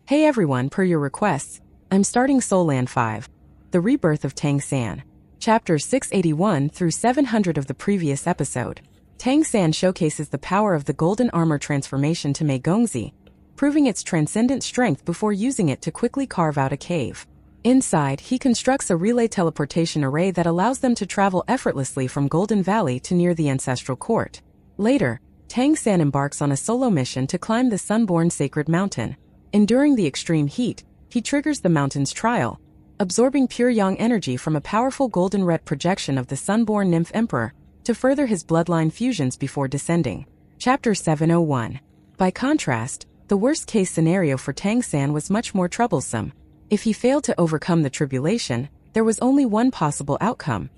Hey everyone, per your requests, I'm starting Soul Land 5. The Rebirth of Tang San. Chapters 681 through 700 of the previous episode. Tang San showcases the power of the golden armor transformation to Mei Gongzi, proving its transcendent strength before using it to quickly carve out a cave. Inside, he constructs a relay teleportation array that allows them to travel effortlessly from Golden Valley to near the ancestral court. Later, Tang San embarks on a solo mission to climb the Sunborn Sacred Mountain. Enduring the extreme heat, he triggers the mountain's trial, absorbing pure yang energy from a powerful golden red projection of the Sunborn Nymph Emperor to further his bloodline fusions before descending. Chapter 701. By contrast, the worst-case scenario for Tang San was much more troublesome. If he failed to overcome the tribulation, there was only one possible outcome: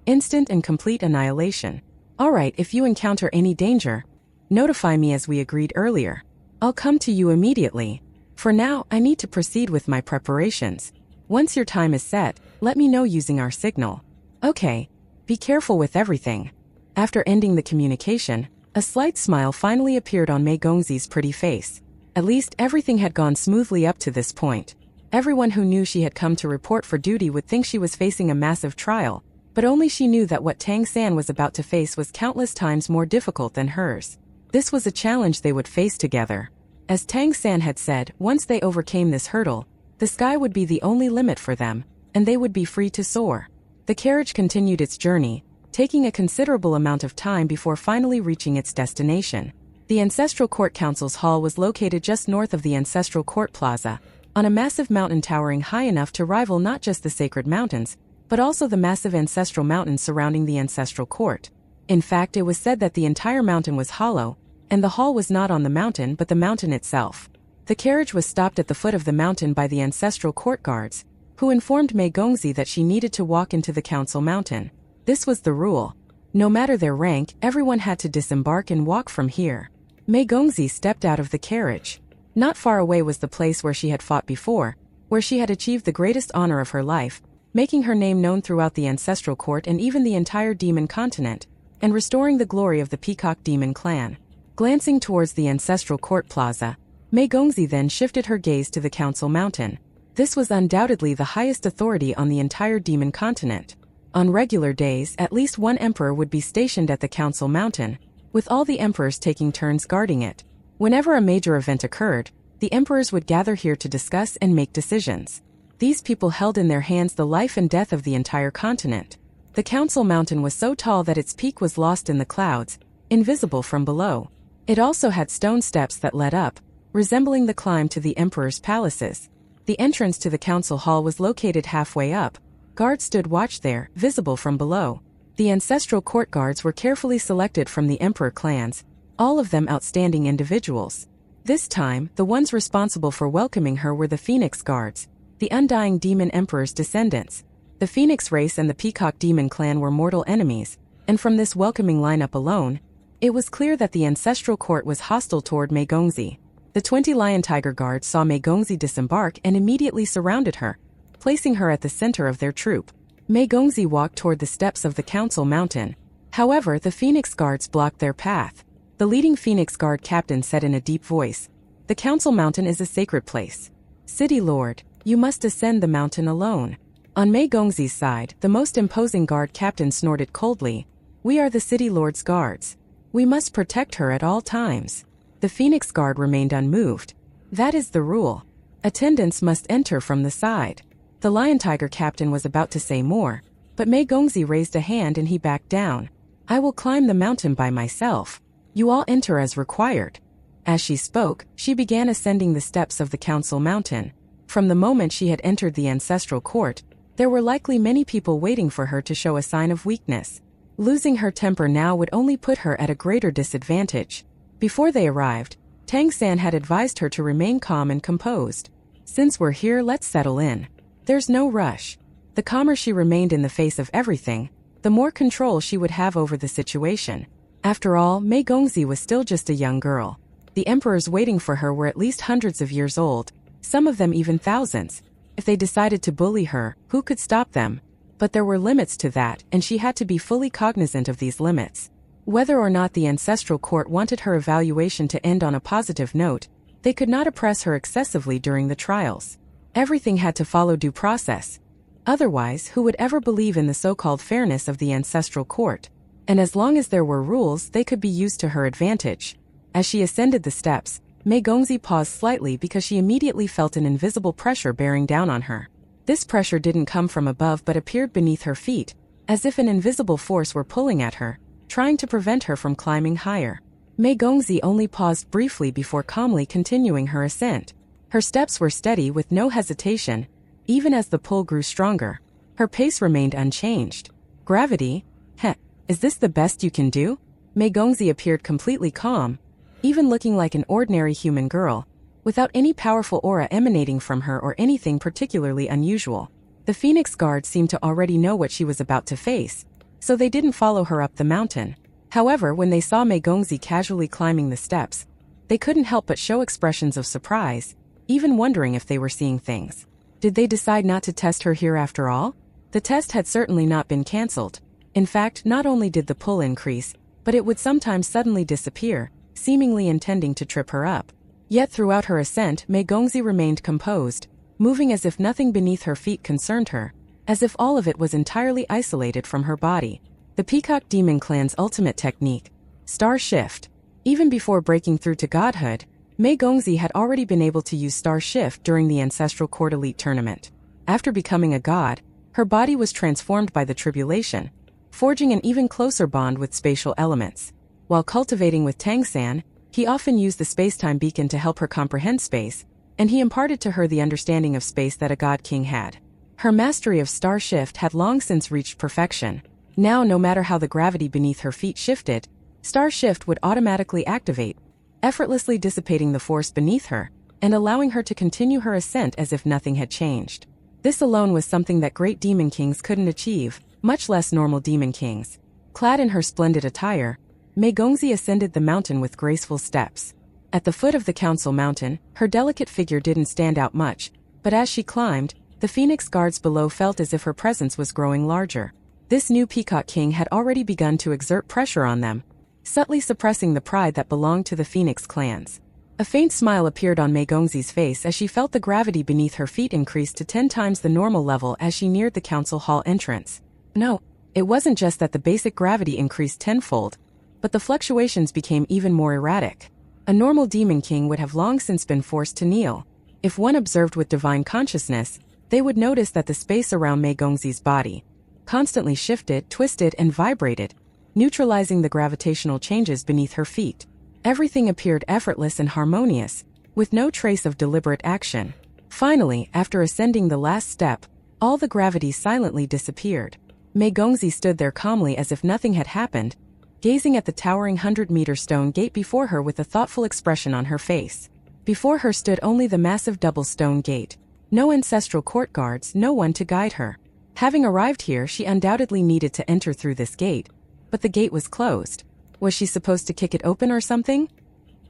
instant and complete annihilation. Alright, if you encounter any danger, notify me as we agreed earlier. I'll come to you immediately. For now, I need to proceed with my preparations. Once your time is set, let me know using our signal. Okay. Be careful with everything. After ending the communication, a slight smile finally appeared on Mei Gongzi's pretty face. At least everything had gone smoothly up to this point. Everyone who knew she had come to report for duty would think she was facing a massive trial, but only she knew that what Tang San was about to face was countless times more difficult than hers. This was a challenge they would face together. As Tang San had said, once they overcame this hurdle, the sky would be the only limit for them, and they would be free to soar. The carriage continued its journey, taking a considerable amount of time before finally reaching its destination. The Ancestral Court Council's hall was located just north of the Ancestral Court Plaza, on a massive mountain towering high enough to rival not just the sacred mountains, but also the massive ancestral mountains surrounding the ancestral court. In fact, it was said that the entire mountain was hollow, and the hall was not on the mountain but the mountain itself. The carriage was stopped at the foot of the mountain by the ancestral court guards, who informed Mei Gongzi that she needed to walk into the council mountain. This was the rule. No matter their rank, everyone had to disembark and walk from here. Mei Gongzi stepped out of the carriage. Not far away was the place where she had fought before, where she had achieved the greatest honor of her life, making her name known throughout the ancestral court and even the entire demon continent, and restoring the glory of the Peacock Demon clan. Glancing towards the ancestral court plaza, Mei Gongzi then shifted her gaze to the council mountain. This was undoubtedly the highest authority on the entire demon continent. On regular days, at least one emperor would be stationed at the council mountain, with all the emperors taking turns guarding it. Whenever a major event occurred, the emperors would gather here to discuss and make decisions. These people held in their hands the life and death of the entire continent. The council mountain was so tall that its peak was lost in the clouds, invisible from below. It also had stone steps that led up, resembling the climb to the emperor's palaces. The entrance to the council hall was located halfway up. Guards stood watch there, visible from below. The ancestral court guards were carefully selected from the emperor clans, all of them outstanding individuals. This time, the ones responsible for welcoming her were the Phoenix Guards, the undying demon emperor's descendants. The Phoenix race and the Peacock Demon clan were mortal enemies, and from this welcoming lineup alone, it was clear that the ancestral court was hostile toward Mei Gongzi. The 20 Lion Tiger Guards saw Mei Gongzi disembark and immediately surrounded her, placing her at the center of their troop. Mei Gongzi walked toward the steps of the council mountain. However, the Phoenix Guards blocked their path. The leading Phoenix Guard captain said in a deep voice, "The council mountain is a sacred place. City Lord, you must ascend the mountain alone." On Mei Gongzi's side, the most imposing guard captain snorted coldly, "We are the City Lord's guards. We must protect her at all times." The Phoenix Guard remained unmoved. "That is the rule. Attendants must enter from the side." The Lion Tiger captain was about to say more, but Mei Gongzi raised a hand and he backed down. "I will climb the mountain by myself. You all enter as required." As she spoke, she began ascending the steps of the council mountain. From the moment she had entered the ancestral court, there were likely many people waiting for her to show a sign of weakness. Losing her temper now would only put her at a greater disadvantage. Before they arrived, Tang San had advised her to remain calm and composed. "Since we're here, let's settle in. There's no rush." The calmer she remained in the face of everything, the more control she would have over the situation. After all, Mei Gongzi was still just a young girl. The emperors waiting for her were at least hundreds of years old, some of them even thousands. If they decided to bully her, who could stop them? But there were limits to that, and she had to be fully cognizant of these limits. Whether or not the ancestral court wanted her evaluation to end on a positive note, They could not oppress her excessively during the trials. Everything had to follow due process. Otherwise, who would ever believe in the so-called fairness of the ancestral court? And as long as there were rules, they could be used to her advantage. As she ascended the steps, Mei Gongzi paused slightly because she immediately felt an invisible pressure bearing down on her. This pressure didn't come from above but appeared beneath her feet, as if an invisible force were pulling at her, trying to prevent her from climbing higher. Mei Gongzi only paused briefly before calmly continuing her ascent. Her steps were steady with no hesitation, even as the pull grew stronger. Her pace remained unchanged. Gravity? Heh, is this the best you can do? Mei Gongzi appeared completely calm, even looking like an ordinary human girl, without any powerful aura emanating from her or anything particularly unusual. The Phoenix Guard seemed to already know what she was about to face, so they didn't follow her up the mountain. However, when they saw Mei Gongzi casually climbing the steps, they couldn't help but show expressions of surprise, even wondering if they were seeing things. Did they decide not to test her here after all? The test had certainly not been cancelled. In fact, not only did the pull increase, but it would sometimes suddenly disappear, seemingly intending to trip her up. Yet throughout her ascent, Mei Gongzi remained composed, moving as if nothing beneath her feet concerned her, as if all of it was entirely isolated from her body. The Peacock Demon Clan's ultimate technique, Star Shift. Even before breaking through to godhood, Mei Gongzi had already been able to use Star Shift during the Ancestral Court Elite Tournament. After becoming a god, her body was transformed by the tribulation, forging an even closer bond with spatial elements. While cultivating with Tang San, he often used the space-time beacon to help her comprehend space, and he imparted to her the understanding of space that a god king had. Her mastery of Star Shift had long since reached perfection. Now, no matter how the gravity beneath her feet shifted, Star Shift would automatically activate, effortlessly dissipating the force beneath her, and allowing her to continue her ascent as if nothing had changed. This alone was something that great demon kings couldn't achieve, much less normal demon kings. Clad in her splendid attire, Mei Gongzi ascended the mountain with graceful steps. At the foot of the council mountain, her delicate figure didn't stand out much, but as she climbed, the Phoenix Guards below felt as if her presence was growing larger. This new Peacock King had already begun to exert pressure on them, subtly suppressing the pride that belonged to the Phoenix clans. A faint smile appeared on Mei Gongzi's face as she felt the gravity beneath her feet increase to 10 times the normal level as she neared the council hall entrance. No, it wasn't just that the basic gravity increased tenfold, but the fluctuations became even more erratic. A normal demon king would have long since been forced to kneel. If one observed with divine consciousness, they would notice that the space around Mei Gongzi's body constantly shifted, twisted, and vibrated, neutralizing the gravitational changes beneath her feet. Everything appeared effortless and harmonious, with no trace of deliberate action. Finally, after ascending the last step, all the gravity silently disappeared. Mei Gongzi stood there calmly as if nothing had happened, gazing at the towering 100-meter stone gate before her with a thoughtful expression on her face. Before her stood only the massive double stone gate. No ancestral court guards, no one to guide her. Having arrived here, she undoubtedly needed to enter through this gate, but the gate was closed. Was she supposed to kick it open or something?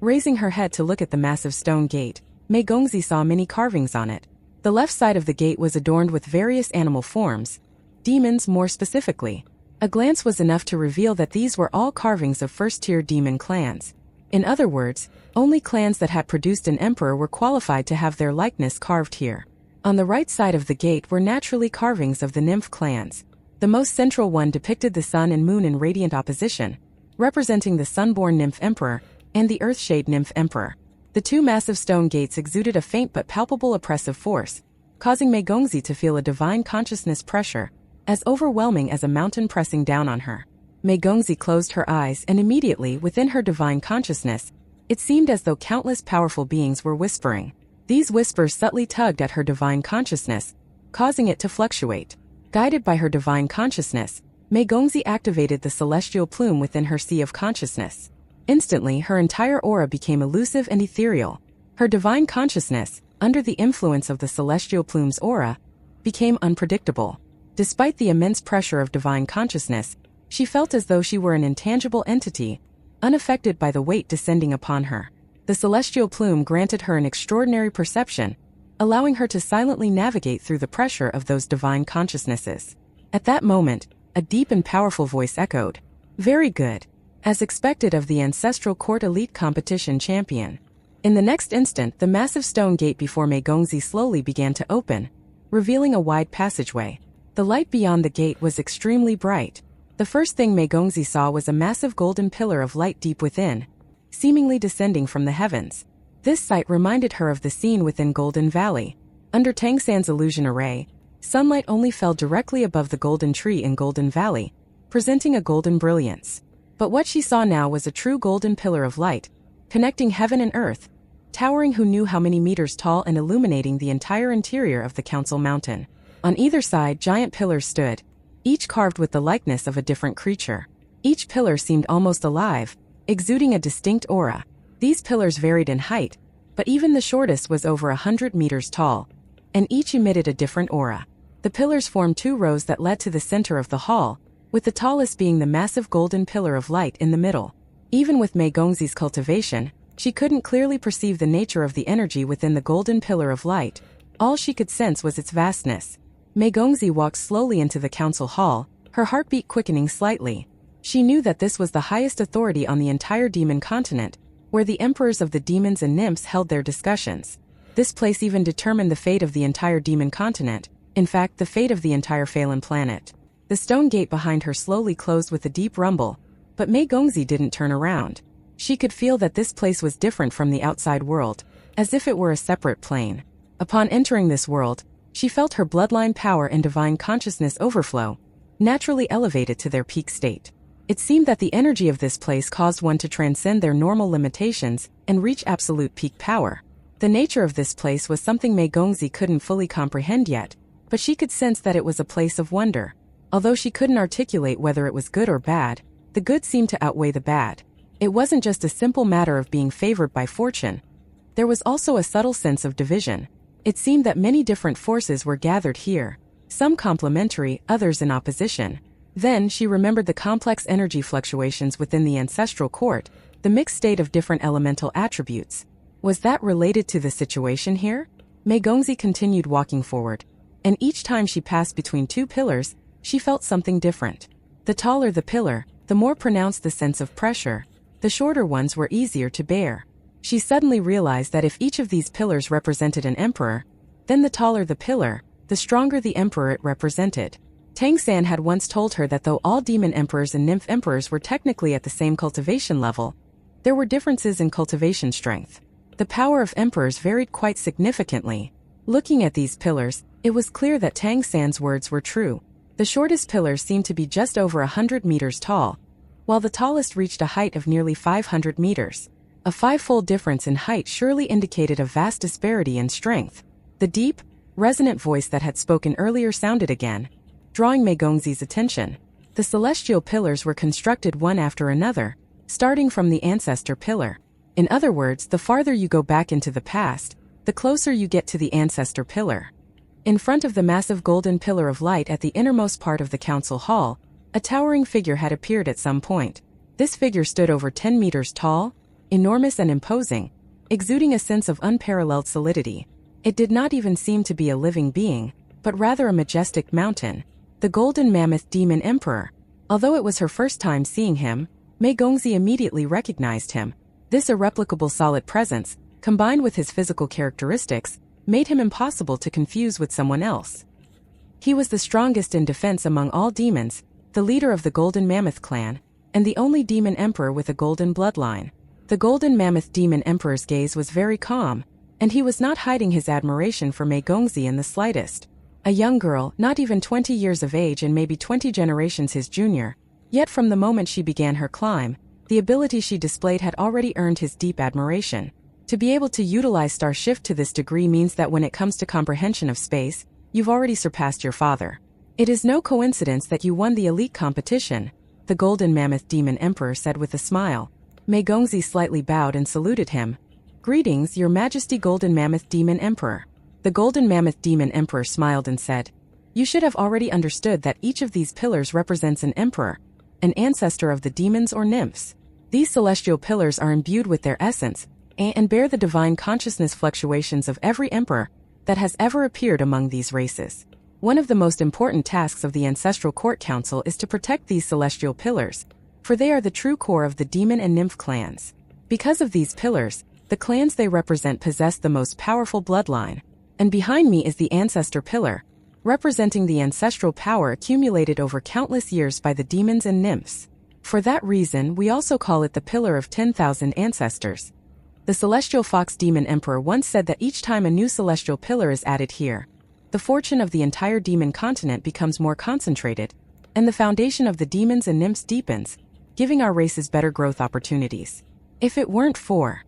Raising her head to look at the massive stone gate, Mei Gongzi saw many carvings on it. The left side of the gate was adorned with various animal forms, demons more specifically. A glance was enough to reveal that these were all carvings of first-tier demon clans. In other words, only clans that had produced an emperor were qualified to have their likeness carved here. On the right side of the gate were naturally carvings of the nymph clans. The most central one depicted the sun and moon in radiant opposition, representing the sunborn nymph emperor and the earthshade nymph emperor. The two massive stone gates exuded a faint but palpable oppressive force, causing Mei Gongzi to feel a divine consciousness pressure, as overwhelming as a mountain pressing down on her. Mei Gongzi closed her eyes, and immediately within her divine consciousness, it seemed as though countless powerful beings were whispering. These whispers subtly tugged at her divine consciousness, causing it to fluctuate. Guided by her divine consciousness, Mei Gongzi activated the celestial plume within her sea of consciousness. Instantly, her entire aura became elusive and ethereal. Her divine consciousness, under the influence of the celestial plume's aura, became unpredictable. Despite the immense pressure of divine consciousness, she felt as though she were an intangible entity, unaffected by the weight descending upon her. The celestial plume granted her an extraordinary perception, allowing her to silently navigate through the pressure of those divine consciousnesses. At that moment, a deep and powerful voice echoed. "Very good. As expected of the Ancestral Court Elite Competition champion. In the next instant, the massive stone gate before Mei Gongzi slowly began to open, revealing a wide passageway. The light beyond the gate was extremely bright. The first thing Mei Gongzi saw was a massive golden pillar of light deep within, seemingly descending from the heavens. This sight reminded her of the scene within Golden Valley. Under Tang San's illusion array, sunlight only fell directly above the golden tree in Golden Valley, presenting a golden brilliance. But what she saw now was a true golden pillar of light, connecting heaven and earth, towering who knew how many meters tall and illuminating the entire interior of the Council Mountain. On either side, giant pillars stood, each carved with the likeness of a different creature. Each pillar seemed almost alive, exuding a distinct aura. These pillars varied in height, but even the shortest was over 100 meters tall, and each emitted a different aura. The pillars formed 2 rows that led to the center of the hall, with the tallest being the massive golden pillar of light in the middle. Even with Mei Gongzi's cultivation, she couldn't clearly perceive the nature of the energy within the golden pillar of light. All she could sense was its vastness. Mei Gongzi walked slowly into the council hall, her heartbeat quickening slightly. She knew that this was the highest authority on the entire demon continent, where the emperors of the demons and nymphs held their discussions. This place even determined the fate of the entire demon continent, in fact the fate of the entire Phelan planet. The stone gate behind her slowly closed with a deep rumble, but Mei Gongzi didn't turn around. She could feel that this place was different from the outside world, as if it were a separate plane. Upon entering this world, she felt her bloodline power and divine consciousness overflow, naturally elevated to their peak state. It seemed that the energy of this place caused one to transcend their normal limitations and reach absolute peak power. The nature of this place was something Mei Gongzi couldn't fully comprehend yet, but she could sense that it was a place of wonder. Although she couldn't articulate whether it was good or bad, the good seemed to outweigh the bad. It wasn't just a simple matter of being favored by fortune. There was also a subtle sense of division. It seemed that many different forces were gathered here, some complementary, others in opposition. Then she remembered the complex energy fluctuations within the ancestral court, the mixed state of different elemental attributes. Was that related to the situation here? Mei Gongzi continued walking forward, and each time she passed between 2 pillars, she felt something different. The taller the pillar, the more pronounced the sense of pressure. The shorter ones were easier to bear. She suddenly realized that if each of these pillars represented an emperor, then the taller the pillar, the stronger the emperor it represented. Tang San had once told her that though all demon emperors and nymph emperors were technically at the same cultivation level, there were differences in cultivation strength. The power of emperors varied quite significantly. Looking at these pillars, it was clear that Tang San's words were true. The shortest pillar seemed to be just over 100 meters tall, while the tallest reached a height of nearly 500 meters. A 5-fold difference in height surely indicated a vast disparity in strength. The deep, resonant voice that had spoken earlier sounded again, drawing Mei Gongzi's attention. The celestial pillars were constructed one after another, starting from the ancestor pillar. In other words, the farther you go back into the past, the closer you get to the ancestor pillar. In front of the massive golden pillar of light at the innermost part of the council hall, a towering figure had appeared at some point. This figure stood over 10 meters tall, enormous and imposing, exuding a sense of unparalleled solidity. It did not even seem to be a living being, but rather a majestic mountain. The Golden Mammoth Demon Emperor. Although it was her first time seeing him, Mei Gongzi immediately recognized him. This irreplicable solid presence, combined with his physical characteristics, made him impossible to confuse with someone else. He was the strongest in defense among all demons, the leader of the Golden Mammoth clan, and the only demon emperor with a golden bloodline. The Golden Mammoth Demon Emperor's gaze was very calm, and he was not hiding his admiration for Mei Gongzi in the slightest. A young girl, not even 20 years of age and maybe 20 generations his junior, yet from the moment she began her climb, the ability she displayed had already earned his deep admiration. To be able to utilize Star Shift to this degree means that when it comes to comprehension of space, you've already surpassed your father. It is no coincidence that you won the elite competition, the Golden Mammoth Demon Emperor said with a smile. Mei Gongzi slightly bowed and saluted him. Greetings, Your Majesty Golden Mammoth Demon Emperor. The Golden Mammoth Demon Emperor smiled and said, You should have already understood that each of these pillars represents an emperor, an ancestor of the demons or nymphs. These celestial pillars are imbued with their essence, and bear the divine consciousness fluctuations of every emperor that has ever appeared among these races. One of the most important tasks of the Ancestral Court Council is to protect these celestial pillars, for they are the true core of the demon and nymph clans. Because of these pillars, The clans they represent possess the most powerful bloodline. And behind me is the Ancestor Pillar, representing the ancestral power accumulated over countless years by the demons and nymphs. For that reason, we also call it the Pillar of 10,000 Ancestors. The Celestial Fox Demon Emperor once said that each time a new celestial pillar is added here, the fortune of the entire demon continent becomes more concentrated, and the foundation of the demons and nymphs deepens, giving our races better growth opportunities. If it weren't for...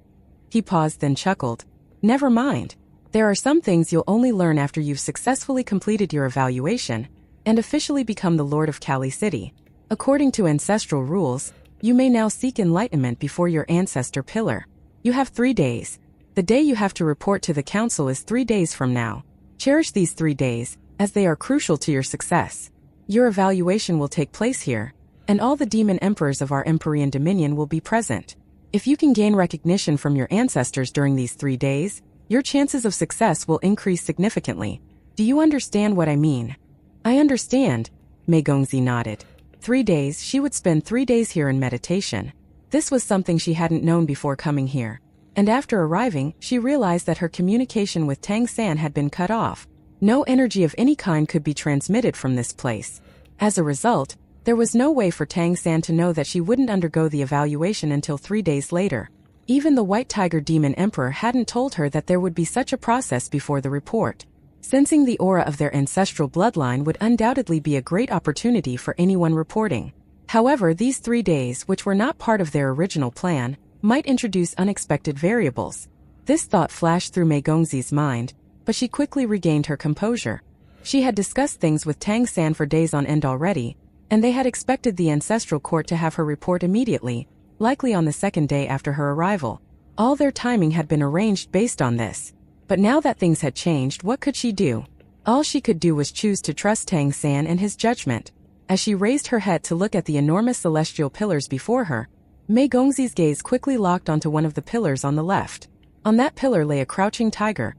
He paused, then chuckled. Never mind. There are some things you'll only learn after you've successfully completed your evaluation and officially become the Lord of Kali City. According to ancestral rules, you may now seek enlightenment before your ancestor pillar. You have 3 days. The day you have to report to the council is 3 days from now. Cherish these 3 days, as they are crucial to your success. Your evaluation will take place here, and all the demon emperors of our Empyrean Dominion will be present. If you can gain recognition from your ancestors during these 3 days, your chances of success will increase significantly. Do you understand what I mean? I understand, Mei Gongzi nodded. 3 days. She would spend 3 days here in meditation. This was something she hadn't known before coming here. And after arriving, she realized that her communication with Tang San had been cut off. No energy of any kind could be transmitted from this place. As a result, there was no way for Tang San to know that she wouldn't undergo the evaluation until 3 days later. Even the White Tiger Demon Emperor hadn't told her that there would be such a process before the report. Sensing the aura of their ancestral bloodline would undoubtedly be a great opportunity for anyone reporting. However, these 3 days, which were not part of their original plan, might introduce unexpected variables. This thought flashed through Mei Gongzi's mind, but she quickly regained her composure. She had discussed things with Tang San for days on end already, and they had expected the ancestral court to have her report immediately, likely on the second day after her arrival. All their timing had been arranged based on this. But now that things had changed, what could she do? All she could do was choose to trust Tang San and his judgment. As she raised her head to look at the enormous celestial pillars before her, Mei Gongzi's gaze quickly locked onto one of the pillars on the left. On that pillar lay a crouching tiger.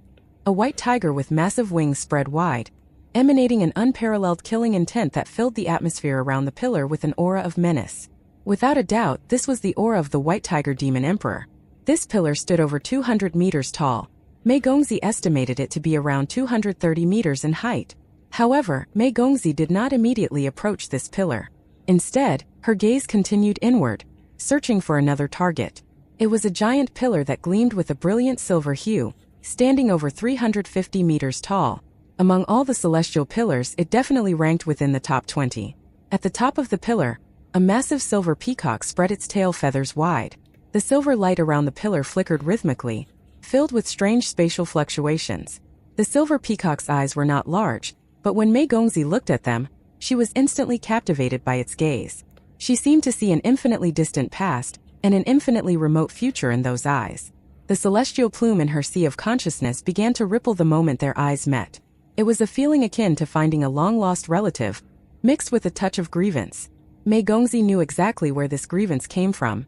A white tiger with massive wings spread wide, emanating an unparalleled killing intent that filled the atmosphere around the pillar with an aura of menace. Without a doubt, this was the aura of the White Tiger Demon Emperor. This pillar stood over 200 meters tall. Mei Gongzi estimated it to be around 230 meters in height. However, Mei Gongzi did not immediately approach this pillar. Instead, her gaze continued inward, searching for another target. It was a giant pillar that gleamed with a brilliant silver hue, standing over 350 meters tall. Among all the celestial pillars, it definitely ranked within the top 20. At the top of the pillar, a massive silver peacock spread its tail feathers wide. The silver light around the pillar flickered rhythmically, filled with strange spatial fluctuations. The silver peacock's eyes were not large, but when Mei Gongzi looked at them, she was instantly captivated by its gaze. She seemed to see an infinitely distant past and an infinitely remote future in those eyes. The celestial plume in her sea of consciousness began to ripple the moment their eyes met. It was a feeling akin to finding a long-lost relative, mixed with a touch of grievance. Mei Gongzi knew exactly where this grievance came from.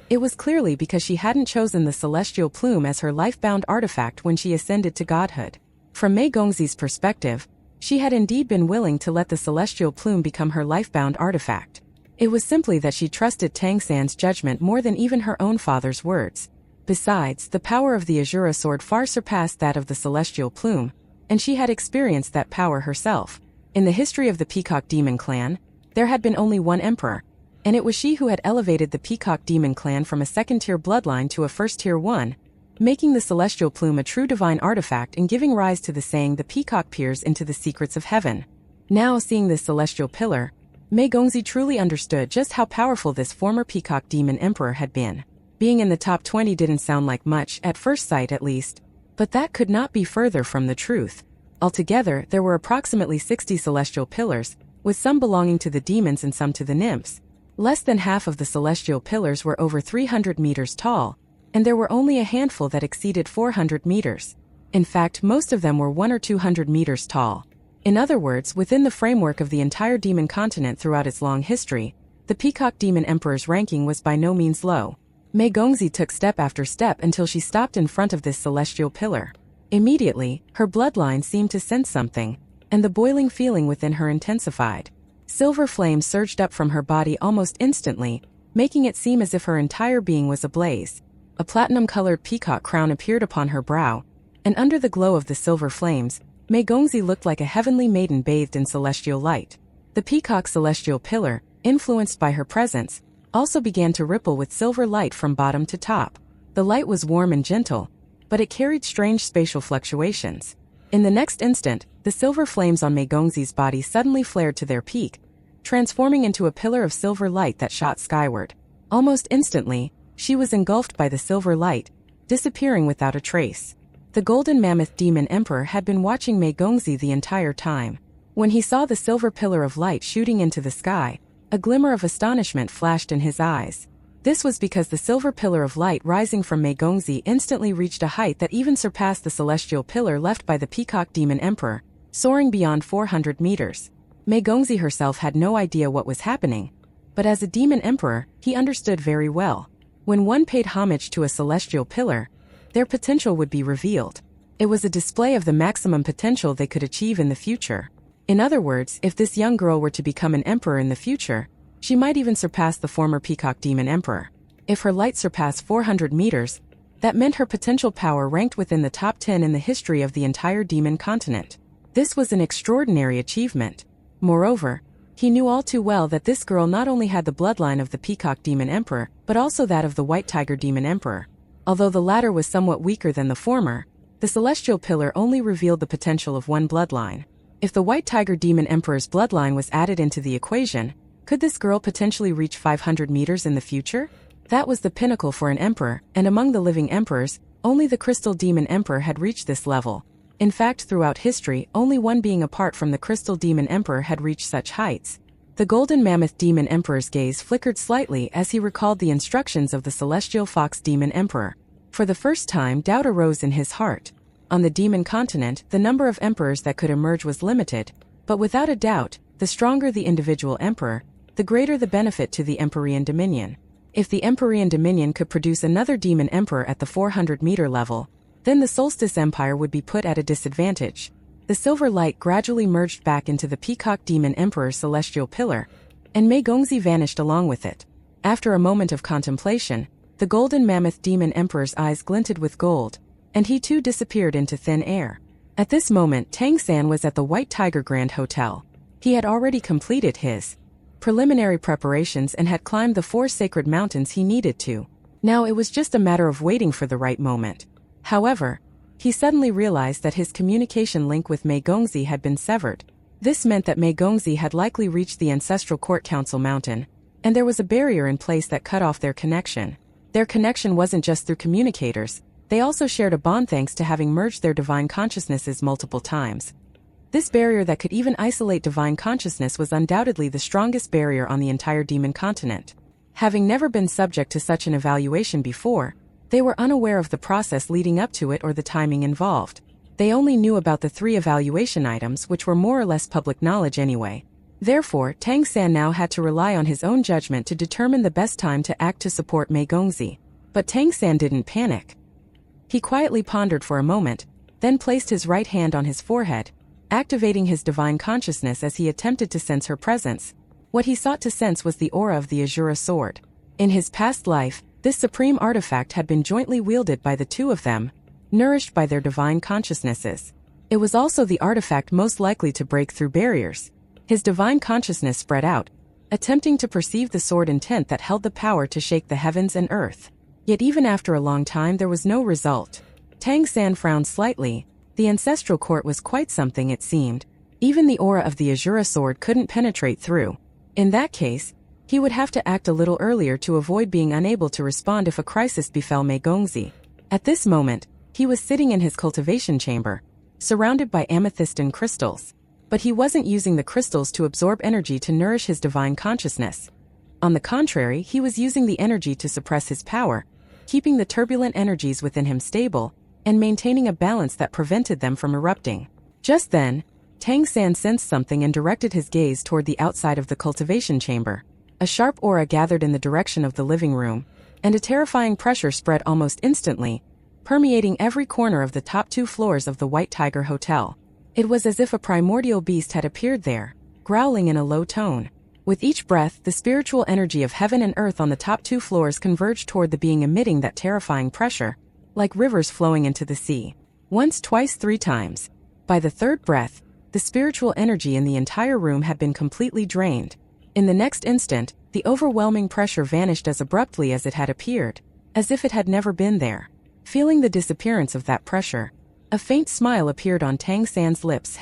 It was clearly because she hadn't chosen the celestial plume as her life-bound artifact when she ascended to godhood. From Mei Gongzi's perspective, she had indeed been willing to let the celestial plume become her life-bound artifact. It was simply that she trusted Tang San's judgment more than even her own father's words. Besides, the power of the Azura sword far surpassed that of the celestial plume, and she had experienced that power herself. In the history of the Peacock Demon Clan, there had been only one emperor, and it was she who had elevated the Peacock Demon Clan from a second-tier bloodline to a first-tier one, making the celestial plume a true divine artifact and giving rise to the saying, "The peacock peers into the secrets of heaven." Now, seeing this celestial pillar, Mei Gongzi truly understood just how powerful this former Peacock Demon Emperor had been. Being in the top 20 didn't sound like much, at first sight at least, but that could not be further from the truth. Altogether, there were approximately 60 celestial pillars, with some belonging to the demons and some to the nymphs. Less than half of the celestial pillars were over 300 meters tall, and there were only a handful that exceeded 400 meters. In fact, most of them were 100 or 200 meters tall. In other words, within the framework of the entire demon continent throughout its long history, the Peacock Demon Emperor's ranking was by no means low. Mei Gongzi took step after step until she stopped in front of this celestial pillar. Immediately, her bloodline seemed to sense something, and the boiling feeling within her intensified. Silver flame surged up from her body almost instantly, making it seem as if her entire being was ablaze. A platinum-colored peacock crown appeared upon her brow, and under the glow of the silver flames, Mei Gongzi looked like a heavenly maiden bathed in celestial light. The peacock's celestial pillar, influenced by her presence, also began to ripple with silver light from bottom to top. The light was warm and gentle, but it carried strange spatial fluctuations. In the next instant, the silver flames on Mei Gongzi's body suddenly flared to their peak, transforming into a pillar of silver light that shot skyward. Almost instantly, she was engulfed by the silver light, disappearing without a trace. The Golden Mammoth Demon Emperor had been watching Mei Gongzi the entire time. When he saw the silver pillar of light shooting into the sky, a glimmer of astonishment flashed in his eyes. This was because the silver pillar of light rising from Mei Gongzi instantly reached a height that even surpassed the celestial pillar left by the Peacock Demon Emperor, soaring beyond 400 meters. Mei Gongzi herself had no idea what was happening, but as a demon emperor, he understood very well. When one paid homage to a celestial pillar, their potential would be revealed. It was a display of the maximum potential they could achieve in the future. In other words, if this young girl were to become an emperor in the future, she might even surpass the former Peacock Demon Emperor. If her light surpassed 400 meters, that meant her potential power ranked within the top 10 in the history of the entire demon continent. This was an extraordinary achievement. Moreover, he knew all too well that this girl not only had the bloodline of the Peacock Demon Emperor, but also that of the White Tiger Demon Emperor. Although the latter was somewhat weaker than the former, the celestial pillar only revealed the potential of one bloodline. If the White Tiger Demon Emperor's bloodline was added into the equation, could this girl potentially reach 500 meters in the future? That was the pinnacle for an emperor, and among the living emperors, only the Crystal Demon Emperor had reached this level. In fact, throughout history, only one being apart from the Crystal Demon Emperor had reached such heights. The Golden Mammoth Demon Emperor's gaze flickered slightly as he recalled the instructions of the Celestial Fox Demon Emperor. For the first time, doubt arose in his heart. On the demon continent, the number of emperors that could emerge was limited, but without a doubt, the stronger the individual emperor, the greater the benefit to the Empyrean Dominion. If the Empyrean Dominion could produce another demon emperor at the 400-meter level, then the Solstice Empire would be put at a disadvantage. The silver light gradually merged back into the Peacock Demon Emperor's celestial pillar, and Mei Gongzi vanished along with it. After a moment of contemplation, the Golden Mammoth Demon Emperor's eyes glinted with gold, and he too disappeared into thin air. At this moment, Tang San was at the White Tiger Grand Hotel. He had already completed his preliminary preparations and had climbed the 4 sacred mountains he needed to. Now it was just a matter of waiting for the right moment. However, he suddenly realized that his communication link with Mei Gongzi had been severed. This meant that Mei Gongzi had likely reached the Ancestral Court Council Mountain, and there was a barrier in place that cut off their connection. Their connection wasn't just through communicators, they also shared a bond thanks to having merged their divine consciousnesses multiple times. This barrier that could even isolate divine consciousness was undoubtedly the strongest barrier on the entire demon continent. Having never been subject to such an evaluation before, they were unaware of the process leading up to it or the timing involved. They only knew about the 3 evaluation items, which were more or less public knowledge anyway. Therefore, Tang San now had to rely on his own judgment to determine the best time to act to support Mei Gongzi. But Tang San didn't panic. He quietly pondered for a moment, then placed his right hand on his forehead, activating his divine consciousness as he attempted to sense her presence. What he sought to sense was the aura of the Azura sword. In his past life, this supreme artifact had been jointly wielded by the two of them, nourished by their divine consciousnesses. It was also the artifact most likely to break through barriers. His divine consciousness spread out, attempting to perceive the sword intent that held the power to shake the heavens and earth. Yet even after a long time there was no result. Tang San frowned slightly. The Ancestral Court was quite something, it seemed. Even the aura of the Azura sword couldn't penetrate through. In that case, he would have to act a little earlier to avoid being unable to respond if a crisis befell Mei Gongzi. At this moment, he was sitting in his cultivation chamber, surrounded by amethystine crystals. But he wasn't using the crystals to absorb energy to nourish his divine consciousness. On the contrary, he was using the energy to suppress his power, keeping the turbulent energies within him stable, and maintaining a balance that prevented them from erupting. Just then, Tang San sensed something and directed his gaze toward the outside of the cultivation chamber. A sharp aura gathered in the direction of the living room, and a terrifying pressure spread almost instantly, permeating every corner of the top 2 floors of the White Tiger Hotel. It was as if a primordial beast had appeared there, growling in a low tone. With each breath, the spiritual energy of heaven and earth on the top 2 floors converged toward the being, emitting that terrifying pressure, like rivers flowing into the sea. Once, twice, 3 times. By the 3rd breath, the spiritual energy in the entire room had been completely drained. In the next instant, the overwhelming pressure vanished as abruptly as it had appeared, as if it had never been there. Feeling the disappearance of that pressure, a faint smile appeared on Tang San's lips.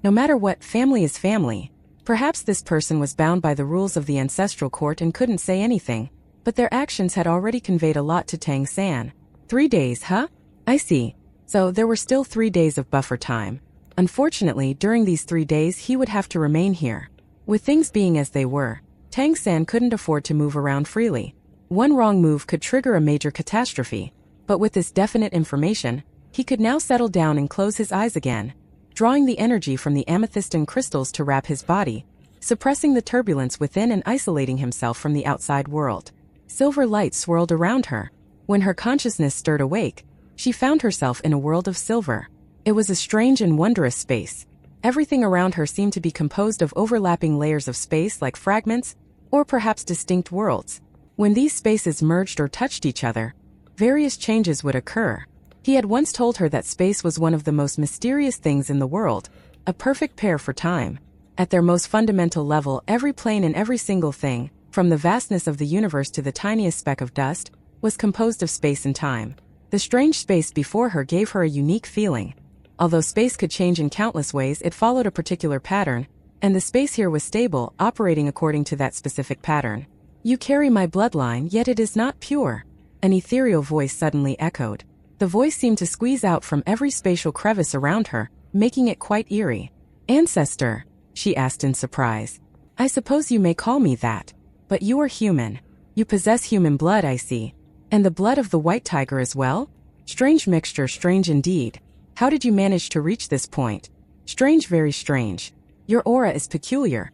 No matter what, family is family. Perhaps this person was bound by the rules of the ancestral court and couldn't say anything, but their actions had already conveyed a lot to Tang San. 3 days, huh? I see. So there were still 3 days of buffer time. Unfortunately, during these 3 days he would have to remain here. With things being as they were, Tang San couldn't afford to move around freely. One wrong move could trigger a major catastrophe. But with this definite information, he could now settle down and close his eyes again, drawing the energy from the amethystine crystals to wrap his body, suppressing the turbulence within and isolating himself from the outside world. Silver light swirled around her. When her consciousness stirred awake, she found herself in a world of silver. It was a strange and wondrous space. Everything around her seemed to be composed of overlapping layers of space, like fragments, or perhaps distinct worlds. When these spaces merged or touched each other, various changes would occur. He had once told her that space was one of the most mysterious things in the world, a perfect pair for time. At their most fundamental level, every plane and every single thing, from the vastness of the universe to the tiniest speck of dust, was composed of space and time. The strange space before her gave her a unique feeling. Although space could change in countless ways, it followed a particular pattern, and the space here was stable, operating according to that specific pattern. You carry my bloodline, yet it is not pure. An ethereal voice suddenly echoed. The voice seemed to squeeze out from every spatial crevice around her, making it quite eerie. Ancestor, she asked in surprise. I suppose you may call me that. But you are human. You possess human blood, I see. And the blood of the white tiger as well? Strange mixture, strange indeed. How did you manage to reach this point? Strange, very strange. Your aura is peculiar.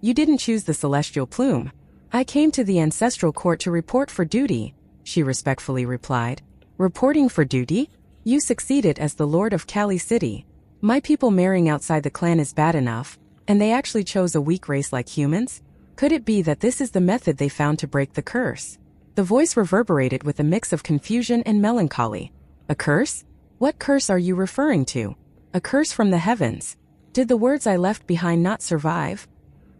You didn't choose the celestial plume. I came to the ancestral court to report for duty, she respectfully replied. Reporting for duty? You succeeded as the Lord of Kali City. My people marrying outside the clan is bad enough, and they actually chose a weak race like humans? Could it be that this is the method they found to break the curse? The voice reverberated with a mix of confusion and melancholy. A curse? What curse are you referring to? A curse from the heavens. Did the words I left behind not survive?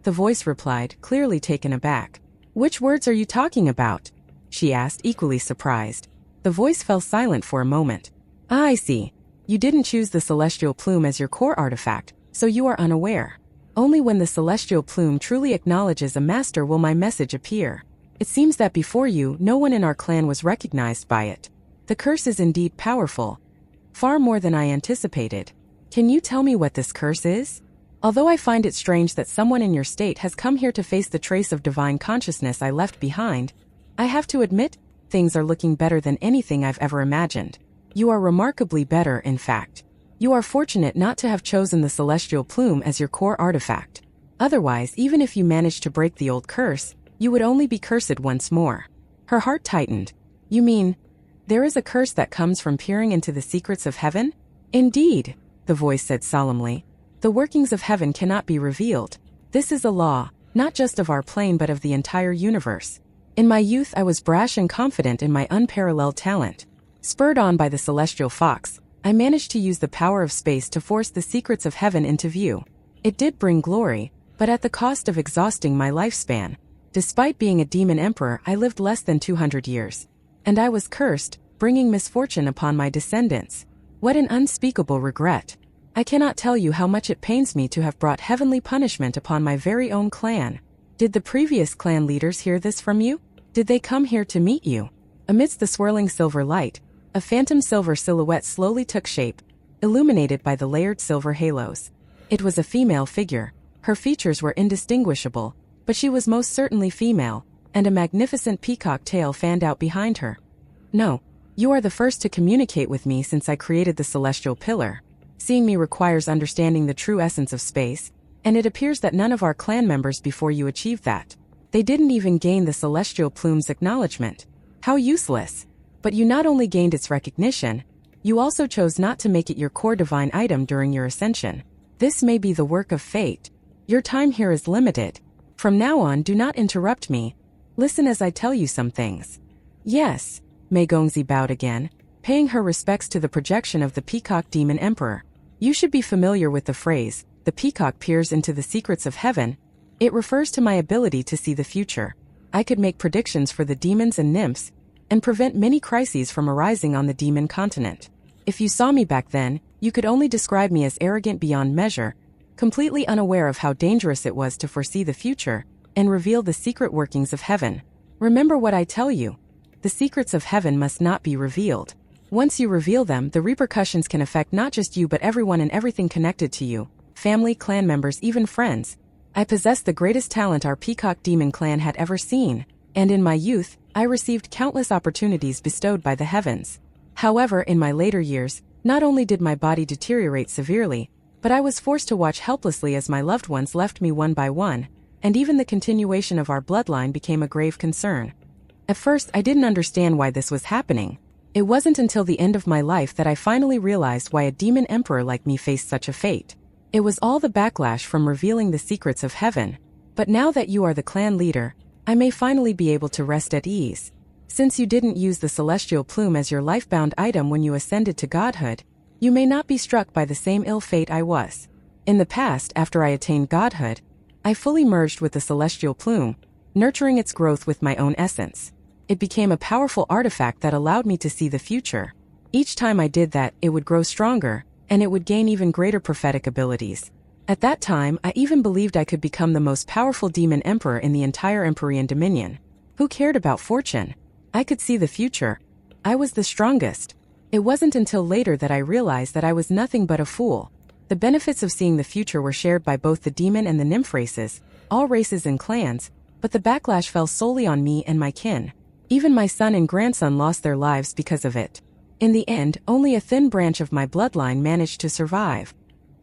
The voice replied, clearly taken aback. Which words are you talking about? She asked, equally surprised. The voice fell silent for a moment. Ah, I see. You didn't choose the celestial plume as your core artifact, so you are unaware. Only when the celestial plume truly acknowledges a master will my message appear. It seems that before you, no one in our clan was recognized by it. The curse is indeed powerful. Far more than I anticipated. Can you tell me what this curse is? Although I find it strange that someone in your state has come here to face the trace of divine consciousness I left behind, I have to admit, things are looking better than anything I've ever imagined. You are remarkably better, in fact. You are fortunate not to have chosen the celestial plume as your core artifact. Otherwise, even if you managed to break the old curse, you would only be cursed once more. Her heart tightened. You mean, there is a curse that comes from peering into the secrets of heaven? Indeed, the voice said solemnly. The workings of heaven cannot be revealed. This is a law, not just of our plane but of the entire universe. In my youth I was brash and confident in my unparalleled talent. Spurred on by the celestial fox, I managed to use the power of space to force the secrets of heaven into view. It did bring glory, but at the cost of exhausting my lifespan. Despite being a demon emperor, I lived less than 200 years. And I was cursed, bringing misfortune upon my descendants. What an unspeakable regret. I cannot tell you how much it pains me to have brought heavenly punishment upon my very own clan. Did the previous clan leaders hear this from you? Did they come here to meet you? Amidst the swirling silver light, a phantom silver silhouette slowly took shape, illuminated by the layered silver halos. It was a female figure. Her features were indistinguishable, but she was most certainly female, and a magnificent peacock tail fanned out behind her. No, you are the first to communicate with me since I created the celestial pillar. Seeing me requires understanding the true essence of space, and it appears that none of our clan members before you achieved that. They didn't even gain the celestial plume's acknowledgement. How useless. But you not only gained its recognition, you also chose not to make it your core divine item during your ascension. This may be the work of fate. Your time here is limited. From now on, do not interrupt me. Listen as I tell you some things. Yes, Mei Gongzi bowed again, paying her respects to the projection of the Peacock Demon Emperor. You should be familiar with the phrase, the peacock peers into the secrets of heaven. It refers to my ability to see the future. I could make predictions for the demons and nymphs, and prevent many crises from arising on the demon continent. If you saw me back then, you could only describe me as arrogant beyond measure, completely unaware of how dangerous it was to foresee the future and reveal the secret workings of heaven. Remember what I tell you. The secrets of heaven must not be revealed. Once you reveal them, the repercussions can affect not just you but everyone and everything connected to you, family, clan members, even friends. I possess the greatest talent our Peacock Demon clan had ever seen, and in my youth, I received countless opportunities bestowed by the heavens. However, in my later years, not only did my body deteriorate severely, but I was forced to watch helplessly as my loved ones left me one by one, and even the continuation of our bloodline became a grave concern. At first, I didn't understand why this was happening. It wasn't until the end of my life that I finally realized why a demon emperor like me faced such a fate. It was all the backlash from revealing the secrets of heaven. But now that you are the clan leader, I may finally be able to rest at ease. Since you didn't use the celestial plume as your life-bound item when you ascended to godhood, you may not be struck by the same ill fate I was. In the past, after I attained godhood, I fully merged with the celestial plume, nurturing its growth with my own essence. It became a powerful artifact that allowed me to see the future. Each time I did that, it would grow stronger, and it would gain even greater prophetic abilities. At that time, I even believed I could become the most powerful demon emperor in the entire Empyrean Dominion. Who cared about fortune? I could see the future. I was the strongest. It wasn't until later that I realized that I was nothing but a fool. The benefits of seeing the future were shared by both the demon and the nymph races, all races and clans, but the backlash fell solely on me and my kin. Even my son and grandson lost their lives because of it. In the end, only a thin branch of my bloodline managed to survive.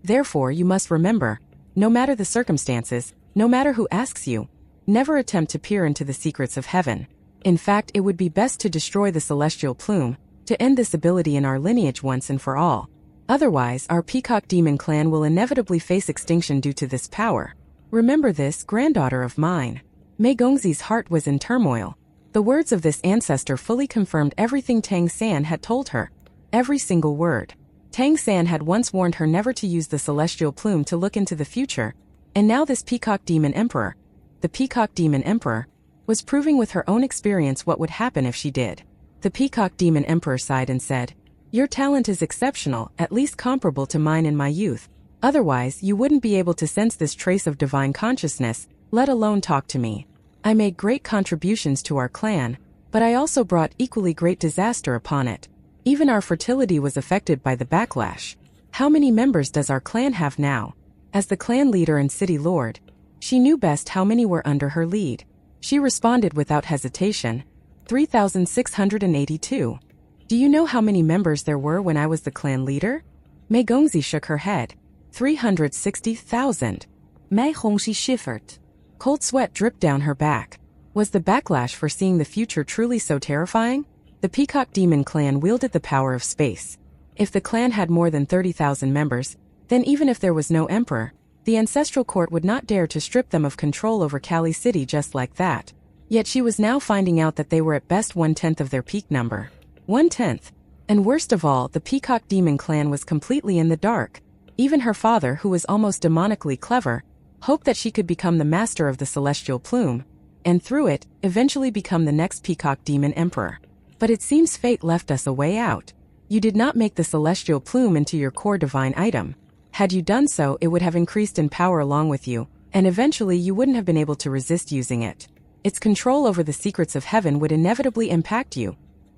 Therefore, you must remember, no matter the circumstances, no matter who asks you, never attempt to peer into the secrets of heaven. In fact, it would be best to destroy the celestial plume, to end this ability in our lineage once and for all. Otherwise, our Peacock Demon clan will inevitably face extinction due to this power. Remember this, granddaughter of mine. Mei Gongzi's heart was in turmoil. The words of this ancestor fully confirmed everything Tang San had told her. Every single word. Tang San had once warned her never to use the celestial plume to look into the future, and now this Peacock Demon Emperor, the Peacock Demon Emperor, was proving with her own experience what would happen if she did. The Peacock Demon Emperor sighed and said, "Your talent is exceptional, at least comparable to mine in my youth. Otherwise, you wouldn't be able to sense this trace of divine consciousness, let alone talk to me. I made great contributions to our clan, but I also brought equally great disaster upon it. Even our fertility was affected by the backlash. How many members does our clan have now?" As the clan leader and city lord, she knew best how many were under her lead. She responded without hesitation, 3,682. Do you know how many members there were when I was the clan leader? Mei Gongzi shook her head. 360,000. Mei Gongzi shivered. Cold sweat dripped down her back. Was the backlash for seeing the future truly so terrifying? The Peacock Demon clan wielded the power of space. If the clan had more than 30,000 members, then even if there was no emperor, the ancestral court would not dare to strip them of control over Kali City just like that. Yet she was now finding out that they were at best 1/10 of their peak number. 1/10. And worst of all, the Peacock Demon clan was completely in the dark. Even her father, who was almost demonically clever, hoped that she could become the master of the celestial plume, and through it, eventually become the next Peacock Demon Emperor. But it seems fate left us a way out. You did not make the celestial plume into your core divine item. Had you done so, it would have increased in power along with you, and eventually you wouldn't have been able to resist using it. Its control over the secrets of heaven would inevitably impact you,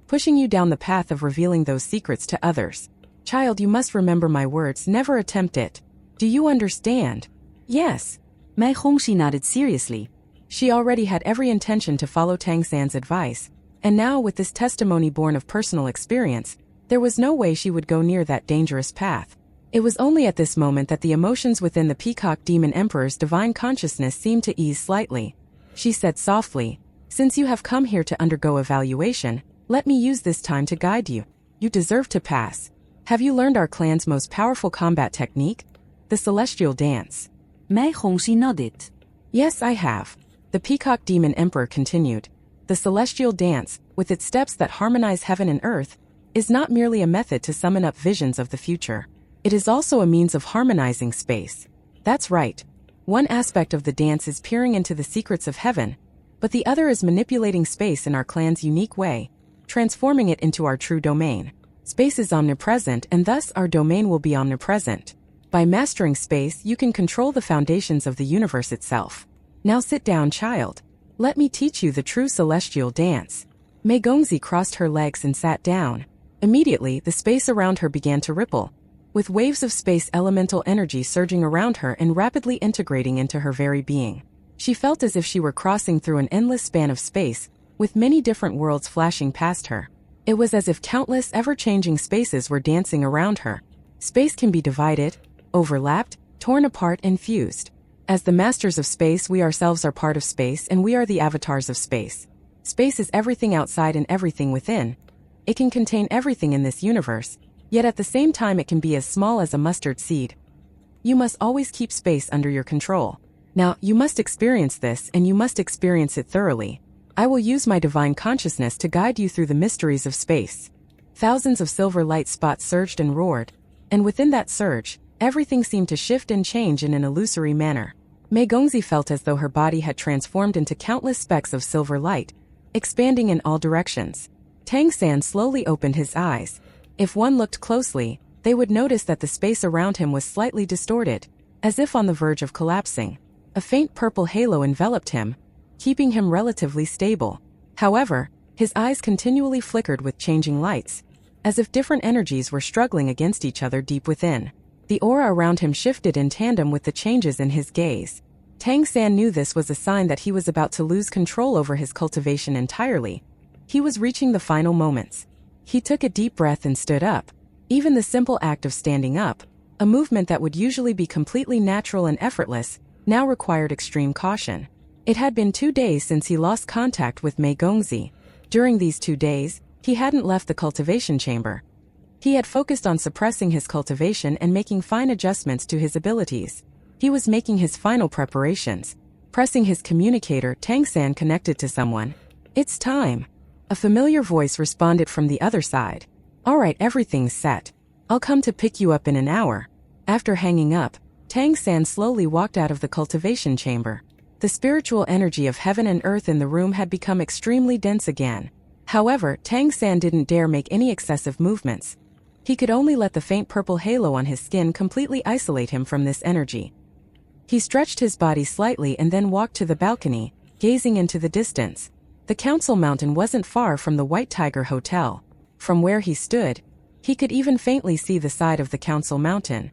pushing you down the path of revealing those secrets to others. Child, you must remember my words, never attempt it. Do you understand? Yes. Mei Gongzi nodded seriously. She already had every intention to follow Tang San's advice, and now with this testimony born of personal experience, there was no way she would go near that dangerous path. It was only at this moment that the emotions within the Peacock Demon Emperor's divine consciousness seemed to ease slightly. She said softly, "Since you have come here to undergo evaluation, let me use this time to guide you. You deserve to pass. Have you learned our clan's most powerful combat technique? The Celestial Dance?" Mei Gongzi nodded. Yes, I have. The Peacock Demon Emperor continued. The celestial dance, with its steps that harmonize heaven and earth, is not merely a method to summon up visions of the future. It is also a means of harmonizing space. That's right. One aspect of the dance is peering into the secrets of heaven, but the other is manipulating space in our clan's unique way, transforming it into our true domain. Space is omnipresent, and thus our domain will be omnipresent. By mastering space, you can control the foundations of the universe itself. Now sit down, child. Let me teach you the true celestial dance. Mei Gongzi crossed her legs and sat down. Immediately, the space around her began to ripple, with waves of space elemental energy surging around her and rapidly integrating into her very being. She felt as if she were crossing through an endless span of space, with many different worlds flashing past her. It was as if countless ever-changing spaces were dancing around her. Space can be divided, overlapped, torn apart, and fused. As the masters of space, we ourselves are part of space, and we are the avatars of space. Space is everything outside and everything within. It can contain everything in this universe, yet at the same time it can be as small as a mustard seed. You must always keep space under your control. Now, you must experience this, and you must experience it thoroughly. I will use my divine consciousness to guide you through the mysteries of space. Thousands of silver light spots surged and roared, and within that surge, everything seemed to shift and change in an illusory manner. Mei Gongzi felt as though her body had transformed into countless specks of silver light, expanding in all directions. Tang San slowly opened his eyes. If one looked closely, they would notice that the space around him was slightly distorted, as if on the verge of collapsing. A faint purple halo enveloped him, keeping him relatively stable. However, his eyes continually flickered with changing lights, as if different energies were struggling against each other deep within. The aura around him shifted in tandem with the changes in his gaze. Tang San knew this was a sign that he was about to lose control over his cultivation entirely. He was reaching the final moments. He took a deep breath and stood up. Even the simple act of standing up, a movement that would usually be completely natural and effortless, now required extreme caution. It had been 2 days since he lost contact with Mei Gongzi. During these 2 days, he hadn't left the cultivation chamber. He had focused on suppressing his cultivation and making fine adjustments to his abilities. He was making his final preparations. Pressing his communicator, Tang San connected to someone. It's time. A familiar voice responded from the other side. All right, everything's set. I'll come to pick you up in an hour. After hanging up, Tang San slowly walked out of the cultivation chamber. The spiritual energy of heaven and earth in the room had become extremely dense again. However, Tang San didn't dare make any excessive movements. He could only let the faint purple halo on his skin completely isolate him from this energy. He stretched his body slightly and then walked to the balcony, gazing into the distance. The council mountain wasn't far from the White Tiger Hotel. From where he stood, he could even faintly see the side of the council mountain.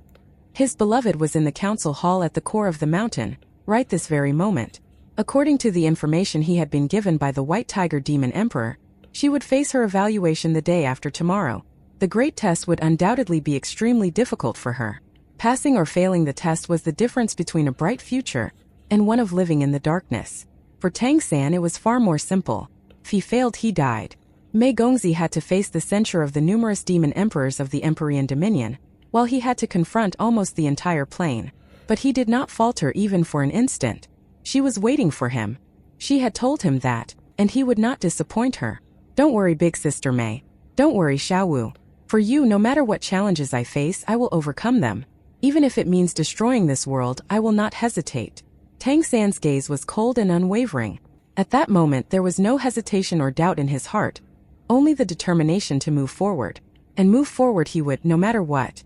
His beloved was in the council hall at the core of the mountain, right this very moment. According to the information he had been given by the White Tiger Demon Emperor, she would face her evaluation the day after tomorrow. The great test would undoubtedly be extremely difficult for her. Passing or failing the test was the difference between a bright future and one of living in the darkness. For Tang San, it was far more simple. If he failed, he died. Mei Gongzi had to face the censure of the numerous demon emperors of the Empyrean Dominion, while he had to confront almost the entire plane. But he did not falter even for an instant. She was waiting for him. She had told him that, and he would not disappoint her. Don't worry, big sister Mei. Don't worry, Xiaowu. For you, no matter what challenges I face, I will overcome them. Even if it means destroying this world, I will not hesitate. Tang San's gaze was cold and unwavering. At that moment, there was no hesitation or doubt in his heart, only the determination to move forward. And move forward he would, no matter what.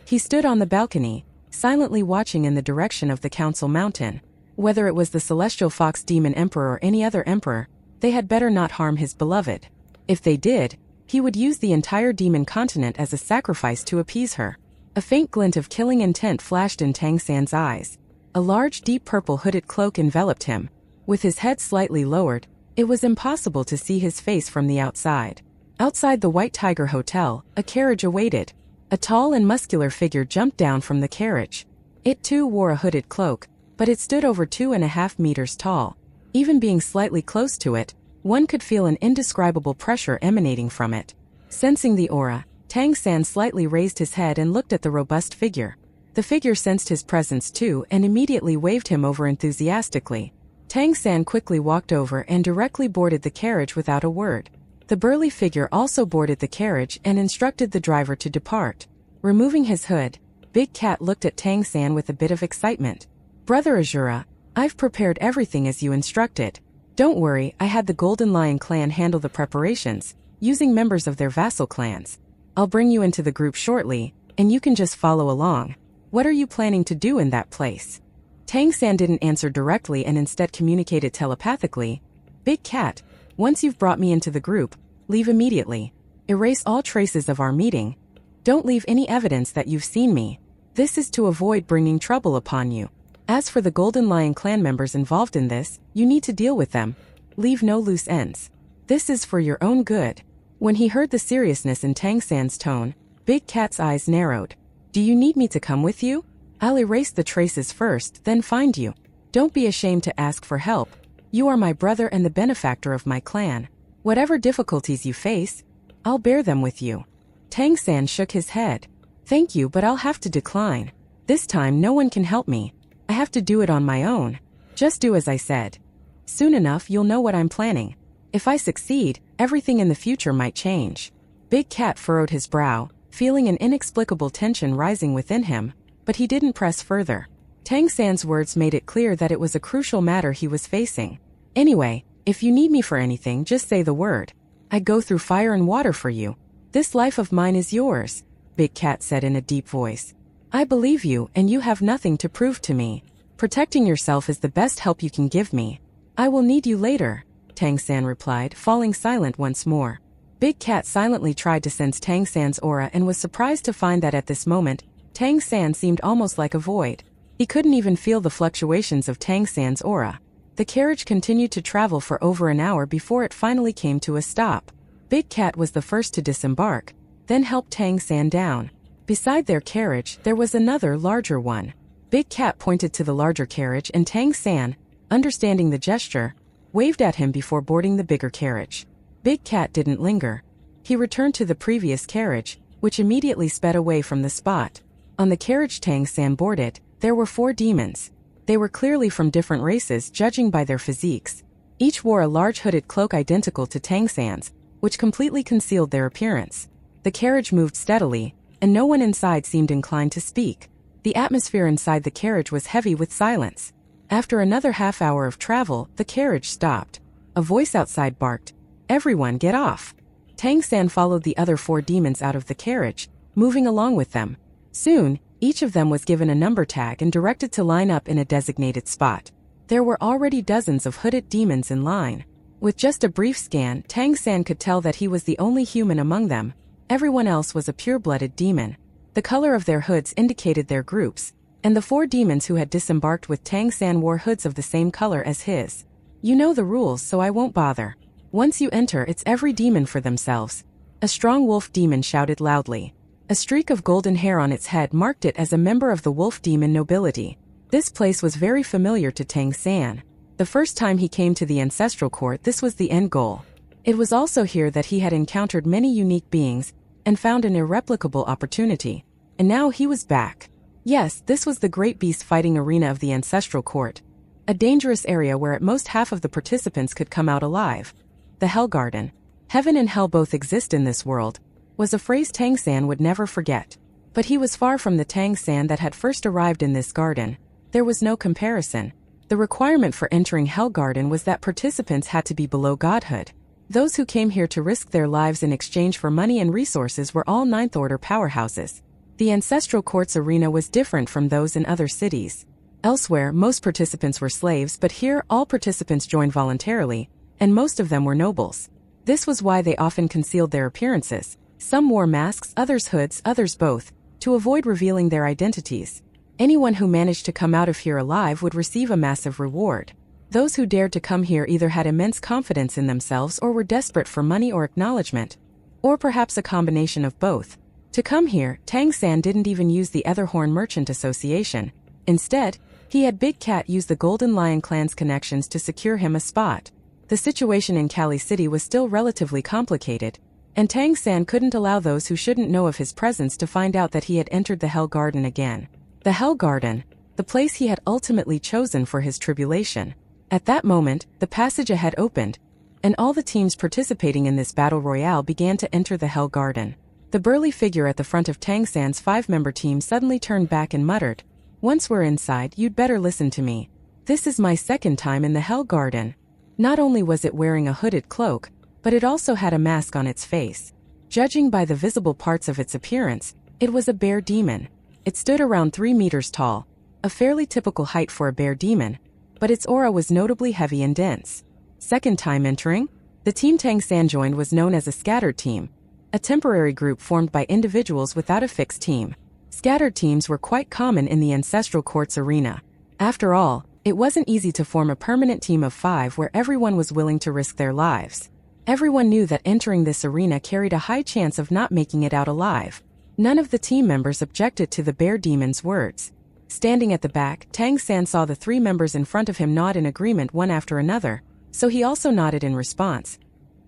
He stood on the balcony, silently watching in the direction of the council mountain. Whether it was the celestial fox demon emperor or any other emperor, they had better not harm his beloved. If they did, he would use the entire demon continent as a sacrifice to appease her. A faint glint of killing intent flashed in Tang San's eyes. A large, deep purple hooded cloak enveloped him. With his head slightly lowered, it was impossible to see his face from the outside. Outside the White Tiger Hotel, a carriage awaited. A tall and muscular figure jumped down from the carriage. It too wore a hooded cloak, but it stood over 2.5 meters tall. Even being slightly close to it, one could feel an indescribable pressure emanating from it. Sensing the aura, Tang San slightly raised his head and looked at the robust figure. The figure sensed his presence too and immediately waved him over enthusiastically. Tang San quickly walked over and directly boarded the carriage without a word. The burly figure also boarded the carriage and instructed the driver to depart. Removing his hood, Big Cat looked at Tang San with a bit of excitement. "Brother Azura, I've prepared everything as you instructed. Don't worry, I had the Golden Lion clan handle the preparations, using members of their vassal clans. I'll bring you into the group shortly, and you can just follow along. What are you planning to do in that place?" Tang San didn't answer directly and instead communicated telepathically. "Big Cat, once you've brought me into the group, leave immediately. Erase all traces of our meeting. Don't leave any evidence that you've seen me. This is to avoid bringing trouble upon you. As for the Golden Lion clan members involved in this, you need to deal with them. Leave no loose ends. This is for your own good." When he heard the seriousness in Tang San's tone, Big Cat's eyes narrowed. "Do you need me to come with you? I'll erase the traces first, then find you. Don't be ashamed to ask for help. You are my brother and the benefactor of my clan. Whatever difficulties you face, I'll bear them with you." Tang San shook his head. "Thank you, but I'll have to decline. This time no one can help me. I have to do it on my own. Just do as I said. Soon enough you'll know what I'm planning. If I succeed, everything in the future might change." Big Cat furrowed his brow, feeling an inexplicable tension rising within him, but he didn't press further. Tang San's words made it clear that it was a crucial matter he was facing. "Anyway, if you need me for anything, just say the word. I'd go through fire and water for you. This life of mine is yours," Big Cat said in a deep voice. "I believe you, and you have nothing to prove to me. Protecting yourself is the best help you can give me. I will need you later," Tang San replied, falling silent once more. Big Cat silently tried to sense Tang San's aura and was surprised to find that at this moment, Tang San seemed almost like a void. He couldn't even feel the fluctuations of Tang San's aura. The carriage continued to travel for over an hour before it finally came to a stop. Big Cat was the first to disembark, then helped Tang San down. Beside their carriage, there was another larger one. Big Cat pointed to the larger carriage and Tang San, understanding the gesture, waved at him before boarding the bigger carriage. Big Cat didn't linger. He returned to the previous carriage, which immediately sped away from the spot. On the carriage Tang San boarded, there were 4 demons. They were clearly from different races judging by their physiques. Each wore a large hooded cloak identical to Tang San's, which completely concealed their appearance. The carriage moved steadily, and no one inside seemed inclined to speak. The atmosphere inside the carriage was heavy with silence. After another half hour of travel, the carriage stopped. A voice outside barked, "Everyone get off!" Tang San followed the other 4 demons out of the carriage, moving along with them. Soon, each of them was given a number tag and directed to line up in a designated spot. There were already dozens of hooded demons in line. With just a brief scan, Tang San could tell that he was the only human among them. Everyone else was a pure-blooded demon. The color of their hoods indicated their groups, and the 4 demons who had disembarked with Tang San wore hoods of the same color as his. "You know the rules, so I won't bother. Once you enter, it's every demon for themselves," a strong wolf demon shouted loudly. A streak of golden hair on its head marked it as a member of the wolf demon nobility. This place was very familiar to Tang San. The first time he came to the ancestral court, this was the end goal. It was also here that he had encountered many unique beings and found an irreplicable opportunity. And now he was back. Yes, this was the great beast fighting arena of the ancestral court. A dangerous area where at most half of the participants could come out alive. The Hell Garden. Heaven and hell both exist in this world, was a phrase Tang San would never forget. But he was far from the Tang San that had first arrived in this garden. There was no comparison. The requirement for entering Hell Garden was that participants had to be below godhood. Those who came here to risk their lives in exchange for money and resources were all Ninth Order powerhouses. The ancestral court's arena was different from those in other cities. Elsewhere, most participants were slaves, but here all participants joined voluntarily, and most of them were nobles. This was why they often concealed their appearances. Some wore masks, others hoods, others both, to avoid revealing their identities. Anyone who managed to come out of here alive would receive a massive reward. Those who dared to come here either had immense confidence in themselves or were desperate for money or acknowledgement, or perhaps a combination of both. To come here, Tang San didn't even use the Etherhorn Merchant Association. Instead, he had Big Cat use the Golden Lion clan's connections to secure him a spot. The situation in Cali City was still relatively complicated, and Tang San couldn't allow those who shouldn't know of his presence to find out that he had entered the Hell Garden again. The Hell Garden, the place he had ultimately chosen for his tribulation. At that moment, the passage ahead opened, and all the teams participating in this battle royale began to enter the Hell Garden. The burly figure at the front of Tang San's 5-member team suddenly turned back and muttered, "Once we're inside, you'd better listen to me. This is my second time in the Hell Garden." Not only was it wearing a hooded cloak, but it also had a mask on its face. Judging by the visible parts of its appearance, it was a bear demon. It stood around 3 meters tall, a fairly typical height for a bear demon, but its aura was notably heavy and dense. Second time entering, the team Tang San joined was known as a scattered team, a temporary group formed by individuals without a fixed team. Scattered teams were quite common in the ancestral courts arena. After all, it wasn't easy to form a permanent team of 5 where everyone was willing to risk their lives. Everyone knew that entering this arena carried a high chance of not making it out alive. None of the team members objected to the bear demon's words. Standing at the back, Tang San saw the 3 members in front of him nod in agreement one after another, so he also nodded in response.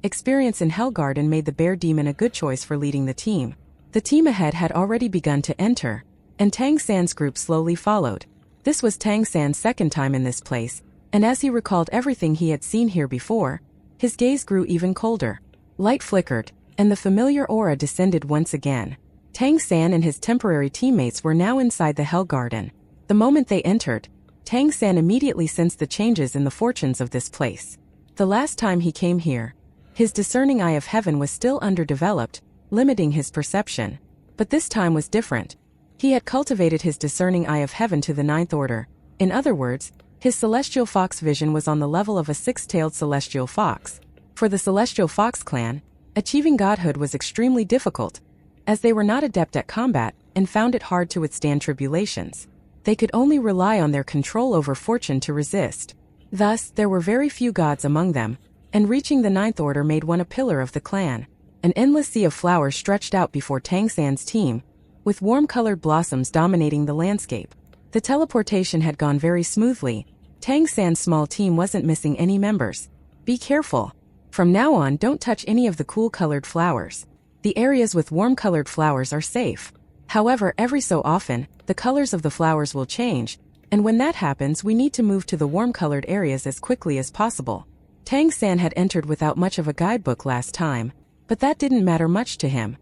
Experience in Hell Garden made the bear demon a good choice for leading the team. The team ahead had already begun to enter, and Tang San's group slowly followed. This was Tang San's second time in this place, and as he recalled everything he had seen here before, his gaze grew even colder. Light flickered, and the familiar aura descended once again. Tang San and his temporary teammates were now inside the Hell Garden. The moment they entered, Tang San immediately sensed the changes in the fortunes of this place. The last time he came here, his discerning eye of heaven was still underdeveloped, limiting his perception. But this time was different. He had cultivated his discerning eye of heaven to the 9th order. In other words, his celestial fox vision was on the level of a 6-tailed celestial fox. For the celestial fox clan, achieving godhood was extremely difficult, as they were not adept at combat and found it hard to withstand tribulations. They could only rely on their control over fortune to resist. Thus, there were very few gods among them, and reaching the 9th order made one a pillar of the clan. An endless sea of flowers stretched out before Tang San's team, with warm-colored blossoms dominating the landscape. The teleportation had gone very smoothly. Tang San's small team wasn't missing any members. Be careful. From now on, don't touch any of the cool-colored flowers. The areas with warm-colored flowers are safe. However, every so often, the colors of the flowers will change, and when that happens, we need to move to the warm-colored areas as quickly as possible. Tang San had entered without much of a guidebook last time, but that didn't matter much to him.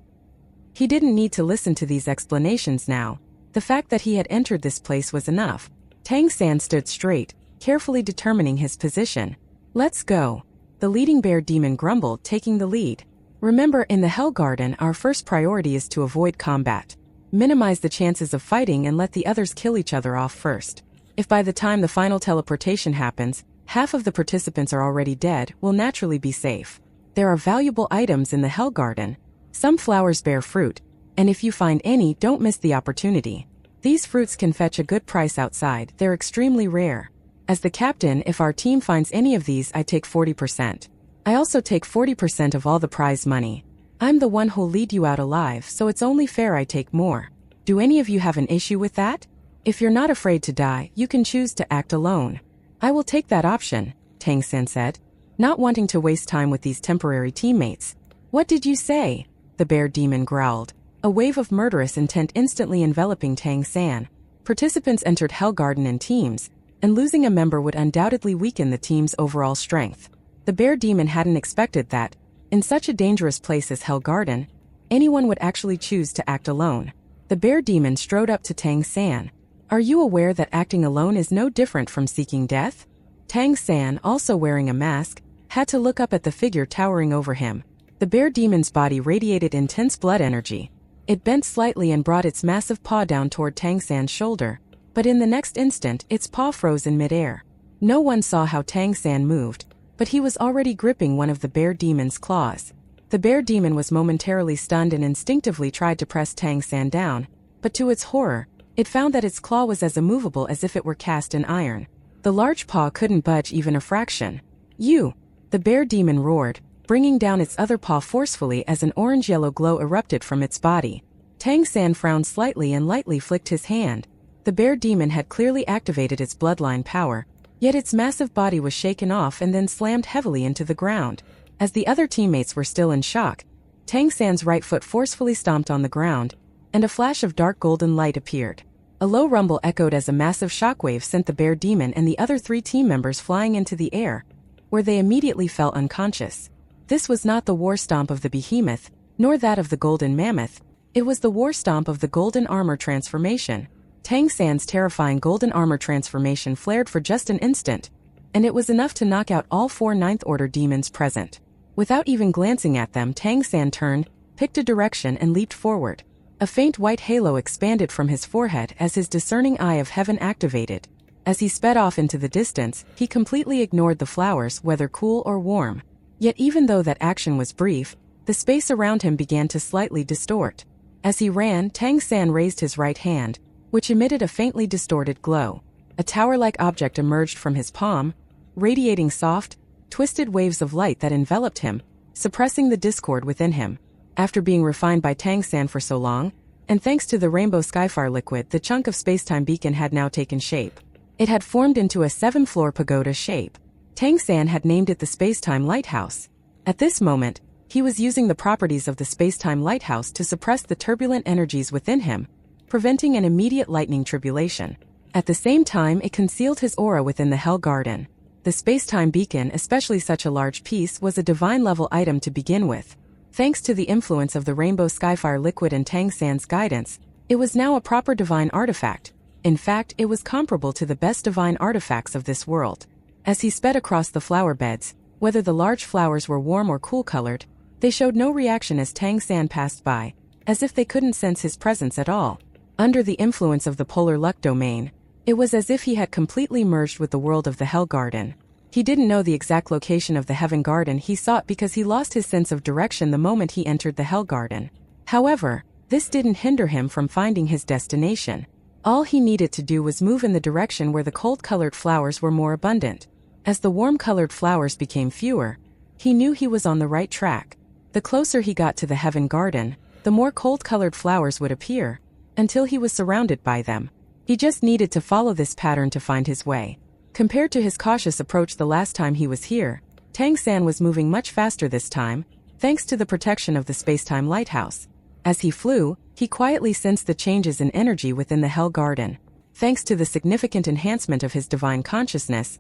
He didn't need to listen to these explanations now. The fact that he had entered this place was enough. Tang San stood straight, carefully determining his position. "Let's go." The leading bear demon grumbled, taking the lead. "Remember, in the Hell Garden, our first priority is to avoid combat. Minimize the chances of fighting and let the others kill each other off first. If by the time the final teleportation happens, half of the participants are already dead, we'll naturally be safe. There are valuable items in the Hell Garden. Some flowers bear fruit, and if you find any, don't miss the opportunity. These fruits can fetch a good price outside, they're extremely rare. As the captain, if our team finds any of these, I take 40%. I also take 40% of all the prize money. I'm the one who'll lead you out alive, so it's only fair I take more. Do any of you have an issue with that? If you're not afraid to die, you can choose to act alone." "I will take that option," Tang San said, not wanting to waste time with these temporary teammates. "What did you say?" the bear demon growled, a wave of murderous intent instantly enveloping Tang San. Participants entered Hell Garden in teams, and losing a member would undoubtedly weaken the team's overall strength. The bear demon hadn't expected that, in such a dangerous place as Hell Garden, anyone would actually choose to act alone. The bear demon strode up to Tang San. "Are you aware that acting alone is no different from seeking death?" Tang San, also wearing a mask, had to look up at the figure towering over him. The bear demon's body radiated intense blood energy. It bent slightly and brought its massive paw down toward Tang San's shoulder, but in the next instant, its paw froze in midair. No one saw how Tang San moved, but he was already gripping one of the bear demon's claws. The bear demon was momentarily stunned and instinctively tried to press Tang San down, but to its horror, it found that its claw was as immovable as if it were cast in iron. The large paw couldn't budge even a fraction. "You!" the bear demon roared, bringing down its other paw forcefully as an orange-yellow glow erupted from its body. Tang San frowned slightly and lightly flicked his hand. The bear demon had clearly activated its bloodline power, yet its massive body was shaken off and then slammed heavily into the ground. As the other teammates were still in shock, Tang San's right foot forcefully stomped on the ground, and a flash of dark golden light appeared. A low rumble echoed as a massive shockwave sent the bear demon and the other 3 team members flying into the air, where they immediately fell unconscious. This was not the war stomp of the behemoth, nor that of the golden mammoth. It was the war stomp of the golden armor transformation. Tang San's terrifying golden armor transformation flared for just an instant, and it was enough to knock out all 4 ninth order demons present. Without even glancing at them, Tang San turned, picked a direction and leaped forward. A faint white halo expanded from his forehead as his discerning eye of heaven activated. As he sped off into the distance, he completely ignored the flowers, whether cool or warm. Yet even though that action was brief, the space around him began to slightly distort. As he ran, Tang San raised his right hand, which emitted a faintly distorted glow. A tower-like object emerged from his palm, radiating soft, twisted waves of light that enveloped him, suppressing the discord within him. After being refined by Tang San for so long, and thanks to the rainbow skyfire liquid, the chunk of spacetime beacon had now taken shape. It had formed into a 7-floor pagoda shape. Tang San had named it the Spacetime Lighthouse. At this moment, he was using the properties of the Spacetime Lighthouse to suppress the turbulent energies within him, preventing an immediate lightning tribulation. At the same time, it concealed his aura within the Hell Garden. The Spacetime Beacon, especially such a large piece, was a divine-level item to begin with. Thanks to the influence of the rainbow skyfire liquid and Tang San's guidance, it was now a proper divine artifact. In fact, it was comparable to the best divine artifacts of this world. As he sped across the flower beds, whether the large flowers were warm or cool-colored, they showed no reaction as Tang San passed by, as if they couldn't sense his presence at all. Under the influence of the polar luck domain, it was as if he had completely merged with the world of the Hell Garden. He didn't know the exact location of the Heaven Garden he sought because he lost his sense of direction the moment he entered the Hell Garden. However, this didn't hinder him from finding his destination. All he needed to do was move in the direction where the cold-colored flowers were more abundant. As the warm-colored flowers became fewer, he knew he was on the right track. The closer he got to the Heaven Garden, the more cold-colored flowers would appear, until he was surrounded by them. He just needed to follow this pattern to find his way. Compared to his cautious approach the last time he was here, Tang San was moving much faster this time, thanks to the protection of the Spacetime Lighthouse. As he flew, he quietly sensed the changes in energy within the Hell Garden. Thanks to the significant enhancement of his divine consciousness,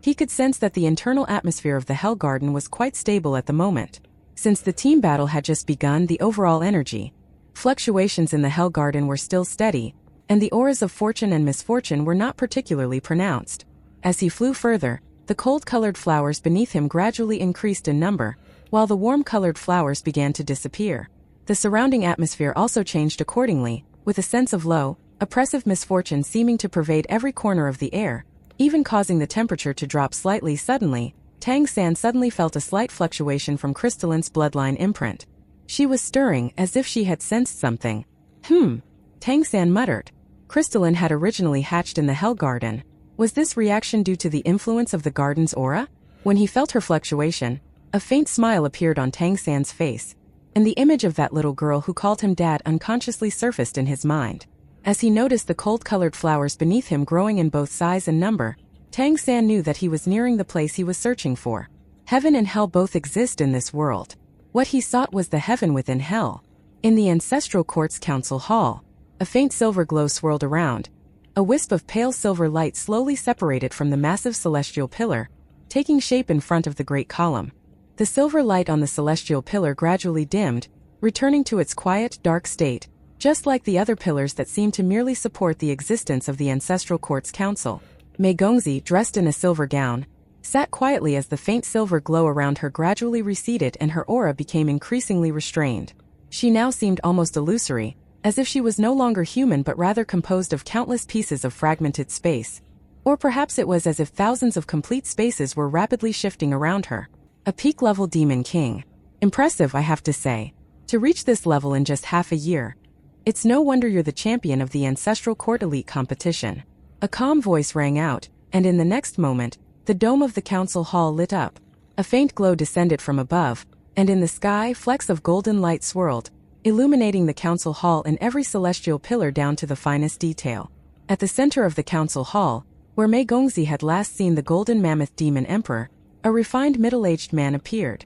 he could sense that the internal atmosphere of the Hell Garden was quite stable at the moment. Since the team battle had just begun, the overall energy fluctuations in the Hell Garden were still steady, and the auras of fortune and misfortune were not particularly pronounced. As he flew further, the cold-colored flowers beneath him gradually increased in number, while the warm-colored flowers began to disappear. The surrounding atmosphere also changed accordingly, with a sense of low, oppressive misfortune seeming to pervade every corner of the air, even causing the temperature to drop slightly. Suddenly, Tang San suddenly felt a slight fluctuation from Crystalline's bloodline imprint. She was stirring, as if she had sensed something. Tang San muttered. Crystalline had originally hatched in the Hell Garden. Was this reaction due to the influence of the garden's aura? When he felt her fluctuation, a faint smile appeared on Tang San's face, and the image of that little girl who called him Dad unconsciously surfaced in his mind. As he noticed the cold-colored flowers beneath him growing in both size and number, Tang San knew that he was nearing the place he was searching for. Heaven and hell both exist in this world. What he sought was the heaven within hell. In the Ancestral Court's Council Hall, a faint silver glow swirled around. A wisp of pale silver light slowly separated from the massive celestial pillar, taking shape in front of the great column. The silver light on the celestial pillar gradually dimmed, returning to its quiet, dark state, just like the other pillars that seemed to merely support the existence of the Ancestral Court's Council. Mei Gongzi, dressed in a silver gown, sat quietly as the faint silver glow around her gradually receded and her aura became increasingly restrained. She now seemed almost illusory, as if she was no longer human but rather composed of countless pieces of fragmented space. Or perhaps it was as if thousands of complete spaces were rapidly shifting around her. A peak-level demon king. Impressive, I have to say. To reach this level in just half a year. It's no wonder you're the champion of the Ancestral Court Elite competition. A calm voice rang out, and in the next moment, the dome of the council hall lit up. A faint glow descended from above, and in the sky, flecks of golden light swirled, illuminating the council hall and every celestial pillar down to the finest detail. At the center of the council hall, where Mei Gongzi had last seen the golden mammoth demon emperor, a refined middle-aged man appeared.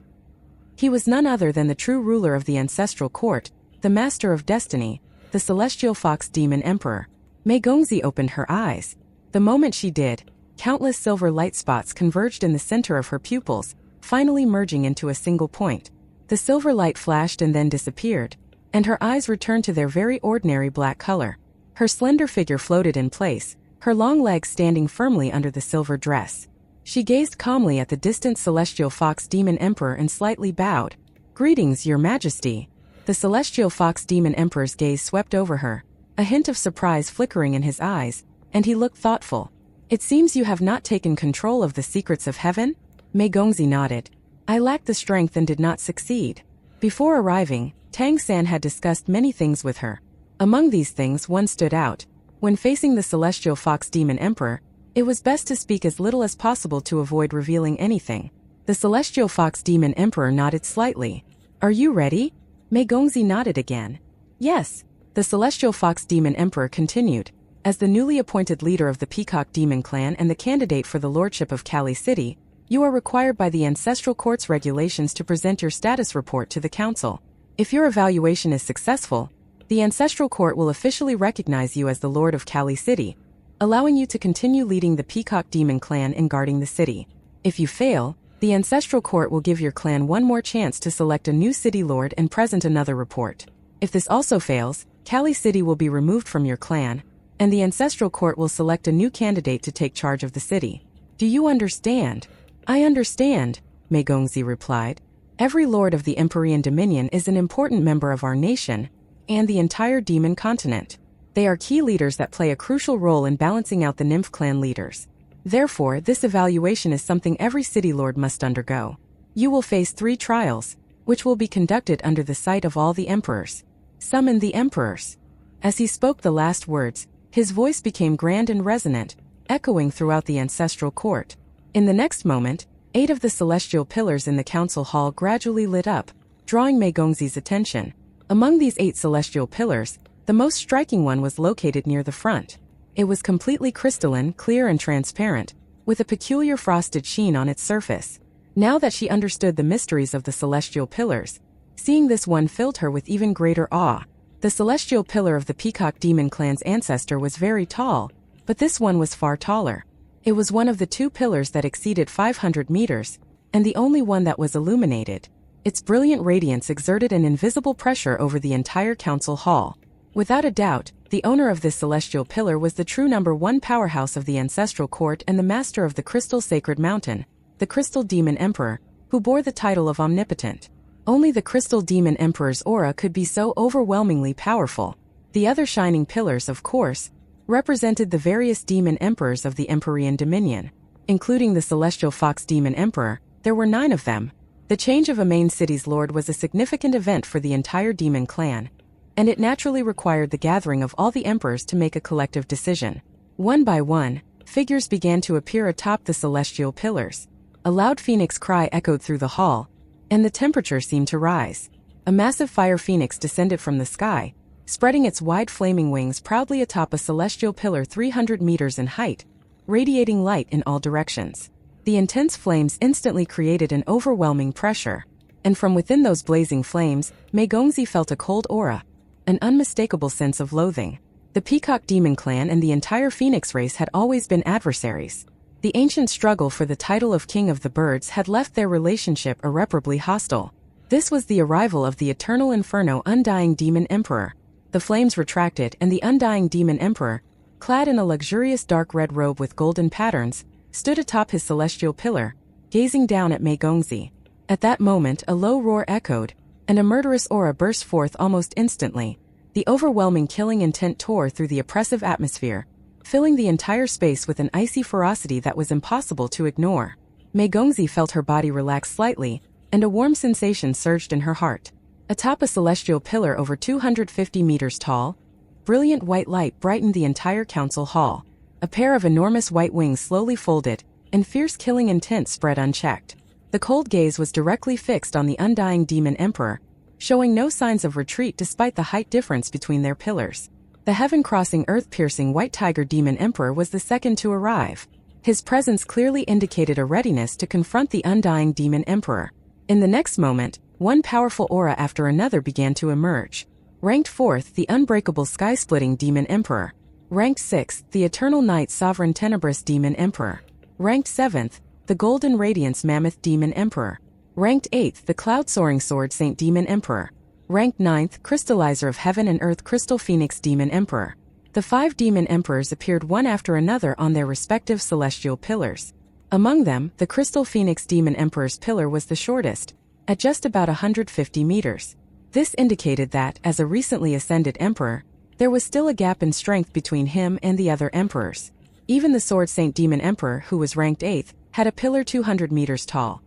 He was none other than the true ruler of the ancestral court, the master of destiny, the celestial fox demon emperor. Mei Gongzi opened her eyes. The moment she did, countless silver light spots converged in the center of her pupils, finally merging into a single point. The silver light flashed and then disappeared, and her eyes returned to their very ordinary black color. Her slender figure floated in place, her long legs standing firmly under the silver dress. She gazed calmly at the distant celestial fox demon emperor and slightly bowed. "Greetings, Your Majesty." The celestial fox demon emperor's gaze swept over her, a hint of surprise flickering in his eyes, and he looked thoughtful. "It seems you have not taken control of the secrets of heaven?" Mei Gongzi nodded. "I lacked the strength and did not succeed." Before arriving, Tang San had discussed many things with her. Among these things one stood out. When facing the celestial fox demon emperor, it was best to speak as little as possible to avoid revealing anything. The celestial fox demon emperor nodded slightly. "Are you ready?" Mei Gongzi nodded again. "Yes." The celestial fox demon emperor continued. "As the newly appointed leader of the Peacock Demon Clan and the candidate for the lordship of Kali City, you are required by the Ancestral Court's regulations to present your status report to the council. If your evaluation is successful, the Ancestral Court will officially recognize you as the Lord of Kali City, allowing you to continue leading the Peacock Demon Clan and guarding the city. If you fail, the Ancestral Court will give your clan one more chance to select a new city lord and present another report. If this also fails, Kali City will be removed from your clan, and the Ancestral Court will select a new candidate to take charge of the city. Do you understand?" "I understand," Mei Gongzi replied. "Every lord of the Empyrean Dominion is an important member of our nation and the entire demon continent. They are key leaders that play a crucial role in balancing out the nymph clan leaders. Therefore, this evaluation is something every city lord must undergo. You will face 3 trials, which will be conducted under the sight of all the emperors. Summon the emperors." As he spoke the last words, his voice became grand and resonant, echoing throughout the Ancestral Court. In the next moment, 8 of the celestial pillars in the council hall gradually lit up, drawing Mei Gongzi's attention. Among these 8 celestial pillars, the most striking one was located near the front. It was completely crystalline, clear and transparent, with a peculiar frosted sheen on its surface. Now that she understood the mysteries of the celestial pillars, seeing this one filled her with even greater awe. The celestial pillar of the Peacock Demon Clan's ancestor was very tall, but this one was far taller. It was one of the 2 pillars that exceeded 500 meters, and the only one that was illuminated. Its brilliant radiance exerted an invisible pressure over the entire council hall. Without a doubt, the owner of this celestial pillar was the true #1 powerhouse of the Ancestral Court and the master of the Crystal Sacred Mountain, the Crystal Demon Emperor, who bore the title of Omnipotent. Only the Crystal Demon Emperor's aura could be so overwhelmingly powerful. The other shining pillars, of course, represented the various demon emperors of the Empyrean Dominion. Including the Celestial Fox Demon Emperor, there were 9 of them. The change of a main city's lord was a significant event for the entire demon clan, and it naturally required the gathering of all the emperors to make a collective decision. One by one, figures began to appear atop the celestial pillars. A loud phoenix cry echoed through the hall, and the temperature seemed to rise. A massive fire phoenix descended from the sky, spreading its wide flaming wings proudly atop a celestial pillar 300 meters in height, radiating light in all directions. The intense flames instantly created an overwhelming pressure, and from within those blazing flames, Mei Gongzi felt a cold aura, an unmistakable sense of loathing. The Peacock Demon Clan and the entire Phoenix race had always been adversaries. The ancient struggle for the title of King of the Birds had left their relationship irreparably hostile. This was the arrival of the Eternal Inferno Undying Demon Emperor. The flames retracted and the Undying Demon Emperor, clad in a luxurious dark red robe with golden patterns, stood atop his celestial pillar, gazing down at Mei Gongzi. At that moment a low roar echoed, and a murderous aura burst forth almost instantly. The overwhelming killing intent tore through the oppressive atmosphere, filling the entire space with an icy ferocity that was impossible to ignore. Mei Gongzi felt her body relax slightly, and a warm sensation surged in her heart. Atop a celestial pillar over 250 meters tall, brilliant white light brightened the entire council hall. A pair of enormous white wings slowly folded, and fierce killing intent spread unchecked. The cold gaze was directly fixed on the Undying Demon Emperor, showing no signs of retreat despite the height difference between their pillars. The heaven-crossing, earth-piercing White Tiger Demon Emperor was the second to arrive. His presence clearly indicated a readiness to confront the Undying Demon Emperor. In the next moment, one powerful aura after another began to emerge. Ranked 4th, the Unbreakable Sky-Splitting Demon Emperor. Ranked 6th, the Eternal Night Sovereign Tenebrous Demon Emperor. Ranked 7th, the Golden Radiance Mammoth Demon Emperor. Ranked 8th, the Cloud-Soaring Sword Saint Demon Emperor. Ranked 9th, Crystallizer of Heaven and Earth Crystal Phoenix Demon Emperor. The 5 demon emperors appeared one after another on their respective celestial pillars. Among them, the Crystal Phoenix Demon Emperor's pillar was the shortest, at just about 150 meters. This indicated that, as a recently ascended emperor, there was still a gap in strength between him and the other emperors. Even the Sword Saint Demon Emperor, who was ranked 8th, had a pillar 200 meters tall.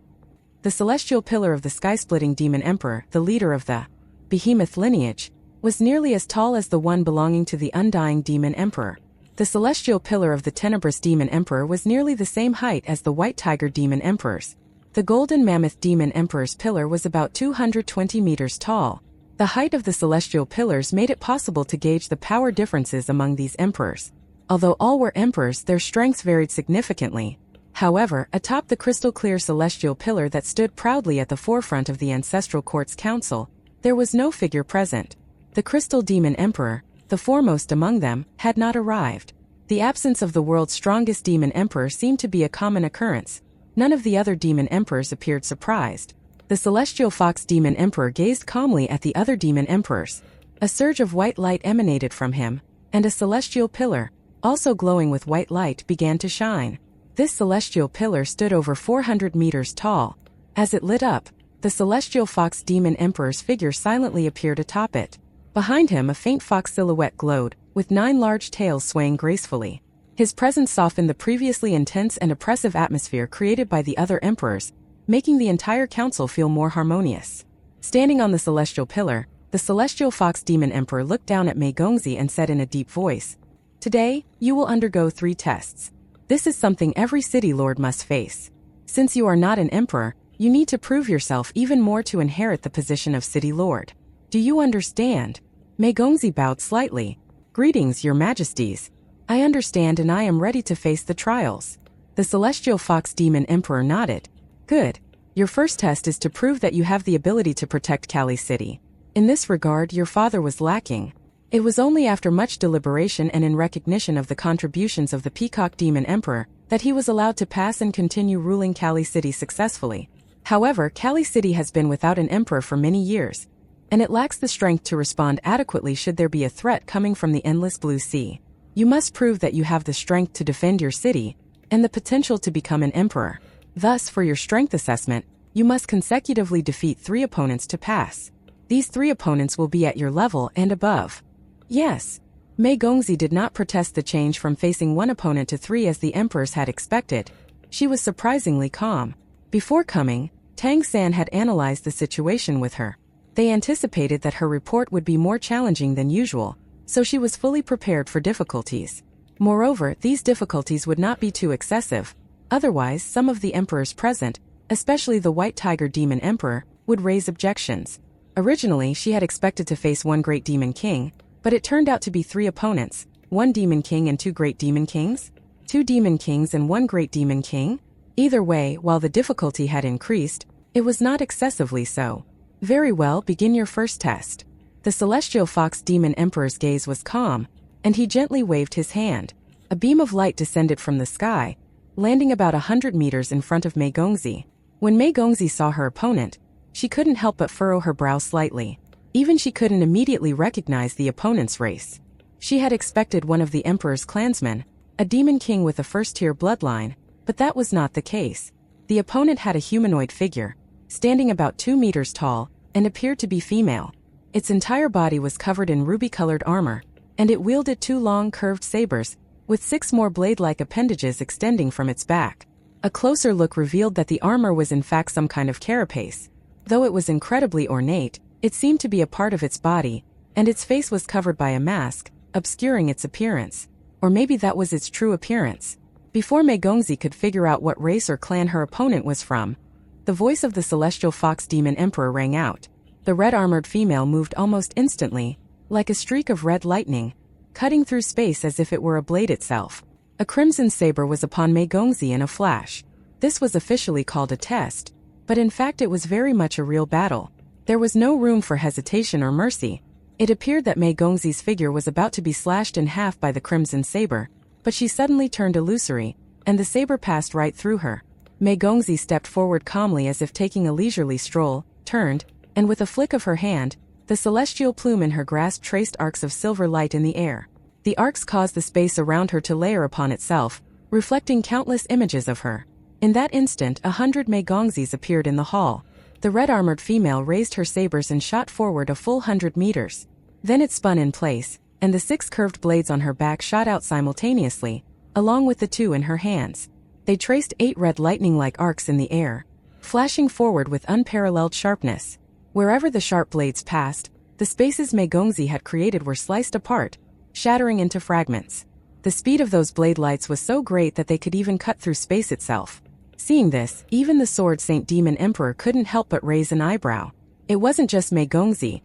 The celestial pillar of the Sky-Splitting Demon Emperor, the leader of the Behemoth lineage, was nearly as tall as the one belonging to the Undying Demon Emperor. The celestial pillar of the Tenebrous Demon Emperor was nearly the same height as the White Tiger Demon Emperors. The Golden Mammoth Demon Emperor's pillar was about 220 meters tall. The height of the celestial pillars made it possible to gauge the power differences among these emperors. Although all were emperors, their strengths varied significantly. However, atop the crystal-clear celestial pillar that stood proudly at the forefront of the Ancestral Court's council, there was no figure present. The Crystal Demon Emperor, the foremost among them, had not arrived. The absence of the world's strongest demon emperor seemed to be a common occurrence. None of the other demon emperors appeared surprised. The Celestial Fox Demon Emperor gazed calmly at the other demon emperors. A surge of white light emanated from him, and a celestial pillar, also glowing with white light, began to shine. This celestial pillar stood over 400 meters tall. As it lit up, the Celestial Fox Demon Emperor's figure silently appeared atop it. Behind him a faint fox silhouette glowed, with 9 large tails swaying gracefully. His presence softened the previously intense and oppressive atmosphere created by the other emperors, making the entire council feel more harmonious. Standing on the celestial pillar, the Celestial Fox Demon Emperor looked down at Mei Gongzi and said in a deep voice, "Today, you will undergo 3 tests. This is something every city lord must face. Since you are not an emperor, you need to prove yourself even more to inherit the position of city lord. Do you understand?" Mei Gongzi bowed slightly. "Greetings, your majesties. I understand and I am ready to face the trials." The Celestial Fox Demon Emperor nodded. "Good. Your first test is to prove that you have the ability to protect Kali City. In this regard, your father was lacking. It was only after much deliberation and in recognition of the contributions of the Peacock Demon Emperor that he was allowed to pass and continue ruling Kali City successfully. However, Kali City has been without an emperor for many years, and it lacks the strength to respond adequately should there be a threat coming from the endless blue sea. You must prove that you have the strength to defend your city, and the potential to become an emperor. Thus, for your strength assessment, you must consecutively defeat 3 opponents to pass. These 3 opponents will be at your level and above." "Yes." Mei Gongzi did not protest the change from facing 1 opponent to 3 as the emperors had expected. She was surprisingly calm. Before coming, Tang San had analyzed the situation with her. They anticipated that her report would be more challenging than usual, so she was fully prepared for difficulties. Moreover, these difficulties would not be too excessive. Otherwise, some of the emperors present, especially the White Tiger Demon Emperor, would raise objections. Originally, she had expected to face 1 Great Demon King, but it turned out to be 3 opponents, 1 Demon King and 2 Great Demon Kings? 2 Demon Kings and 1 Great Demon King? Either way, while the difficulty had increased, it was not excessively so. "Very well, begin your first test." The Celestial Fox Demon Emperor's gaze was calm, and he gently waved his hand. A beam of light descended from the sky, landing about 100 meters in front of Mei Gongzi. When Mei Gongzi saw her opponent, she couldn't help but furrow her brow slightly. Even she couldn't immediately recognize the opponent's race. She had expected one of the Emperor's clansmen, a Demon King with a first-tier bloodline, but that was not the case. The opponent had a humanoid figure, standing about 2 meters tall, and appeared to be female. Its entire body was covered in ruby-colored armor, and it wielded 2 long curved sabers, with 6 more blade-like appendages extending from its back. A closer look revealed that the armor was in fact some kind of carapace. Though it was incredibly ornate, it seemed to be a part of its body, and its face was covered by a mask, obscuring its appearance. Or maybe that was its true appearance. Before Mei Gongzi could figure out what race or clan her opponent was from, the voice of the Celestial Fox Demon Emperor rang out. The red-armored female moved almost instantly, like a streak of red lightning, cutting through space as if it were a blade itself. A crimson saber was upon Mei Gongzi in a flash. This was officially called a test, but in fact it was very much a real battle. There was no room for hesitation or mercy. It appeared that Mei Gongxi's figure was about to be slashed in half by the crimson saber, but she suddenly turned illusory, and the saber passed right through her. Mei Gongxi stepped forward calmly as if taking a leisurely stroll, turned, and with a flick of her hand, the celestial plume in her grasp traced arcs of silver light in the air. The arcs caused the space around her to layer upon itself, reflecting countless images of her. In that instant 100 Mei Gongxis appeared in the hall. The red-armored female raised her sabers and shot forward a full 100 meters. Then it spun in place, and the 6 curved blades on her back shot out simultaneously, along with the 2 in her hands. They traced 8 red lightning-like arcs in the air, flashing forward with unparalleled sharpness. Wherever the sharp blades passed, the spaces Mei Gongxi had created were sliced apart, shattering into fragments. The speed of those blade lights was so great that they could even cut through space itself. Seeing this, even the Sword Saint Demon Emperor couldn't help but raise an eyebrow. It wasn't just Mei Gongxi.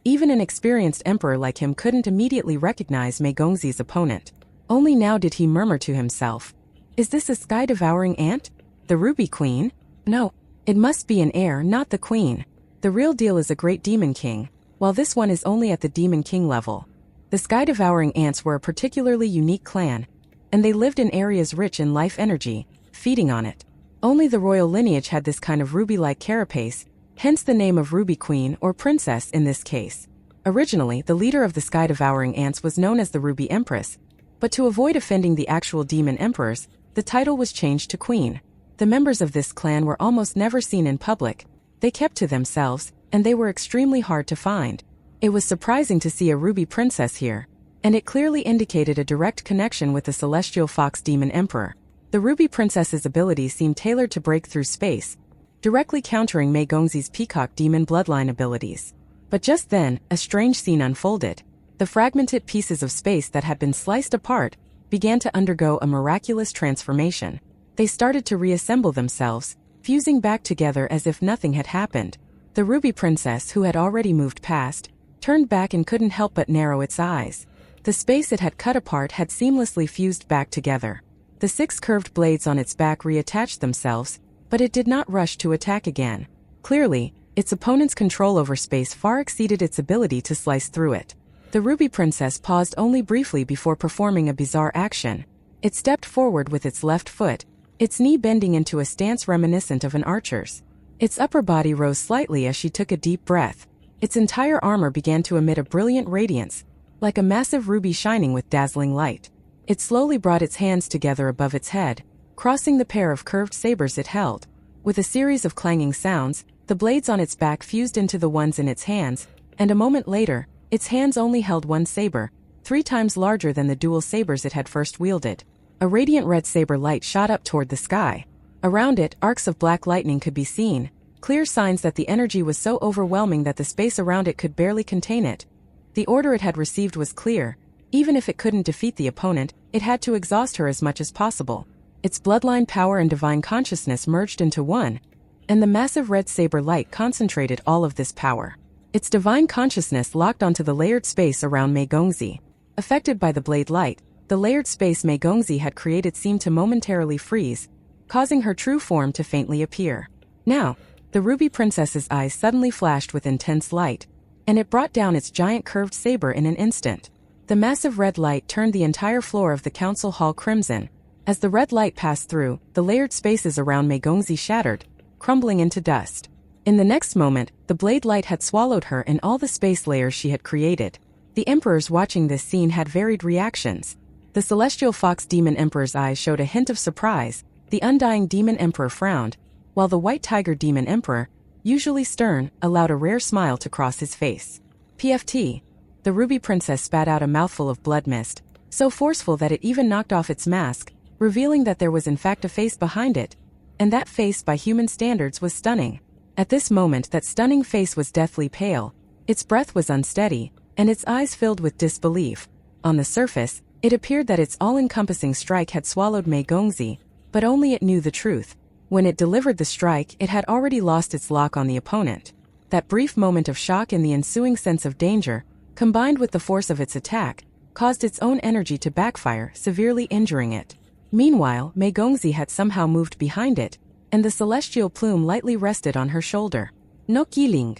Even an experienced emperor like him couldn't immediately recognize Mei Gongxi's opponent. Only now did he murmur to himself, "Is this a sky-devouring ant? The Ruby Queen? No, it must be an heir, not the queen. The real deal is a great demon king, while this one is only at the demon king level." The sky-devouring ants were a particularly unique clan, and they lived in areas rich in life energy, feeding on it. Only the royal lineage had this kind of ruby-like carapace, hence the name of Ruby Queen or Princess in this case. Originally, the leader of the sky-devouring ants was known as the Ruby Empress, but to avoid offending the actual demon emperors, the title was changed to Queen. The members of this clan were almost never seen in public. They kept to themselves, and they were extremely hard to find. It was surprising to see a Ruby Princess here, and it clearly indicated a direct connection with the Celestial Fox Demon Emperor. The Ruby Princess's abilities seemed tailored to break through space, directly countering Mei Gongxi's Peacock Demon Bloodline abilities. But just then, a strange scene unfolded. The fragmented pieces of space that had been sliced apart began to undergo a miraculous transformation. They started to reassemble themselves, fusing back together as if nothing had happened. The Ruby Princess, who had already moved past, turned back and couldn't help but narrow its eyes. The space it had cut apart had seamlessly fused back together. The 6 curved blades on its back reattached themselves, but it did not rush to attack again. Clearly, its opponent's control over space far exceeded its ability to slice through it. The Ruby Princess paused only briefly before performing a bizarre action. It stepped forward with its left foot, its knee bending into a stance reminiscent of an archer's. Its upper body rose slightly as she took a deep breath. Its entire armor began to emit a brilliant radiance, like a massive ruby shining with dazzling light. It slowly brought its hands together above its head, crossing the pair of curved sabers it held. With a series of clanging sounds, the blades on its back fused into the ones in its hands, and a moment later, its hands only held one saber, 3 times larger than the dual sabers it had first wielded. A radiant red saber light shot up toward the sky. Around it, arcs of black lightning could be seen, clear signs that the energy was so overwhelming that the space around it could barely contain it. The order it had received was clear. Even if it couldn't defeat the opponent, it had to exhaust her as much as possible. Its bloodline power and divine consciousness merged into one, and the massive red saber light concentrated all of this power. Its divine consciousness locked onto the layered space around Mei Gongxi. Affected by the blade light, the layered space Mei Gongxi had created seemed to momentarily freeze, causing her true form to faintly appear. Now, the Ruby Princess's eyes suddenly flashed with intense light, and it brought down its giant curved saber in an instant. The massive red light turned the entire floor of the council hall crimson. As the red light passed through, the layered spaces around Mei Gongxi shattered, crumbling into dust. In the next moment, the blade light had swallowed her and all the space layers she had created. The emperors watching this scene had varied reactions. The Celestial Fox Demon Emperor's eyes showed a hint of surprise, the Undying Demon Emperor frowned, while the White Tiger Demon Emperor, usually stern, allowed a rare smile to cross his face. PFT. The Ruby Princess spat out a mouthful of blood mist, so forceful that it even knocked off its mask, revealing that there was in fact a face behind it, and that face by human standards was stunning. At this moment that stunning face was deathly pale, its breath was unsteady, and its eyes filled with disbelief. On the surface, it appeared that its all-encompassing strike had swallowed Mei Gongxi, but only it knew the truth. When it delivered the strike, it had already lost its lock on the opponent. That brief moment of shock and the ensuing sense of danger, combined with the force of its attack, caused its own energy to backfire, severely injuring it. Meanwhile, Mei Gongxi had somehow moved behind it, and the celestial plume lightly rested on her shoulder. No Qiling.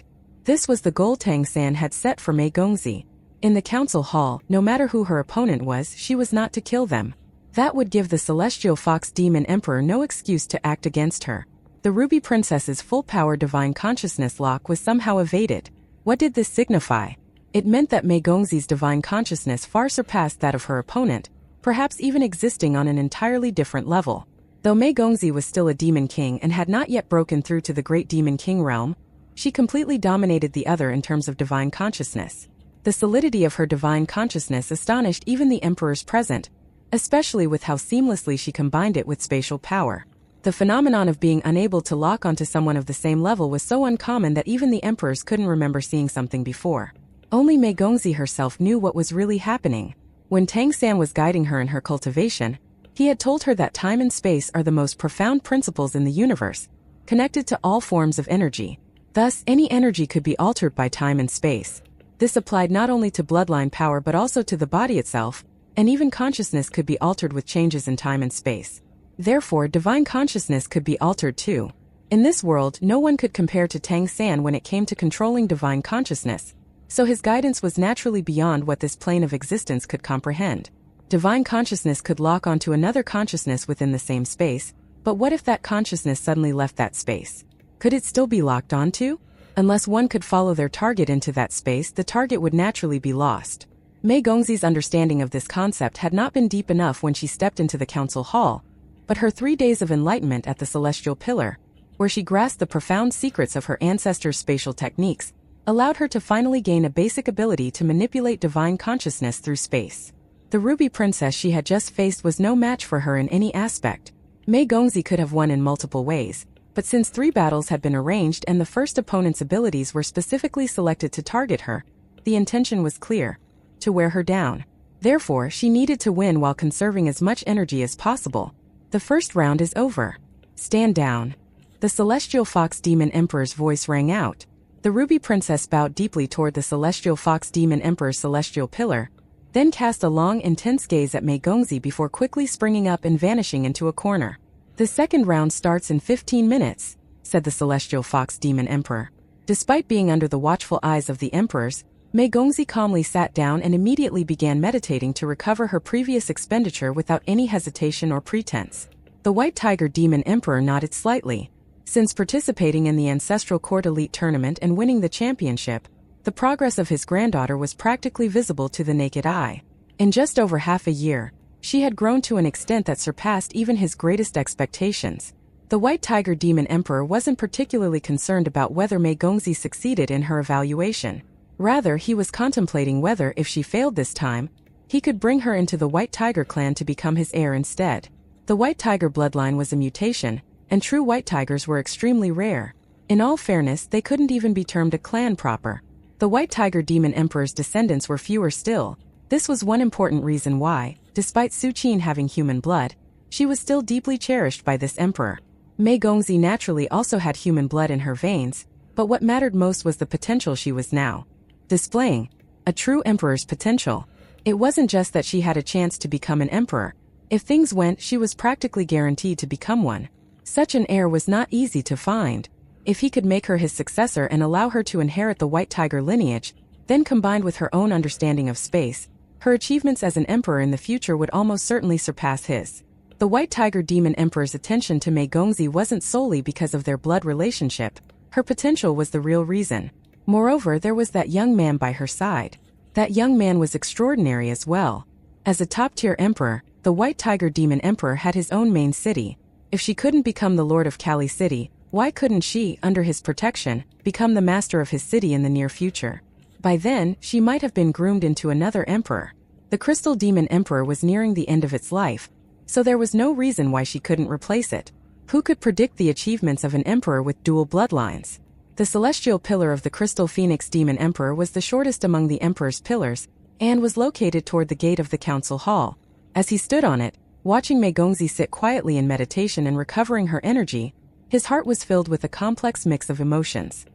This was the goal Tang San had set for Mei Gongzi. In the council hall, no matter who her opponent was, she was not to kill them. That would give the Celestial Fox Demon Emperor no excuse to act against her. The Ruby Princess's full-power divine consciousness lock was somehow evaded. What did this signify? It meant that Mei Gongzi's divine consciousness far surpassed that of her opponent, perhaps even existing on an entirely different level. Though Mei Gongzi was still a demon king and had not yet broken through to the great demon king realm, she completely dominated the other in terms of divine consciousness. The solidity of her divine consciousness astonished even the emperors present, especially with how seamlessly she combined it with spatial power. The phenomenon of being unable to lock onto someone of the same level was so uncommon that even the emperors couldn't remember seeing something before. Only Mei Gongzi herself knew what was really happening. When Tang San was guiding her in her cultivation, he had told her that time and space are the most profound principles in the universe, connected to all forms of energy. Thus, any energy could be altered by time and space. This applied not only to bloodline power but also to the body itself, and even consciousness could be altered with changes in time and space. Therefore, divine consciousness could be altered too. In this world, no one could compare to Tang San when it came to controlling divine consciousness, so his guidance was naturally beyond what this plane of existence could comprehend. Divine consciousness could lock onto another consciousness within the same space, but what if that consciousness suddenly left that space? Could it still be locked onto? Unless one could follow their target into that space, the target would naturally be lost. Mei Gongzi's understanding of this concept had not been deep enough when she stepped into the council hall, but her 3 days of enlightenment at the Celestial Pillar, where she grasped the profound secrets of her ancestors' spatial techniques, allowed her to finally gain a basic ability to manipulate divine consciousness through space. The Ruby Princess she had just faced was no match for her in any aspect. Mei Gongzi could have won in multiple ways, but since 3 battles had been arranged and the first opponent's abilities were specifically selected to target her, the intention was clear: to wear her down. Therefore, she needed to win while conserving as much energy as possible. The first round is over. Stand down. The Celestial Fox Demon Emperor's voice rang out. The Ruby Princess bowed deeply toward the Celestial Fox Demon Emperor's celestial pillar, then cast a long, intense gaze at Mei Gongzi before quickly springing up and vanishing into a corner. The second round starts in 15 minutes, said the Celestial Fox Demon Emperor. Despite being under the watchful eyes of the emperors, Mei Gongzi calmly sat down and immediately began meditating to recover her previous expenditure without any hesitation or pretense. The White Tiger Demon Emperor nodded slightly. Since participating in the Ancestral Court Elite Tournament and winning the championship, the progress of his granddaughter was practically visible to the naked eye. In just over half a year, she had grown to an extent that surpassed even his greatest expectations. The White Tiger Demon Emperor wasn't particularly concerned about whether Mei Gongzi succeeded in her evaluation. Rather, he was contemplating whether, if she failed this time, he could bring her into the White Tiger clan to become his heir instead. The White Tiger bloodline was a mutation, and true White Tigers were extremely rare. In all fairness, they couldn't even be termed a clan proper. The White Tiger Demon Emperor's descendants were fewer still. This was one important reason why, despite Su Qin having human blood, she was still deeply cherished by this emperor. Mei Gongzi naturally also had human blood in her veins, but what mattered most was the potential she was now displaying. A true emperor's potential. It wasn't just that she had a chance to become an emperor. If things went, she was practically guaranteed to become one. Such an heir was not easy to find. If he could make her his successor and allow her to inherit the White Tiger lineage, then combined with her own understanding of space, her achievements as an emperor in the future would almost certainly surpass his. The White Tiger Demon Emperor's attention to Mei Gongzi wasn't solely because of their blood relationship. Her potential was the real reason. Moreover, there was that young man by her side. That young man was extraordinary as well. As a top-tier emperor, the White Tiger Demon Emperor had his own main city. If she couldn't become the Lord of Kali City, why couldn't she, under his protection, become the master of his city in the near future? By then, she might have been groomed into another emperor. The Crystal Demon Emperor was nearing the end of its life, so there was no reason why she couldn't replace it. Who could predict the achievements of an emperor with dual bloodlines? The celestial pillar of the Crystal Phoenix Demon Emperor was the shortest among the emperor's pillars, and was located toward the gate of the council hall. As he stood on it, watching Mei Gongzi sit quietly in meditation and recovering her energy, his heart was filled with a complex mix of emotions.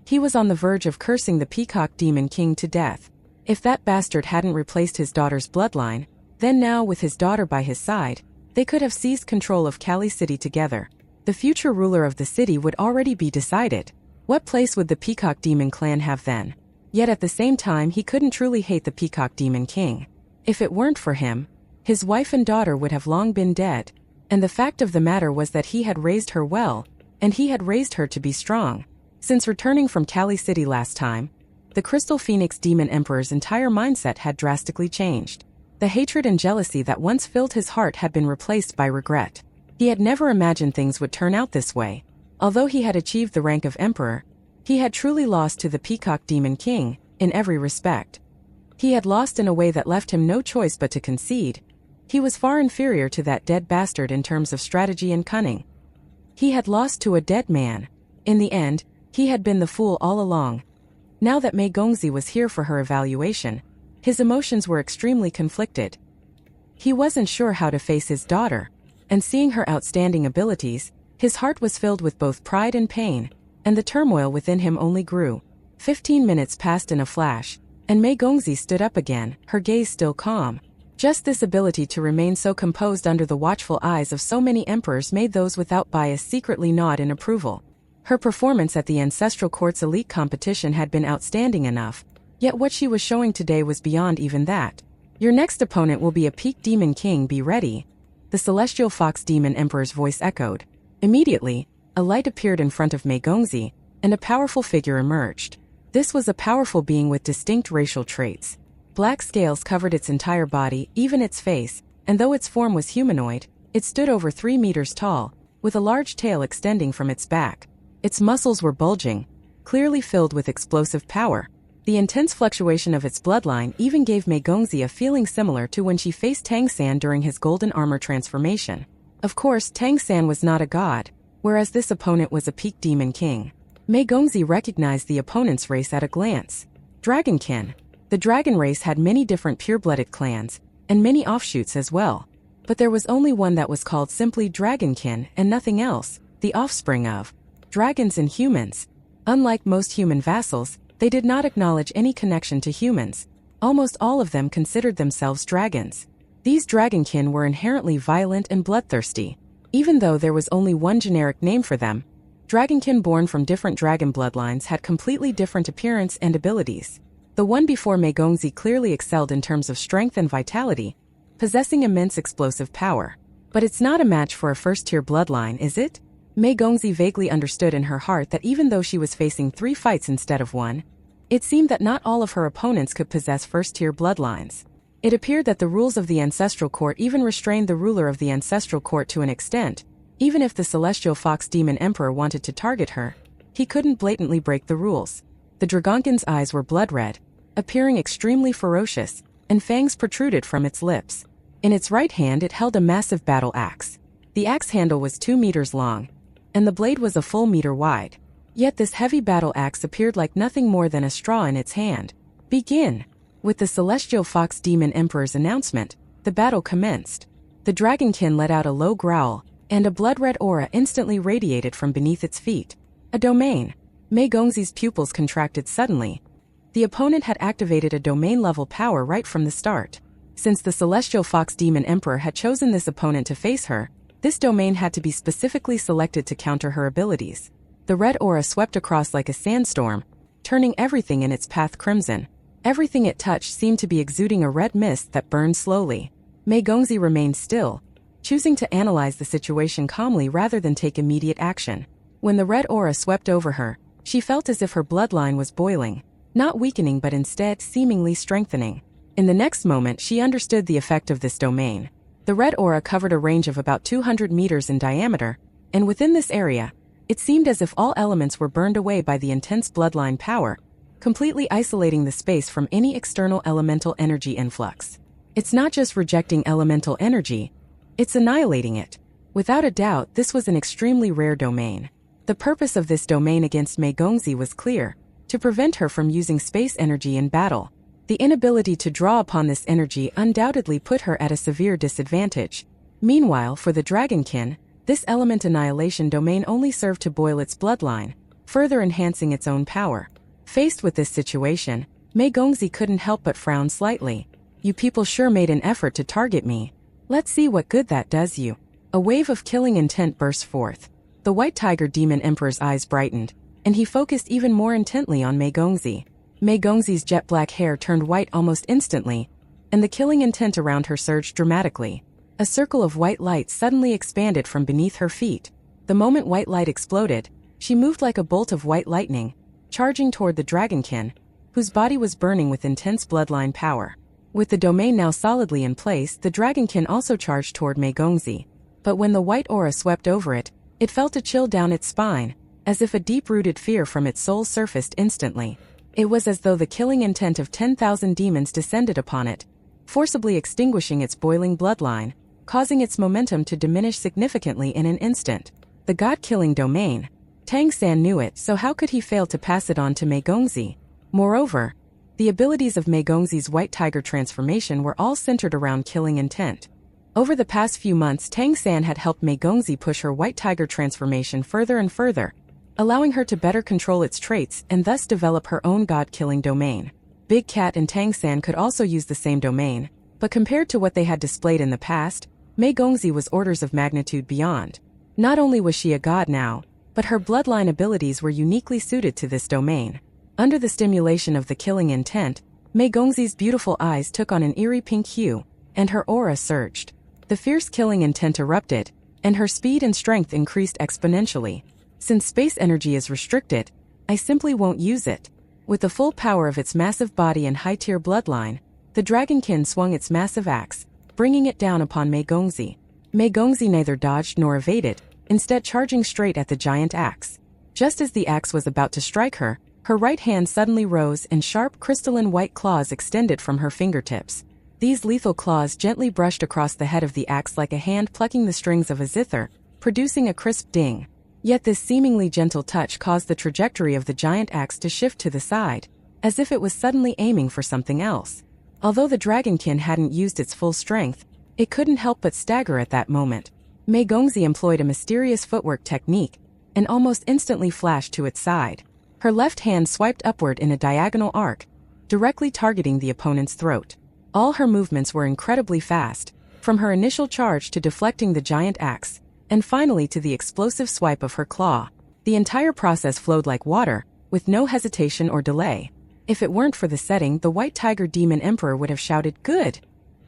He was on the verge of cursing the Peacock Demon King to death. If that bastard hadn't replaced his daughter's bloodline, then now with his daughter by his side, they could have seized control of Kali City together. The future ruler of the city would already be decided. What place would the Peacock Demon clan have then? Yet at the same time he couldn't truly hate the Peacock Demon King. If it weren't for him, his wife and daughter would have long been dead. And the fact of the matter was that he had raised her well, and he had raised her to be strong. Since returning from Kali City last time, the Crystal Phoenix Demon Emperor's entire mindset had drastically changed. The hatred and jealousy that once filled his heart had been replaced by regret. He had never imagined things would turn out this way. Although he had achieved the rank of Emperor, he had truly lost to the Peacock Demon King, in every respect. He had lost in a way that left him no choice but to concede. He was far inferior to that dead bastard in terms of strategy and cunning. He had lost to a dead man. In the end, he had been the fool all along. Now that Mei Gongzi was here for her evaluation, his emotions were extremely conflicted. He wasn't sure how to face his daughter, and seeing her outstanding abilities, his heart was filled with both pride and pain, and the turmoil within him only grew. 15 minutes passed in a flash, and Mei Gongzi stood up again, her gaze still calm. Just this ability to remain so composed under the watchful eyes of so many emperors made those without bias secretly nod in approval. Her performance at the Ancestral Court's elite competition had been outstanding enough, yet what she was showing today was beyond even that. Your next opponent will be a Peak Demon King, be ready. The Celestial Fox Demon Emperor's voice echoed. Immediately, a light appeared in front of Mei Gongzi, and a powerful figure emerged. This was a powerful being with distinct racial traits. Black scales covered its entire body, even its face, and though its form was humanoid, it stood over 3 meters tall, with a large tail extending from its back. Its muscles were bulging, clearly filled with explosive power. The intense fluctuation of its bloodline even gave Mei Gongzi a feeling similar to when she faced Tang San during his golden armor transformation. Of course, Tang San was not a god, whereas this opponent was a Peak Demon King. Mei Gongzi recognized the opponent's race at a glance. Dragonkin. The dragon race had many different pure-blooded clans, and many offshoots as well. But there was only one that was called simply Dragonkin and nothing else, the offspring of dragons and humans. Unlike most human vassals, they did not acknowledge any connection to humans. Almost all of them considered themselves dragons. These dragonkin were inherently violent and bloodthirsty. Even though there was only one generic name for them, dragonkin born from different dragon bloodlines had completely different appearance and abilities. The one before Mei Gongzi clearly excelled in terms of strength and vitality, possessing immense explosive power. But it's not a match for a first-tier bloodline, is it? Mei Gongzi vaguely understood in her heart that even though she was facing 3 fights instead of 1, it seemed that not all of her opponents could possess first-tier bloodlines. It appeared that the rules of the Ancestral Court even restrained the ruler of the Ancestral Court to an extent. Even if the Celestial Fox Demon Emperor wanted to target her, he couldn't blatantly break the rules. The Dragonkin's eyes were blood-red, appearing extremely ferocious, and fangs protruded from its lips. In its right hand it held a massive battle axe. The axe handle was 2 meters long, and the blade was a full meter wide. Yet this heavy battle axe appeared like nothing more than a straw in its hand. Begin! With the Celestial Fox Demon Emperor's announcement, the battle commenced. The Dragonkin let out a low growl, and a blood-red aura instantly radiated from beneath its feet. A domain. Mei Gongzi's pupils contracted suddenly. The opponent had activated a domain-level power right from the start. Since the Celestial Fox Demon Emperor had chosen this opponent to face her, this domain had to be specifically selected to counter her abilities. The red aura swept across like a sandstorm, turning everything in its path crimson. Everything it touched seemed to be exuding a red mist that burned slowly. Mei Gongzi remained still, choosing to analyze the situation calmly rather than take immediate action. When the red aura swept over her, she felt as if her bloodline was boiling, not weakening but instead seemingly strengthening. In the next moment she understood the effect of this domain. The red aura covered a range of about 200 meters in diameter, and within this area, it seemed as if all elements were burned away by the intense bloodline power, completely isolating the space from any external elemental energy influx. It's not just rejecting elemental energy, it's annihilating it. Without a doubt, this was an extremely rare domain. The purpose of this domain against Mei Gongzi was clear: to prevent her from using space energy in battle. The inability to draw upon this energy undoubtedly put her at a severe disadvantage. Meanwhile, for the Dragonkin, this element annihilation domain only served to boil its bloodline, further enhancing its own power. Faced with this situation, Mei Gongzi couldn't help but frown slightly. You people sure made an effort to target me. Let's see what good that does you. A wave of killing intent burst forth. The White Tiger Demon Emperor's eyes brightened, and he focused even more intently on Mei Gongzi. Mei Gongzi's jet black hair turned white almost instantly, and the killing intent around her surged dramatically. A circle of white light suddenly expanded from beneath her feet. The moment white light exploded, she moved like a bolt of white lightning, charging toward the dragonkin, whose body was burning with intense bloodline power. With the domain now solidly in place, the dragonkin also charged toward Mei Gongzi. But when the white aura swept over it, it felt a chill down its spine, as if a deep-rooted fear from its soul surfaced instantly. It was as though the killing intent of 10,000 demons descended upon it, forcibly extinguishing its boiling bloodline, causing its momentum to diminish significantly in an instant. The god-killing domain. Tang San knew it, so how could he fail to pass it on to Mei Gongzi? Moreover, the abilities of Mei Gongzi's white tiger transformation were all centered around killing intent. Over the past few months, Tang San had helped Mei Gongzi push her white tiger transformation further and further, allowing her to better control its traits and thus develop her own god-killing domain. Big Cat and Tang San could also use the same domain, but compared to what they had displayed in the past, Mei Gongzi was orders of magnitude beyond. Not only was she a god now, but her bloodline abilities were uniquely suited to this domain. Under the stimulation of the killing intent, Mei Gongzi's beautiful eyes took on an eerie pink hue, and her aura surged. The fierce killing intent erupted, and her speed and strength increased exponentially. Since space energy is restricted, I simply won't use it. With the full power of its massive body and high-tier bloodline, the dragonkin swung its massive axe, bringing it down upon Mei Gongzi. Mei Gongzi neither dodged nor evaded, instead charging straight at the giant axe. Just as the axe was about to strike her, her right hand suddenly rose and sharp crystalline white claws extended from her fingertips. These lethal claws gently brushed across the head of the axe like a hand plucking the strings of a zither, producing a crisp ding. Yet this seemingly gentle touch caused the trajectory of the giant axe to shift to the side, as if it was suddenly aiming for something else. Although the dragonkin hadn't used its full strength, it couldn't help but stagger at that moment. Mei Gongzi employed a mysterious footwork technique, and almost instantly flashed to its side. Her left hand swiped upward in a diagonal arc, directly targeting the opponent's throat. All her movements were incredibly fast, from her initial charge to deflecting the giant axe, and finally to the explosive swipe of her claw. The entire process flowed like water, with no hesitation or delay. If it weren't for the setting, the White Tiger Demon Emperor would have shouted, "Good!"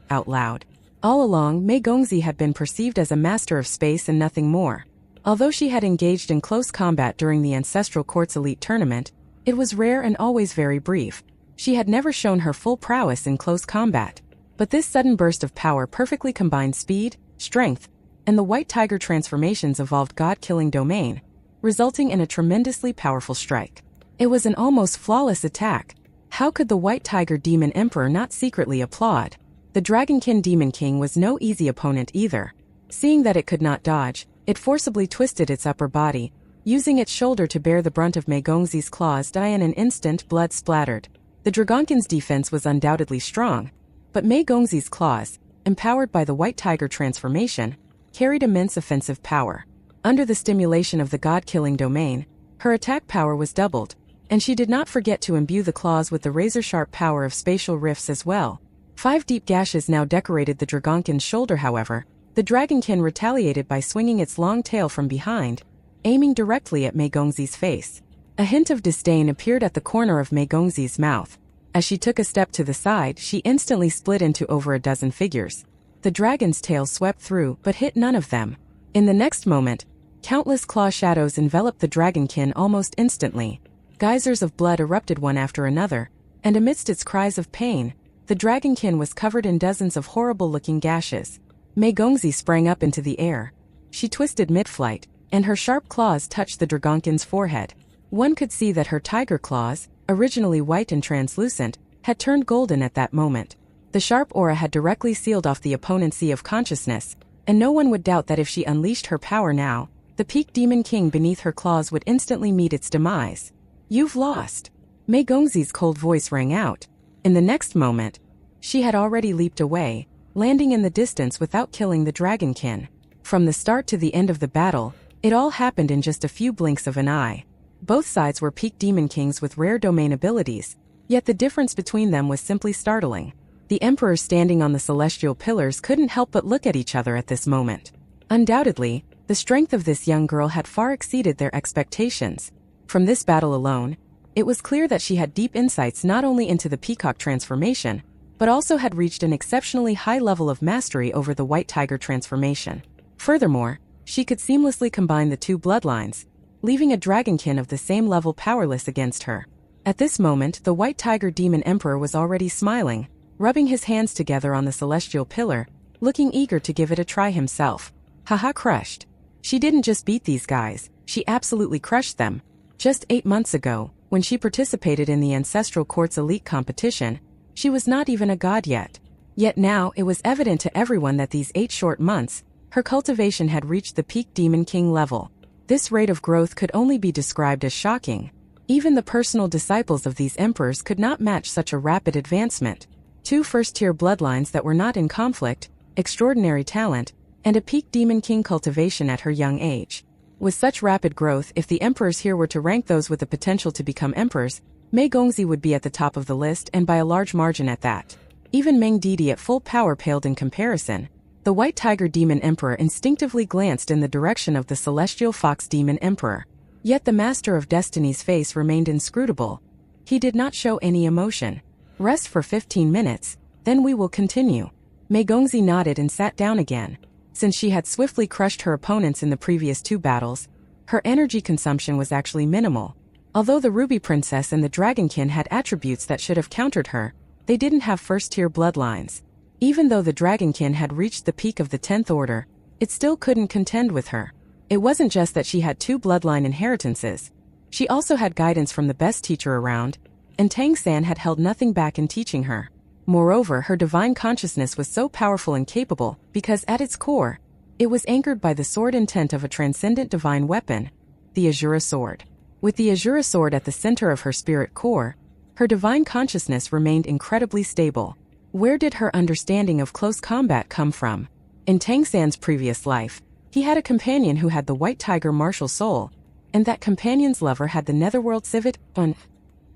out loud. All along, Mei Gongzi had been perceived as a master of space and nothing more. Although she had engaged in close combat during the Ancestral Court's Elite Tournament, it was rare and always very brief. She had never shown her full prowess in close combat. But this sudden burst of power perfectly combined speed, strength, and the White Tiger transformation's evolved god-killing domain, resulting in a tremendously powerful strike. It was an almost flawless attack. How could the White Tiger Demon Emperor not secretly applaud? The Dragonkin Demon King was no easy opponent either. Seeing that it could not dodge, it forcibly twisted its upper body, using its shoulder to bear the brunt of Mei Gongzi's claws. In an instant, blood splattered. The Dragonkin's defense was undoubtedly strong, but Mei Gongzi's claws, empowered by the White Tiger transformation, carried immense offensive power. Under the stimulation of the god-killing domain, her attack power was doubled, and she did not forget to imbue the claws with the razor-sharp power of spatial rifts as well. 5 deep gashes now decorated the Dragonkin's shoulder. However, the Dragonkin retaliated by swinging its long tail from behind, aiming directly at Mei Gongzi's face. A hint of disdain appeared at the corner of Mei Gongzi's mouth. As she took a step to the side, she instantly split into over a dozen figures. The dragon's tail swept through, but hit none of them. In the next moment, countless claw shadows enveloped the Dragonkin almost instantly. Geysers of blood erupted one after another, and amidst its cries of pain, the Dragonkin was covered in dozens of horrible-looking gashes. Mei Gongzi sprang up into the air. She twisted mid-flight, and her sharp claws touched the Dragonkin's forehead. One could see that her tiger claws, originally white and translucent, had turned golden at that moment. The sharp aura had directly sealed off the opponent's sea of consciousness, and no one would doubt that if she unleashed her power now, the peak demon king beneath her claws would instantly meet its demise. "You've lost." Mei Gongzi's cold voice rang out. In the next moment, she had already leaped away, landing in the distance without killing the Dragonkin. From the start to the end of the battle, it all happened in just a few blinks of an eye. Both sides were peak demon kings with rare domain abilities, yet the difference between them was simply startling. The emperors standing on the celestial pillars couldn't help but look at each other at this moment. Undoubtedly, the strength of this young girl had far exceeded their expectations. From this battle alone, it was clear that she had deep insights not only into the peacock transformation, but also had reached an exceptionally high level of mastery over the white tiger transformation. Furthermore, she could seamlessly combine the two bloodlines, leaving a dragonkin of the same level powerless against her. At this moment, the white tiger demon emperor was already smiling, rubbing his hands together on the celestial pillar, looking eager to give it a try himself. Haha, crushed. She didn't just beat these guys, she absolutely crushed them. Just 8 months ago, when she participated in the Ancestral Court's elite competition, she was not even a god yet. Yet now it was evident to everyone that these 8 short months, her cultivation had reached the peak Demon King level. This rate of growth could only be described as shocking. Even the personal disciples of these emperors could not match such a rapid advancement. 2 first-tier bloodlines that were not in conflict, extraordinary talent, and a peak Demon King cultivation at her young age. With such rapid growth, if the emperors here were to rank those with the potential to become emperors, Mei Gongzi would be at the top of the list and by a large margin at that. Even Meng Didi at full power paled in comparison. The White Tiger Demon Emperor instinctively glanced in the direction of the Celestial Fox Demon Emperor. Yet the Master of Destiny's face remained inscrutable. He did not show any emotion. Rest for 15 minutes, then we will continue. Mei Gongzi nodded and sat down again. Since she had swiftly crushed her opponents in the previous 2 battles, her energy consumption was actually minimal. Although the Ruby Princess and the Dragonkin had attributes that should have countered her, they didn't have first-tier bloodlines. Even though the Dragonkin had reached the peak of the 10th order, it still couldn't contend with her. It wasn't just that she had 2 bloodline inheritances. She also had guidance from the best teacher around, and Tang San had held nothing back in teaching her. Moreover, her divine consciousness was so powerful and capable because at its core, it was anchored by the sword intent of a transcendent divine weapon, the Azura Sword. With the Azura Sword at the center of her spirit core, her divine consciousness remained incredibly stable. Where did her understanding of close combat come from? In Tang San's previous life, he had a companion who had the White Tiger martial soul, and that companion's lover had the Netherworld civet.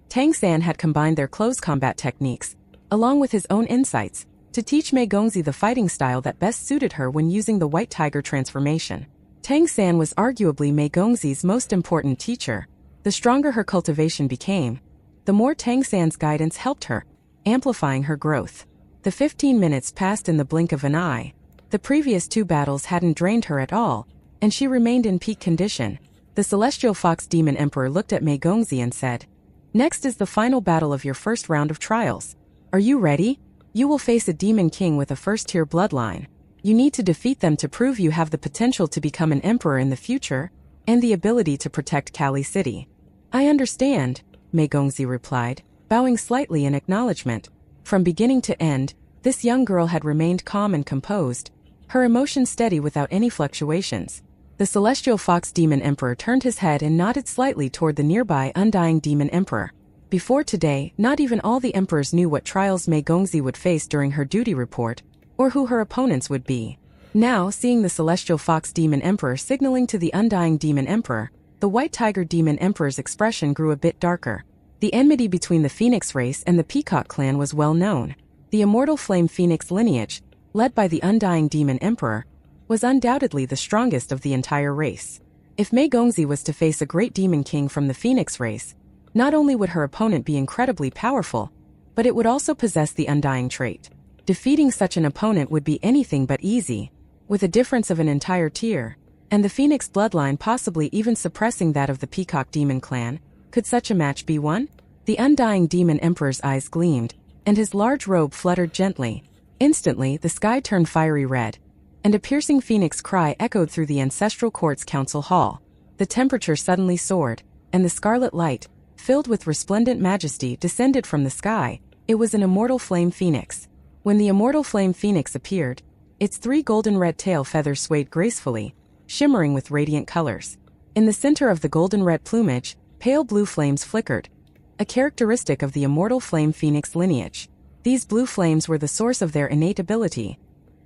Tang San had combined their close combat techniques, along with his own insights, to teach Mei Gongzi the fighting style that best suited her when using the White Tiger transformation. Tang San was arguably Mei Gongzi's most important teacher. The stronger her cultivation became, the more Tang San's guidance helped her, amplifying her growth. The 15 minutes passed in the blink of an eye. The previous 2 battles hadn't drained her at all, and she remained in peak condition. The Celestial Fox Demon Emperor looked at Mei Gongzi and said, "Next is the final battle of your first round of trials. Are you ready? You will face a Demon King with a first-tier bloodline. You need to defeat them to prove you have the potential to become an emperor in the future, and the ability to protect Kali City." "I understand," Mei Gongzi replied, bowing slightly in acknowledgement. From beginning to end, this young girl had remained calm and composed, her emotions steady without any fluctuations. The Celestial Fox Demon Emperor turned his head and nodded slightly toward the nearby Undying Demon Emperor. Before today, not even all the emperors knew what trials Mei Gongzi would face during her duty report, or who her opponents would be. Now, seeing the Celestial Fox Demon Emperor signaling to the Undying Demon Emperor, the White Tiger Demon Emperor's expression grew a bit darker. The enmity between the Phoenix race and the Peacock clan was well known. The Immortal Flame Phoenix lineage, led by the Undying Demon Emperor, was undoubtedly the strongest of the entire race. If Mei Gongzi was to face a great Demon King from the Phoenix race, not only would her opponent be incredibly powerful, but it would also possess the Undying trait. Defeating such an opponent would be anything but easy, with a difference of an entire tier, and the Phoenix bloodline possibly even suppressing that of the Peacock Demon clan. Could such a match be won? The Undying Demon Emperor's eyes gleamed, and his large robe fluttered gently. Instantly, the sky turned fiery red, and a piercing phoenix cry echoed through the Ancestral Court's council hall. The temperature suddenly soared, and the scarlet light, filled with resplendent majesty, descended from the sky. It was an immortal flame phoenix. When the immortal flame phoenix appeared, its 3 golden-red tail feathers swayed gracefully, shimmering with radiant colors. In the center of the golden-red plumage, pale blue flames flickered, a characteristic of the immortal flame phoenix lineage. These blue flames were the source of their innate ability.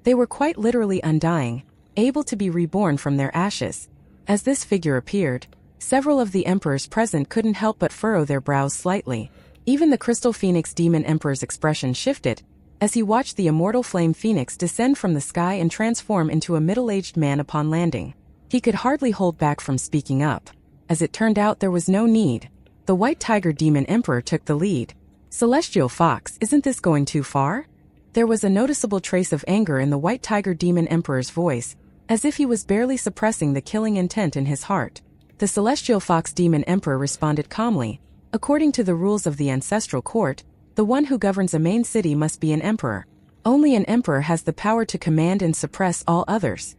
They were quite literally undying, able to be reborn from their ashes. As this figure appeared, several of the emperors present couldn't help but furrow their brows slightly. Even the Crystal Phoenix Demon Emperor's expression shifted, as he watched the immortal flame phoenix descend from the sky and transform into a middle-aged man upon landing. He could hardly hold back from speaking up. As it turned out, there was no need. The White Tiger Demon Emperor took the lead. Celestial Fox, isn't this going too far? There was a noticeable trace of anger in the White Tiger Demon Emperor's voice, as if he was barely suppressing the killing intent in his heart. The Celestial Fox Demon Emperor responded calmly. According to the rules of the ancestral court, the one who governs a main city must be an emperor. Only an emperor has the power to command and suppress all others.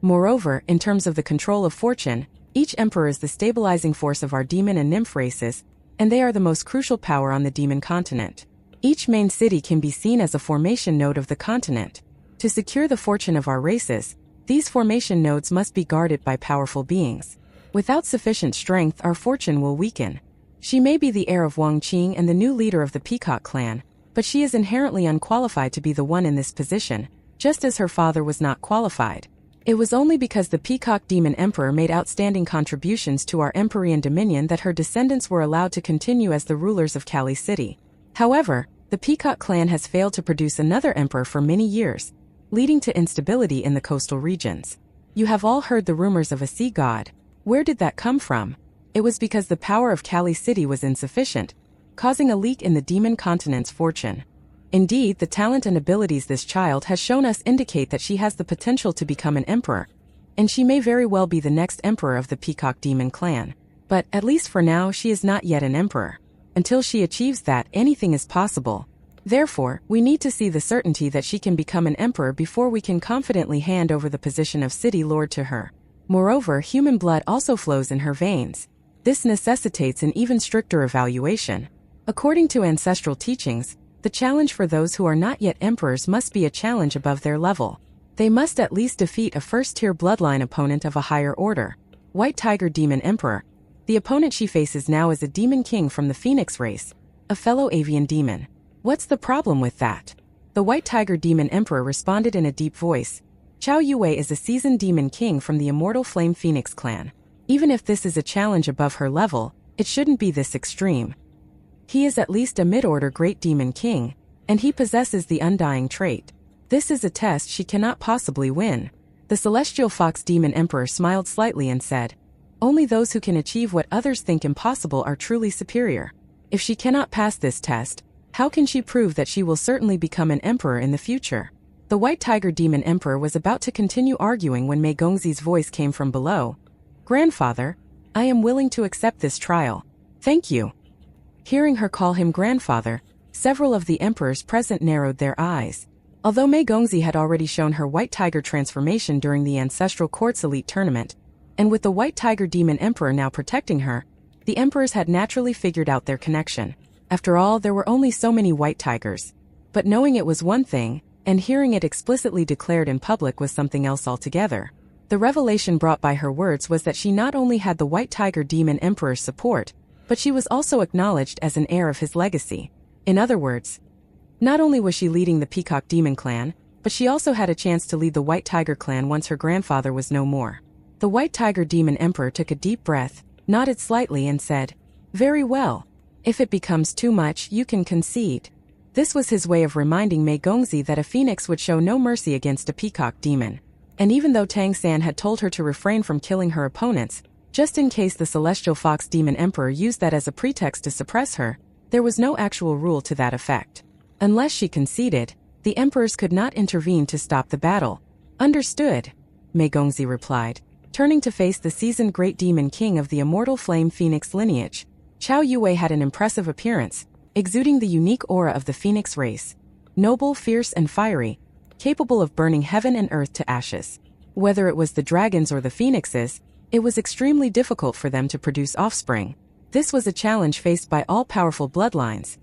Moreover, in terms of the control of fortune, each emperor is the stabilizing force of our demon and nymph races, and they are the most crucial power on the demon continent. Each main city can be seen as a formation node of the continent. To secure the fortune of our races, these formation nodes must be guarded by powerful beings. Without sufficient strength, our fortune will weaken. She may be the heir of Wang Qing and the new leader of the Peacock clan, but she is inherently unqualified to be the one in this position, just as her father was not qualified. It was only because the Peacock Demon Emperor made outstanding contributions to our Empyrean dominion that her descendants were allowed to continue as the rulers of Kali City. However, the Peacock clan has failed to produce another emperor for many years, leading to instability in the coastal regions. You have all heard the rumors of a sea god. Where did that come from? It was because the power of Kali City was insufficient, causing a leak in the demon continent's fortune. Indeed, the talent and abilities this child has shown us indicate that she has the potential to become an emperor, and she may very well be the next emperor of the Peacock Demon clan. But, at least for now, she is not yet an emperor. Until she achieves that, anything is possible. Therefore, we need to see the certainty that she can become an emperor before we can confidently hand over the position of city lord to her. Moreover, human blood also flows in her veins. This necessitates an even stricter evaluation. According to ancestral teachings, the challenge for those who are not yet emperors must be a challenge above their level. They must at least defeat a first-tier bloodline opponent of a higher order. White Tiger Demon Emperor. The opponent she faces now is a demon king from the Phoenix race, a fellow avian demon. What's the problem with that? The White Tiger Demon Emperor responded in a deep voice. Chao Yue is a seasoned demon king from the Immortal Flame Phoenix clan. Even if this is a challenge above her level, it shouldn't be this extreme. He is at least a mid-order great demon king, and he possesses the undying trait. This is a test she cannot possibly win. The Celestial Fox Demon Emperor smiled slightly and said, "Only those who can achieve what others think impossible are truly superior. If she cannot pass this test, how can she prove that she will certainly become an emperor in the future?" The White Tiger Demon Emperor was about to continue arguing when Mei Gongzi's voice came from below. "Grandfather, I am willing to accept this trial. Thank you." Hearing her call him grandfather, several of the emperors present narrowed their eyes. Although Mei Gongzi had already shown her White Tiger transformation during the Ancestral Court's elite tournament, and with the White Tiger Demon Emperor now protecting her, the emperors had naturally figured out their connection. After all, there were only so many White Tigers. But knowing it was one thing, and hearing it explicitly declared in public was something else altogether. The revelation brought by her words was that she not only had the White Tiger Demon Emperor's support, but she was also acknowledged as an heir of his legacy. In other words, not only was she leading the Peacock Demon clan, but she also had a chance to lead the White Tiger clan once her grandfather was no more. The White Tiger Demon Emperor took a deep breath, nodded slightly and said, "Very well. If it becomes too much, you can concede." This was his way of reminding Mei Gongzi that a phoenix would show no mercy against a peacock demon. And even though Tang San had told her to refrain from killing her opponents, just in case the Celestial Fox Demon Emperor used that as a pretext to suppress her, there was no actual rule to that effect. Unless she conceded, the emperors could not intervene to stop the battle. "Understood," Mei Gongzi replied, turning to face the seasoned Great Demon King of the Immortal Flame Phoenix lineage. Chao Yue had an impressive appearance, exuding the unique aura of the Phoenix race. Noble, fierce, and fiery, capable of burning heaven and earth to ashes. Whether it was the dragons or the phoenixes, it was extremely difficult for them to produce offspring. This was a challenge faced by all powerful bloodlines.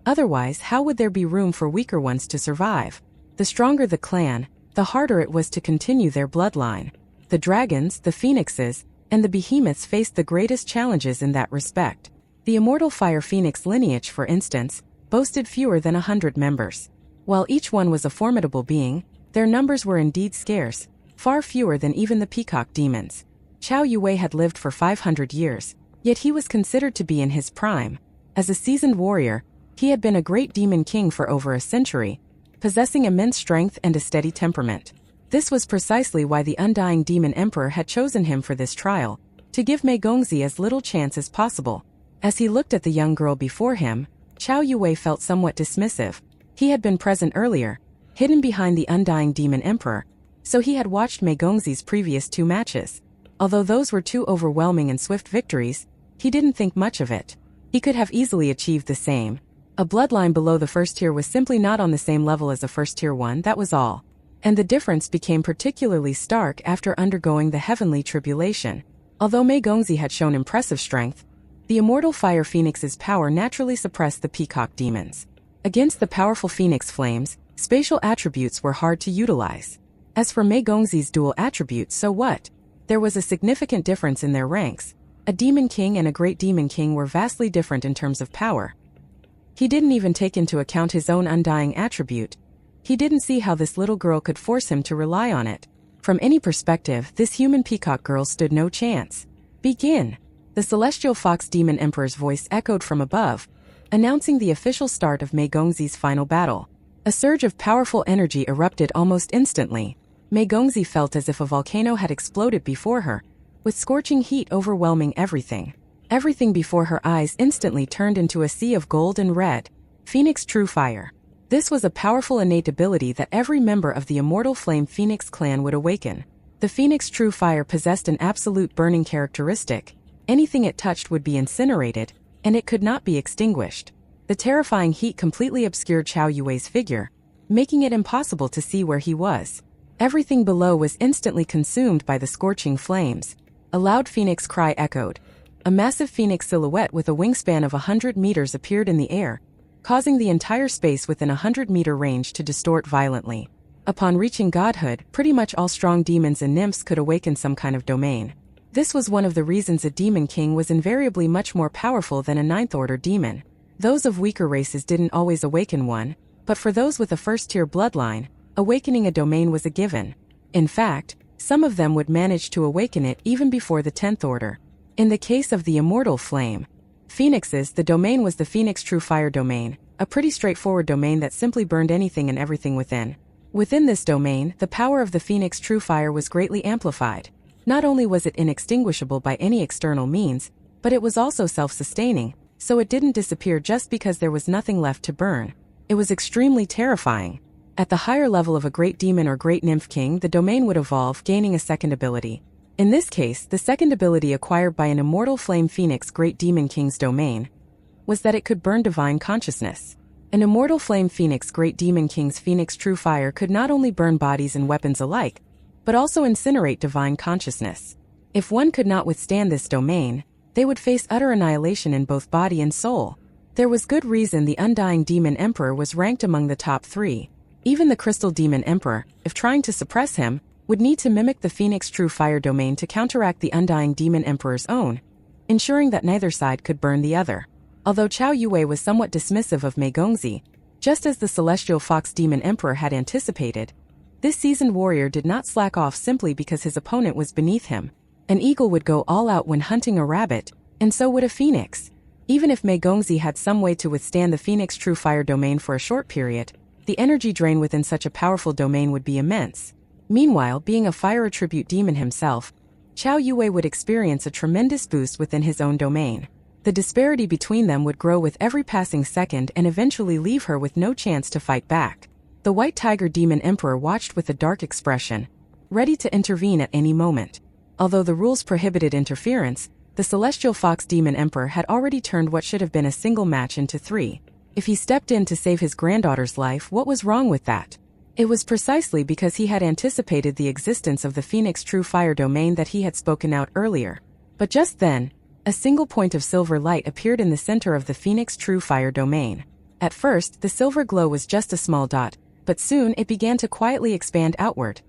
Otherwise, how would there be room for weaker ones to survive? The stronger the clan, the harder it was to continue their bloodline. The dragons, the phoenixes, and the behemoths faced the greatest challenges in that respect. The Immortal Fire Phoenix lineage, for instance, boasted fewer than 100 members. While each one was a formidable being, their numbers were indeed scarce, far fewer than even the peacock demons. Chao Yue had lived for 500 years, yet he was considered to be in his prime. As a seasoned warrior, he had been a great demon king for over a century, possessing immense strength and a steady temperament. This was precisely why the Undying Demon Emperor had chosen him for this trial. to give Mei Gongzi as little chance as possible. As he looked at the young girl before him, Qiao Yue felt somewhat dismissive. He had been present earlier, hidden behind the undying demon emperor, so he had watched Mei Gongzi's previous 2 matches. Although those were 2 overwhelming and swift victories, he didn't think much of it. He could have easily achieved the same. A bloodline below the first tier was simply not on the same level as a first tier one, that was all. And the difference became particularly stark after undergoing the heavenly tribulation. Although Mei Gongzi had shown impressive strength, the immortal fire phoenix's power naturally suppressed the peacock demons. Against the powerful phoenix flames, spatial attributes were hard to utilize. As for Mei Gongzi's dual attributes, so what? There was a significant difference in their ranks. A demon king and a great demon king were vastly different in terms of power. He didn't even take into account his own undying attribute. He didn't see how this little girl could force him to rely on it. From any perspective, this human peacock girl stood no chance. Begin! The celestial fox demon emperor's voice echoed from above, announcing the official start of Mei Gongzi's final battle. A surge of powerful energy erupted almost instantly. Mei Gongzi felt as if a volcano had exploded before her, with scorching heat overwhelming everything. Everything before her eyes instantly turned into a sea of gold and red. Phoenix True Fire. This was a powerful innate ability that every member of the Immortal Flame Phoenix clan would awaken. The Phoenix True Fire possessed an absolute burning characteristic. Anything it touched would be incinerated, and it could not be extinguished. The terrifying heat completely obscured Qiao Yue's figure, making it impossible to see where he was. Everything below was instantly consumed by the scorching flames. A loud phoenix cry echoed. A massive phoenix silhouette with a wingspan of 100 meters appeared in the air, causing the entire space within a 100-meter range to distort violently. Upon reaching godhood, pretty much all strong demons and nymphs could awaken some kind of domain. This was one of the reasons a demon king was invariably much more powerful than a ninth-order demon. Those of weaker races didn't always awaken one, but for those with a first-tier bloodline, awakening a domain was a given. In fact, some of them would manage to awaken it even before the 10th order. In the case of the Immortal Flame Phoenixes, the domain was the Phoenix True Fire domain, a pretty straightforward domain that simply burned anything and everything within. Within this domain, the power of the Phoenix True Fire was greatly amplified. Not only was it inextinguishable by any external means, but it was also self-sustaining, so it didn't disappear just because there was nothing left to burn. It was extremely terrifying. At the higher level of a great demon or great nymph king, the domain would evolve, gaining a second ability. In this case, the second ability acquired by an Immortal Flame Phoenix Great Demon King's domain was that it could burn divine consciousness. An Immortal Flame Phoenix Great Demon King's Phoenix True Fire could not only burn bodies and weapons alike, but also incinerate divine consciousness. If one could not withstand this domain, they would face utter annihilation in both body and soul. There was good reason the Undying Demon Emperor was ranked among the top 3. Even the Crystal Demon Emperor, if trying to suppress him, would need to mimic the Phoenix True Fire domain to counteract the Undying Demon Emperor's own, ensuring that neither side could burn the other. Although Qiao Yue was somewhat dismissive of Mei Gongzi, just as the Celestial Fox Demon Emperor had anticipated, this seasoned warrior did not slack off simply because his opponent was beneath him. An eagle would go all out when hunting a rabbit, and so would a phoenix. Even if Mei Gongzi had some way to withstand the Phoenix True Fire domain for a short period, the energy drain within such a powerful domain would be immense. Meanwhile, being a fire attribute demon himself, Qiao Yue would experience a tremendous boost within his own domain. The disparity between them would grow with every passing second and eventually leave her with no chance to fight back. The White Tiger Demon Emperor watched with a dark expression, ready to intervene at any moment. Although the rules prohibited interference, the Celestial Fox Demon Emperor had already turned what should have been a single match into 3. If he stepped in to save his granddaughter's life, what was wrong with that? It was precisely because he had anticipated the existence of the Phoenix True Fire domain that he had spoken out earlier. But just then, a single point of silver light appeared in the center of the Phoenix True Fire domain. At first, the silver glow was just a small dot, but soon it began to quietly expand outward.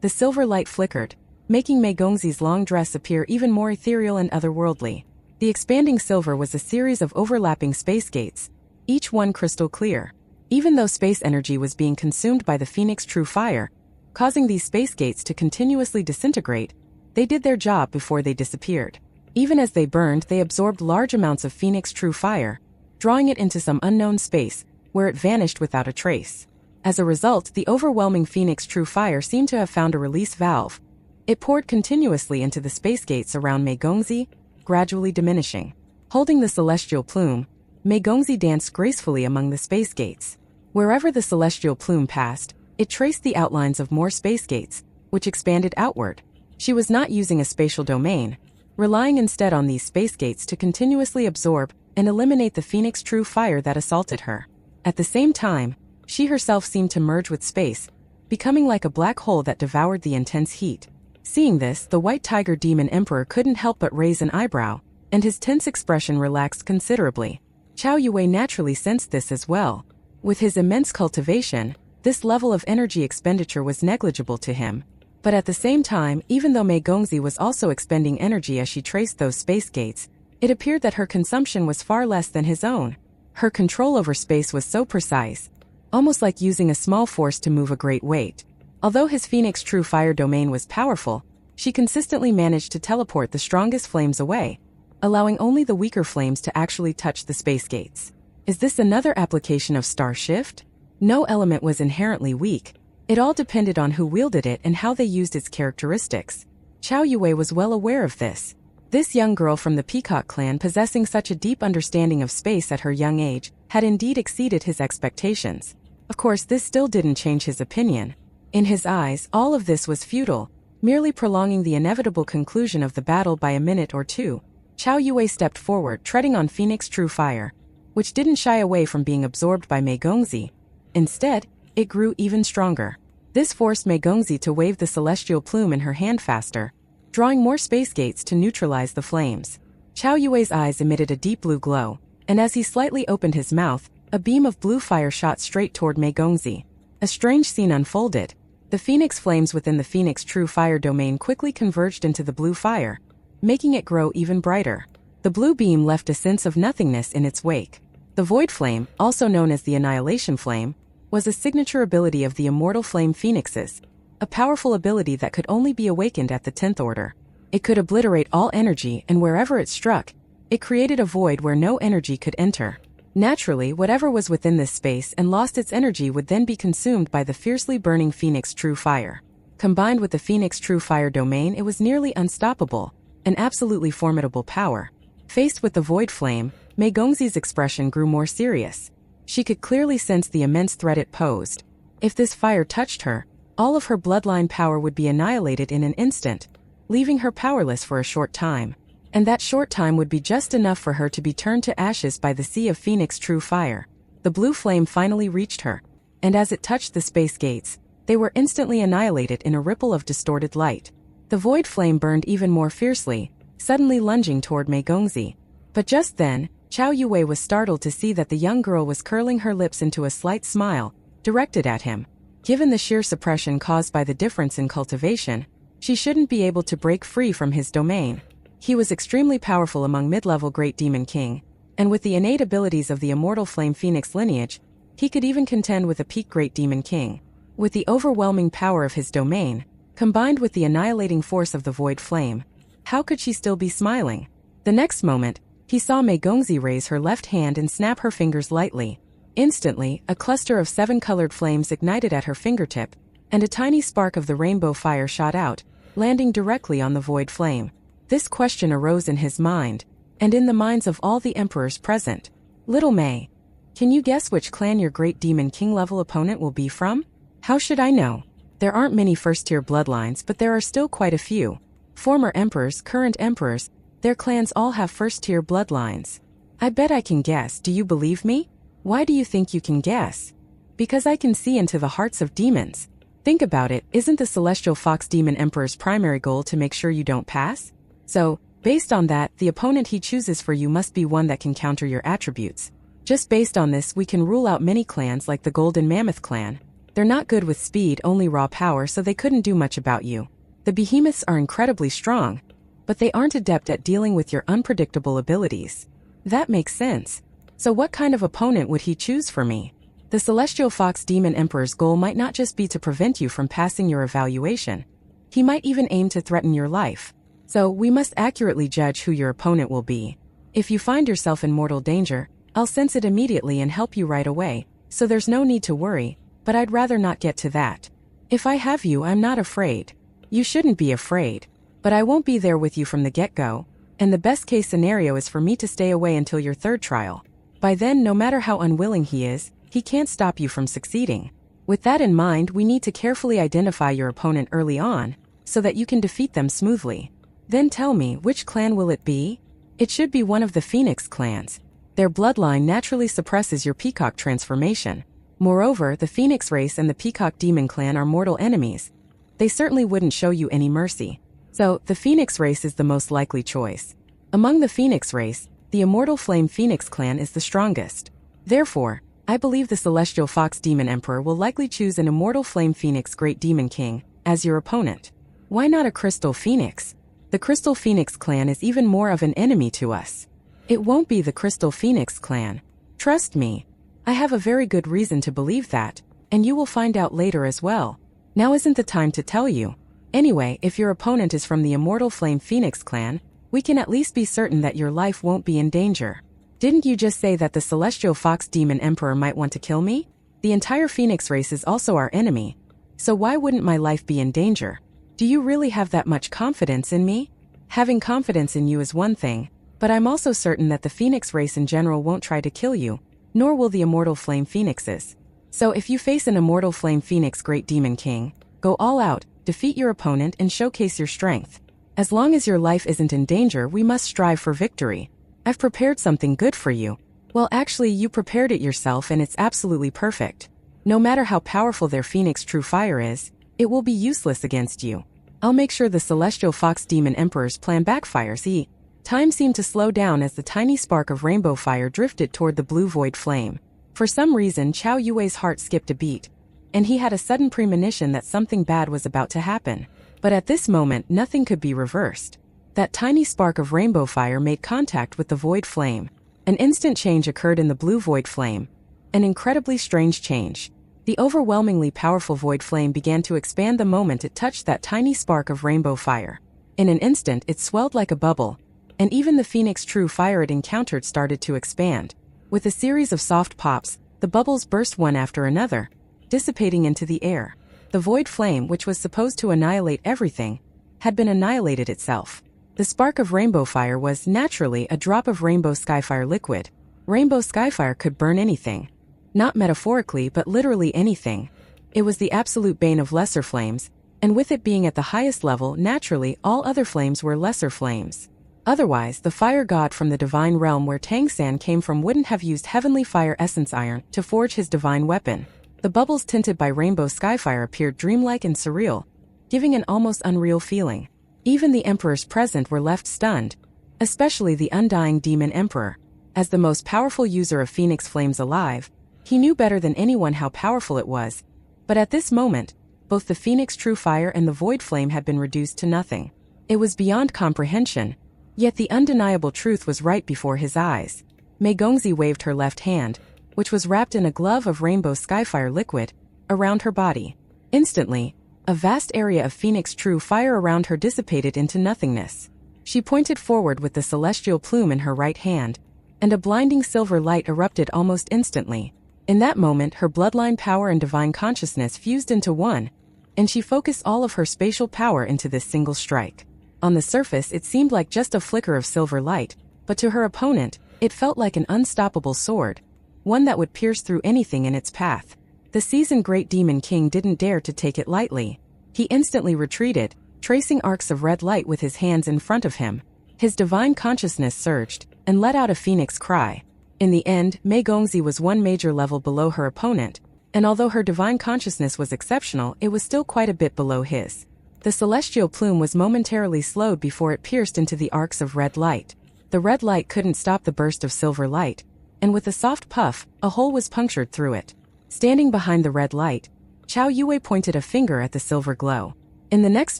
The silver light flickered, making Mei Gongzi's long dress appear even more ethereal and otherworldly. The expanding silver was a series of overlapping space gates, each one crystal clear. Even though space energy was being consumed by the Phoenix True Fire, causing these space gates to continuously disintegrate, they did their job before they disappeared. Even as they burned, they absorbed large amounts of Phoenix True Fire, drawing it into some unknown space, where it vanished without a trace. As a result, the overwhelming Phoenix True Fire seemed to have found a release valve. It poured continuously into the space gates around Mei Gongzi, gradually diminishing. Holding the celestial plume, Mei Gongzi danced gracefully among the space gates. Wherever the celestial plume passed, it traced the outlines of more space gates, which expanded outward. She was not using a spatial domain, relying instead on these space gates to continuously absorb and eliminate the Phoenix True Fire that assaulted her. At the same time, she herself seemed to merge with space, becoming like a black hole that devoured the intense heat. Seeing this, the White Tiger Demon Emperor couldn't help but raise an eyebrow, and his tense expression relaxed considerably. Qiao Yue naturally sensed this as well. With his immense cultivation, this level of energy expenditure was negligible to him. But at the same time, even though Mei Gongzi was also expending energy as she traced those space gates, it appeared that her consumption was far less than his own. Her control over space was so precise, almost like using a small force to move a great weight. Although his Phoenix True Fire domain was powerful, she consistently managed to teleport the strongest flames away, allowing only the weaker flames to actually touch the space gates. Is this another application of Star Shift? No element was inherently weak. It all depended on who wielded it and how they used its characteristics. Qiao Yue was well aware of this. This young girl from the Peacock clan, possessing such a deep understanding of space at her young age, had indeed exceeded his expectations. Of course, this still didn't change his opinion. In his eyes, all of this was futile, merely prolonging the inevitable conclusion of the battle by a minute or two. Qiao Yue stepped forward, treading on Phoenix True Fire, which didn't shy away from being absorbed by Mei Gongzi. Instead, it grew even stronger. This forced Mei Gongzi to wave the celestial plume in her hand faster, drawing more space gates to neutralize the flames. Qiao Yue's eyes emitted a deep blue glow, and as he slightly opened his mouth, a beam of blue fire shot straight toward Mei Gongzi. A strange scene unfolded. The phoenix flames within the Phoenix True Fire domain quickly converged into the blue fire, making it grow even brighter. The blue beam left a sense of nothingness in its wake. The Void Flame, also known as the Annihilation Flame, was a signature ability of the immortal flame phoenixes, a powerful ability that could only be awakened at the 10th order. It could obliterate all energy, and wherever it struck, it created a void where no energy could enter. Naturally, whatever was within this space and lost its energy would then be consumed by the fiercely burning Phoenix True Fire. Combined with the Phoenix True Fire domain, it was nearly unstoppable, an absolutely formidable power. Faced with the Void Flame, Mei Gongzi's expression grew more serious. She could clearly sense the immense threat it posed. If this fire touched her, all of her bloodline power would be annihilated in an instant, leaving her powerless for a short time. And that short time would be just enough for her to be turned to ashes by the sea of Phoenix True Fire. The blue flame finally reached her, and as it touched the space gates, they were instantly annihilated in a ripple of distorted light. The void flame burned even more fiercely, suddenly lunging toward Mei Gongzi. But just then, Qiao Yue was startled to see that the young girl was curling her lips into a slight smile, directed at him. Given the sheer suppression caused by the difference in cultivation, she shouldn't be able to break free from his domain. He was extremely powerful among mid-level Great Demon King, and with the innate abilities of the immortal Flame Phoenix lineage, he could even contend with a peak Great Demon King. With the overwhelming power of his domain, combined with the annihilating force of the Void Flame, how could she still be smiling? The next moment, he saw Mei Gongzi raise her left hand and snap her fingers lightly. Instantly, a cluster of 7 colored flames ignited at her fingertip, and a tiny spark of the rainbow fire shot out, landing directly on the Void Flame. This question arose in his mind, and in the minds of all the emperors present. Little Mei, can you guess which clan your Great Demon King level opponent will be from? How should I know? There aren't many first-tier bloodlines, but there are still quite a few. Former emperors, current emperors, their clans all have first-tier bloodlines. I bet I can guess. Do you believe me? Why do you think you can guess? Because I can see into the hearts of demons. Think about it, isn't the Celestial Fox Demon Emperor's primary goal to make sure you don't pass? So, based on that, the opponent he chooses for you must be one that can counter your attributes. Just based on this, we can rule out many clans like the Golden Mammoth clan. They're not good with speed, only raw power, so they couldn't do much about you. The behemoths are incredibly strong, but they aren't adept at dealing with your unpredictable abilities. That makes sense. So what kind of opponent would he choose for me? The Celestial Fox Demon Emperor's goal might not just be to prevent you from passing your evaluation. He might even aim to threaten your life. So, we must accurately judge who your opponent will be. If you find yourself in mortal danger, I'll sense it immediately and help you right away, so there's no need to worry, but I'd rather not get to that. If I have you, I'm not afraid. You shouldn't be afraid. But I won't be there with you from the get-go, and the best-case scenario is for me to stay away until your third trial. By then, no matter how unwilling he is, he can't stop you from succeeding. With that in mind, we need to carefully identify your opponent early on, so that you can defeat them smoothly. Then tell me, which clan will it be? It should be one of the Phoenix clans. Their bloodline naturally suppresses your peacock transformation. Moreover, the Phoenix race and the Peacock Demon clan are mortal enemies. They certainly wouldn't show you any mercy. So, the Phoenix race is the most likely choice. Among the Phoenix race, the Immortal Flame Phoenix clan is the strongest. Therefore, I believe the Celestial Fox Demon Emperor will likely choose an Immortal Flame Phoenix Great Demon King as your opponent. Why not a Crystal Phoenix? The Crystal Phoenix clan is even more of an enemy to us. It won't be the Crystal Phoenix clan. Trust me. I have a very good reason to believe that, and you will find out later as well. Now isn't the time to tell you. Anyway, if your opponent is from the Immortal Flame Phoenix clan, we can at least be certain that your life won't be in danger. Didn't you just say that the Celestial Fox Demon Emperor might want to kill me? The entire Phoenix race is also our enemy. So why wouldn't my life be in danger? Do you really have that much confidence in me? Having confidence in you is one thing, but I'm also certain that the Phoenix race in general won't try to kill you, nor will the Immortal Flame Phoenixes. So if you face an Immortal Flame Phoenix Great Demon King, go all out, defeat your opponent and showcase your strength. As long as your life isn't in danger, we must strive for victory. I've prepared something good for you. Well, actually, you prepared it yourself and it's absolutely perfect. No matter how powerful their Phoenix True Fire is, it will be useless against you. I'll make sure the Celestial Fox Demon Emperor's plan backfires. Time seemed to slow down as the tiny spark of rainbow fire drifted toward the blue void flame. For some reason, Qiao Yue's heart skipped a beat, and he had a sudden premonition that something bad was about to happen. But at this moment, nothing could be reversed. That tiny spark of rainbow fire made contact with the void flame. An instant change occurred in the blue void flame. An incredibly strange change. The overwhelmingly powerful void flame began to expand the moment it touched that tiny spark of rainbow fire. In an instant, it swelled like a bubble, and even the Phoenix True Fire it encountered started to expand. With a series of soft pops, the bubbles burst one after another, dissipating into the air. The void flame, which was supposed to annihilate everything, had been annihilated itself. The spark of rainbow fire was, naturally, a drop of rainbow skyfire liquid. Rainbow skyfire could burn anything. Not metaphorically, but literally anything. It was the absolute bane of lesser flames, and with it being at the highest level, naturally, all other flames were lesser flames. Otherwise, the fire god from the divine realm where Tang San came from wouldn't have used heavenly fire essence iron to forge his divine weapon. The bubbles tinted by rainbow skyfire appeared dreamlike and surreal, giving an almost unreal feeling. Even the emperors present were left stunned, especially the undying demon emperor. As the most powerful user of Phoenix flames alive, he knew better than anyone how powerful it was. But at this moment, both the Phoenix True Fire and the Void Flame had been reduced to nothing. It was beyond comprehension, yet the undeniable truth was right before his eyes. Mei Gongzi waved her left hand, which was wrapped in a glove of rainbow skyfire liquid, around her body. Instantly, a vast area of Phoenix True Fire around her dissipated into nothingness. She pointed forward with the celestial plume in her right hand, and a blinding silver light erupted almost instantly. In that moment, her bloodline power and divine consciousness fused into one, and she focused all of her spatial power into this single strike. On the surface, it seemed like just a flicker of silver light, but to her opponent, it felt like an unstoppable sword, one that would pierce through anything in its path. The seasoned Great Demon King didn't dare to take it lightly. He instantly retreated, tracing arcs of red light with his hands in front of him. His divine consciousness surged, and let out a phoenix cry. In the end, Mei Gongzi was one major level below her opponent, and although her divine consciousness was exceptional, it was still quite a bit below his. The celestial plume was momentarily slowed before it pierced into the arcs of red light. The red light couldn't stop the burst of silver light, and with a soft puff, a hole was punctured through it. Standing behind the red light, Qiao Yue pointed a finger at the silver glow. In the next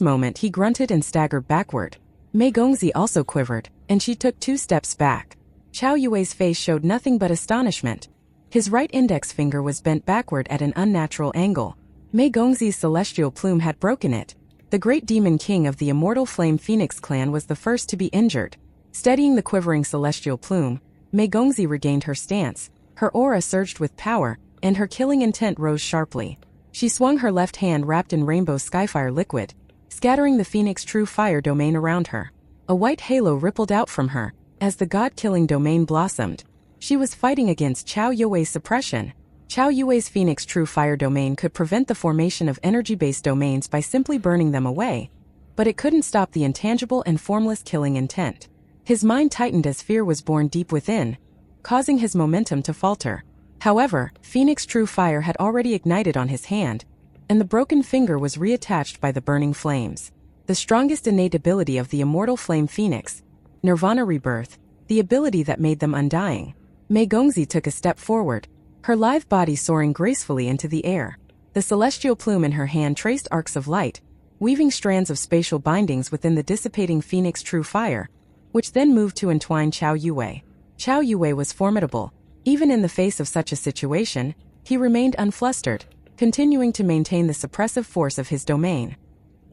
moment, he grunted and staggered backward. Mei Gongzi also quivered, and she took 2 steps back. Qiao Yue's face showed nothing but astonishment. His right index finger was bent backward at an unnatural angle. Mei Gongzi's celestial plume had broken it. The Great Demon King of the Immortal Flame Phoenix clan was the first to be injured. Steadying the quivering celestial plume, Mei Gongzi regained her stance. Her aura surged with power, and her killing intent rose sharply. She swung her left hand wrapped in rainbow skyfire liquid, scattering the Phoenix True Fire domain around her. A white halo rippled out from her as the god-killing domain blossomed. She was fighting against Qiao Yue's suppression. Qiao Yue's Phoenix True Fire domain could prevent the formation of energy-based domains by simply burning them away, but it couldn't stop the intangible and formless killing intent. His mind tightened as fear was born deep within, causing his momentum to falter. However, Phoenix True Fire had already ignited on his hand, and the broken finger was reattached by the burning flames. The strongest innate ability of the immortal flame phoenix, Nirvana Rebirth, the ability that made them undying. Mei Gongzi took a step forward, her lithe body soaring gracefully into the air. The celestial plume in her hand traced arcs of light, weaving strands of spatial bindings within the dissipating Phoenix True Fire, which then moved to entwine Qiao Yue. Qiao Yue was formidable. Even in the face of such a situation, he remained unflustered, continuing to maintain the suppressive force of his domain.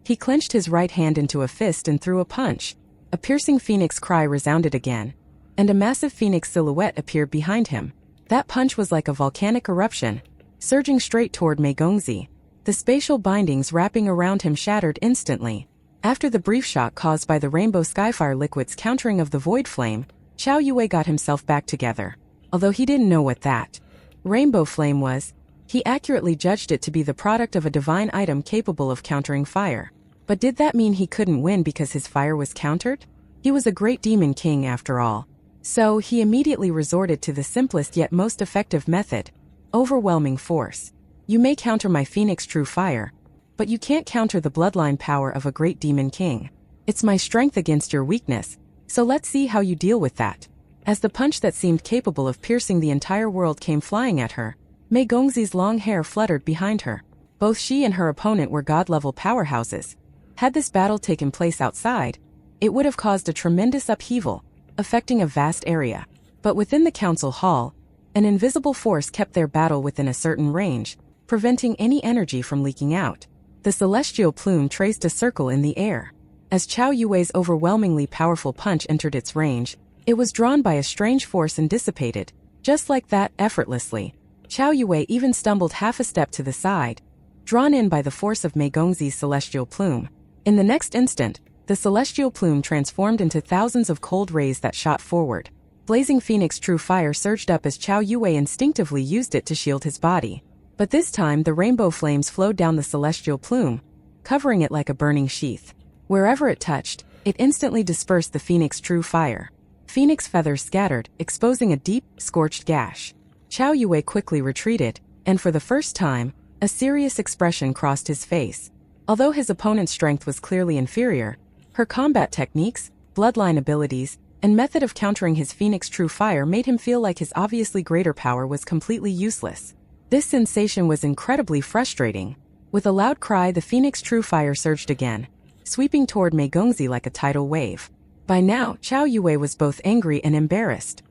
He clenched his right hand into a fist and threw a punch. A piercing phoenix cry resounded again, and a massive phoenix silhouette appeared behind him. That punch was like a volcanic eruption, surging straight toward Mei Gongzi. The spatial bindings wrapping around him shattered instantly. After the brief shock caused by the rainbow skyfire liquid's countering of the void flame, Qiao Yue got himself back together. Although he didn't know what that rainbow flame was, he accurately judged it to be the product of a divine item capable of countering fire. But did that mean he couldn't win because his fire was countered? He was a great demon king after all. So he immediately resorted to the simplest yet most effective method: overwhelming force. You may counter my Phoenix True Fire, but you can't counter the bloodline power of a great demon king. It's my strength against your weakness, so let's see how you deal with that. As the punch that seemed capable of piercing the entire world came flying at her, Mei Gongzi's long hair fluttered behind her. Both she and her opponent were god-level powerhouses. Had this battle taken place outside, it would have caused a tremendous upheaval, affecting a vast area. But within the council hall, an invisible force kept their battle within a certain range, preventing any energy from leaking out. The celestial plume traced a circle in the air. As Qiao Yue's overwhelmingly powerful punch entered its range, it was drawn by a strange force and dissipated, just like that, effortlessly. Qiao Yue even stumbled half a step to the side, drawn in by the force of Mei Gongzi's celestial plume. In the next instant, the celestial plume transformed into thousands of cold rays that shot forward. Blazing Phoenix True Fire surged up as Qiao Yue instinctively used it to shield his body. But this time the rainbow flames flowed down the celestial plume, covering it like a burning sheath. Wherever it touched, it instantly dispersed the Phoenix True Fire. Phoenix feathers scattered, exposing a deep, scorched gash. Qiao Yue quickly retreated, and for the first time, a serious expression crossed his face. Although his opponent's strength was clearly inferior, her combat techniques, bloodline abilities, and method of countering his Phoenix True Fire made him feel like his obviously greater power was completely useless. This sensation was incredibly frustrating. With a loud cry, the Phoenix True Fire surged again, sweeping toward Mei Gongzi like a tidal wave. By now, Qiao Yue was both angry and embarrassed.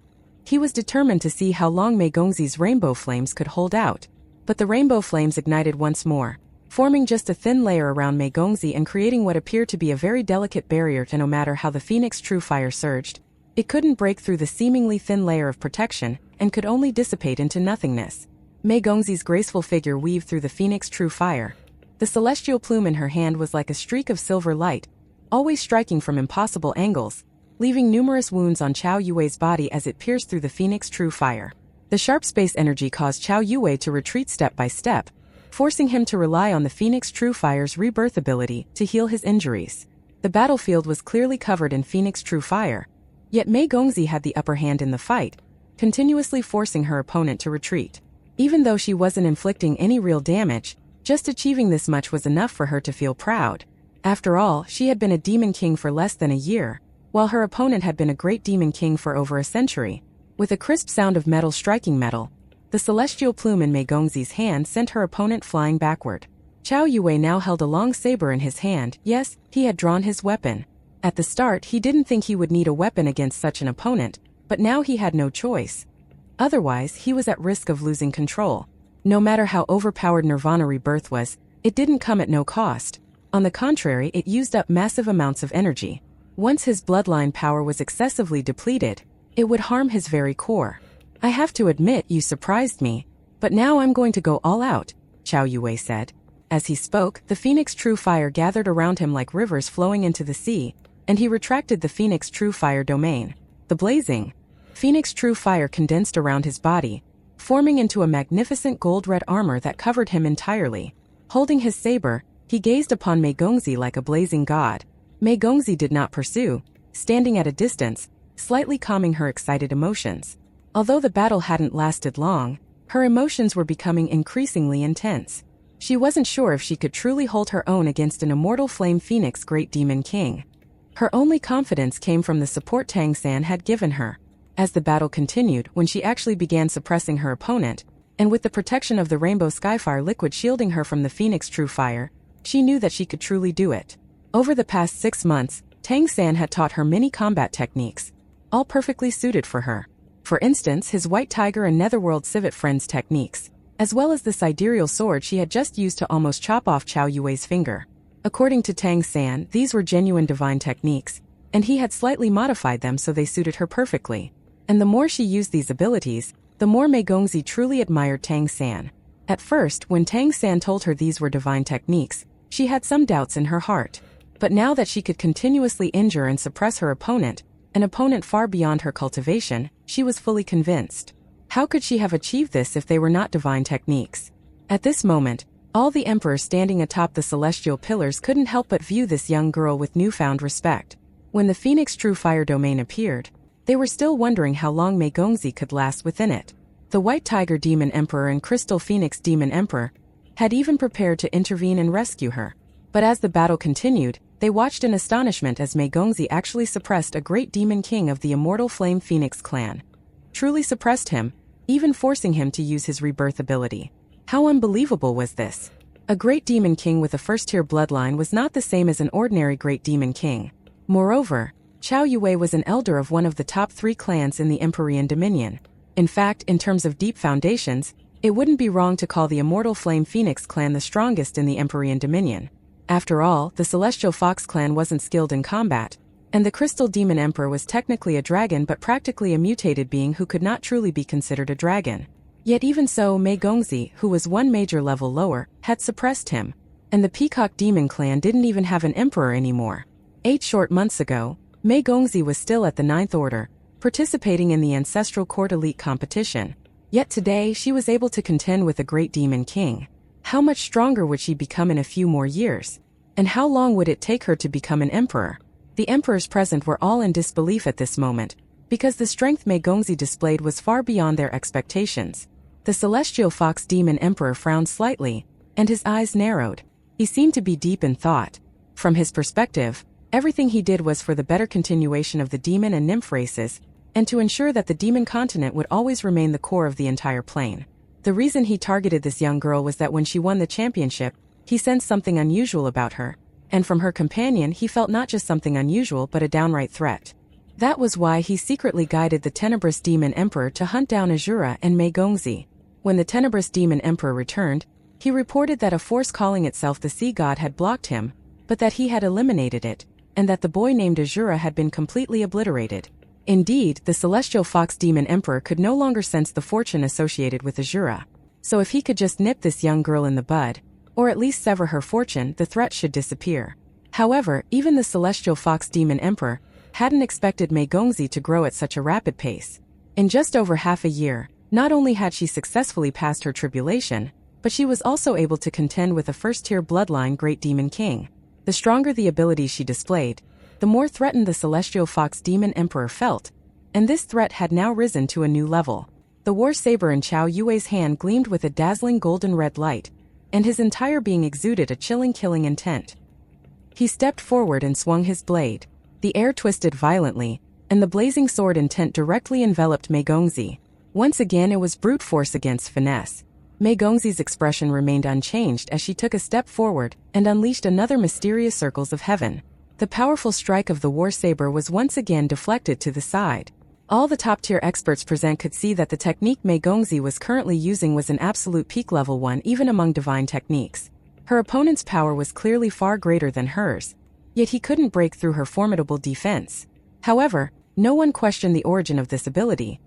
He was determined to see how long Mei Gongzi's rainbow flames could hold out. But the rainbow flames ignited once more, forming just a thin layer around Mei Gongzi and creating what appeared to be a very delicate barrier. No matter how the Phoenix True Fire surged, it couldn't break through the seemingly thin layer of protection and could only dissipate into nothingness. Mei Gongzi's graceful figure weaved through the Phoenix True Fire. The celestial plume in her hand was like a streak of silver light, always striking from impossible angles, leaving numerous wounds on Qiao Yue's body as it pierced through the Phoenix True Fire. The sharp space energy caused Qiao Yue to retreat step by step, forcing him to rely on the Phoenix True Fire's rebirth ability to heal his injuries. The battlefield was clearly covered in Phoenix True Fire, yet Mei Gongzi had the upper hand in the fight, continuously forcing her opponent to retreat. Even though she wasn't inflicting any real damage, just achieving this much was enough for her to feel proud. After all, she had been a demon king for less than a year, while her opponent had been a great demon king for over a century. With a crisp sound of metal striking metal, the celestial plume in Mei Gongzi's hand sent her opponent flying backward. Qiao Yue now held a long saber in his hand. Yes, he had drawn his weapon. At the start, he didn't think he would need a weapon against such an opponent, but now he had no choice. Otherwise, he was at risk of losing control. No matter how overpowered Nirvana Rebirth was, it didn't come at no cost. On the contrary, it used up massive amounts of energy. Once his bloodline power was excessively depleted, it would harm his very core. I have to admit, you surprised me, but now I'm going to go all out, Qiao Yue said. As he spoke, the Phoenix True Fire gathered around him like rivers flowing into the sea, and he retracted the Phoenix True Fire domain. The blazing Phoenix True Fire condensed around his body, forming into a magnificent gold-red armor that covered him entirely. Holding his saber, he gazed upon Mei Gongzi like a blazing god. Mei Gongzi did not pursue, standing at a distance, slightly calming her excited emotions. Although the battle hadn't lasted long, her emotions were becoming increasingly intense. She wasn't sure if she could truly hold her own against an immortal flame phoenix great demon king. Her only confidence came from the support Tang San had given her. As the battle continued, when she actually began suppressing her opponent, and with the protection of the Rainbow Skyfire liquid shielding her from the Phoenix True Fire, she knew that she could truly do it. Over the past 6 months, Tang San had taught her many combat techniques, all perfectly suited for her. For instance, his White Tiger and Netherworld Civet Friends techniques, as well as the sidereal sword she had just used to almost chop off Chao Yue's finger. According to Tang San, these were genuine divine techniques, and he had slightly modified them so they suited her perfectly. And the more she used these abilities, the more Mei Gongzi truly admired Tang San. At first, when Tang San told her these were divine techniques, she had some doubts in her heart. But now that she could continuously injure and suppress her opponent, an opponent far beyond her cultivation, she was fully convinced. How could she have achieved this if they were not divine techniques? At this moment, all the emperors standing atop the celestial pillars couldn't help but view this young girl with newfound respect. When the Phoenix True Fire domain appeared, they were still wondering how long Mei Gongzi could last within it. The White Tiger Demon Emperor and Crystal Phoenix Demon Emperor had even prepared to intervene and rescue her. But as the battle continued, they watched in astonishment as Mei Gongzi actually suppressed a great demon king of the immortal Flame Phoenix clan. Truly suppressed him, even forcing him to use his rebirth ability. How unbelievable was this? A great demon king with a first-tier bloodline was not the same as an ordinary great demon king. Moreover, Chao Yue was an elder of one of the top 3 clans in the Empyrean Dominion. In fact, in terms of deep foundations, it wouldn't be wrong to call the immortal Flame Phoenix clan the strongest in the Empyrean Dominion. After all, the Celestial Fox clan wasn't skilled in combat, and the Crystal Demon Emperor was technically a dragon but practically a mutated being who could not truly be considered a dragon. Yet even so, Mei Gongzi, who was 1 major level lower, had suppressed him. And the Peacock Demon clan didn't even have an emperor anymore. 8 short months ago, Mei Gongzi was still at the 9th Order, participating in the Ancestral Court Elite competition. Yet today she was able to contend with a great demon king. How much stronger would she become in a few more years? And how long would it take her to become an emperor? The emperors present were all in disbelief at this moment, because the strength Mei Gongzi displayed was far beyond their expectations. The Celestial Fox Demon Emperor frowned slightly, and his eyes narrowed. He seemed to be deep in thought. From his perspective, everything he did was for the better continuation of the demon and nymph races, and to ensure that the demon continent would always remain the core of the entire plane. The reason he targeted this young girl was that when she won the championship, he sensed something unusual about her. And from her companion he felt not just something unusual but a downright threat. That was why he secretly guided the Tenebrous Demon Emperor to hunt down Azura and Mei Gongzi. When the Tenebrous Demon Emperor returned, he reported that a force calling itself the Sea God had blocked him, but that he had eliminated it, and that the boy named Azura had been completely obliterated. Indeed, the Celestial Fox Demon Emperor could no longer sense the fortune associated with Azura. So if he could just nip this young girl in the bud, or at least sever her fortune, the threat should disappear. However, even the Celestial Fox Demon Emperor hadn't expected Mei Gongzi to grow at such a rapid pace. In just over half a year, not only had she successfully passed her tribulation, but she was also able to contend with a first-tier bloodline Great Demon King. The stronger the abilities she displayed, the more threatened the Celestial Fox Demon Emperor felt, and this threat had now risen to a new level. The war saber in Chao Yue's hand gleamed with a dazzling golden red light, and his entire being exuded a chilling killing intent. He stepped forward and swung his blade. The air twisted violently, and the blazing sword intent directly enveloped Mei Gongzi. Once again it was brute force against finesse. Mei Gongzi's expression remained unchanged as she took a step forward and unleashed another mysterious circles of heaven. The powerful strike of the war saber was once again deflected to the side. All the top-tier experts present could see that the technique Mei Gongzi was currently using was an absolute peak level one even among divine techniques. Her opponent's power was clearly far greater than hers, yet he couldn't break through her formidable defense. However, no one questioned the origin of this ability.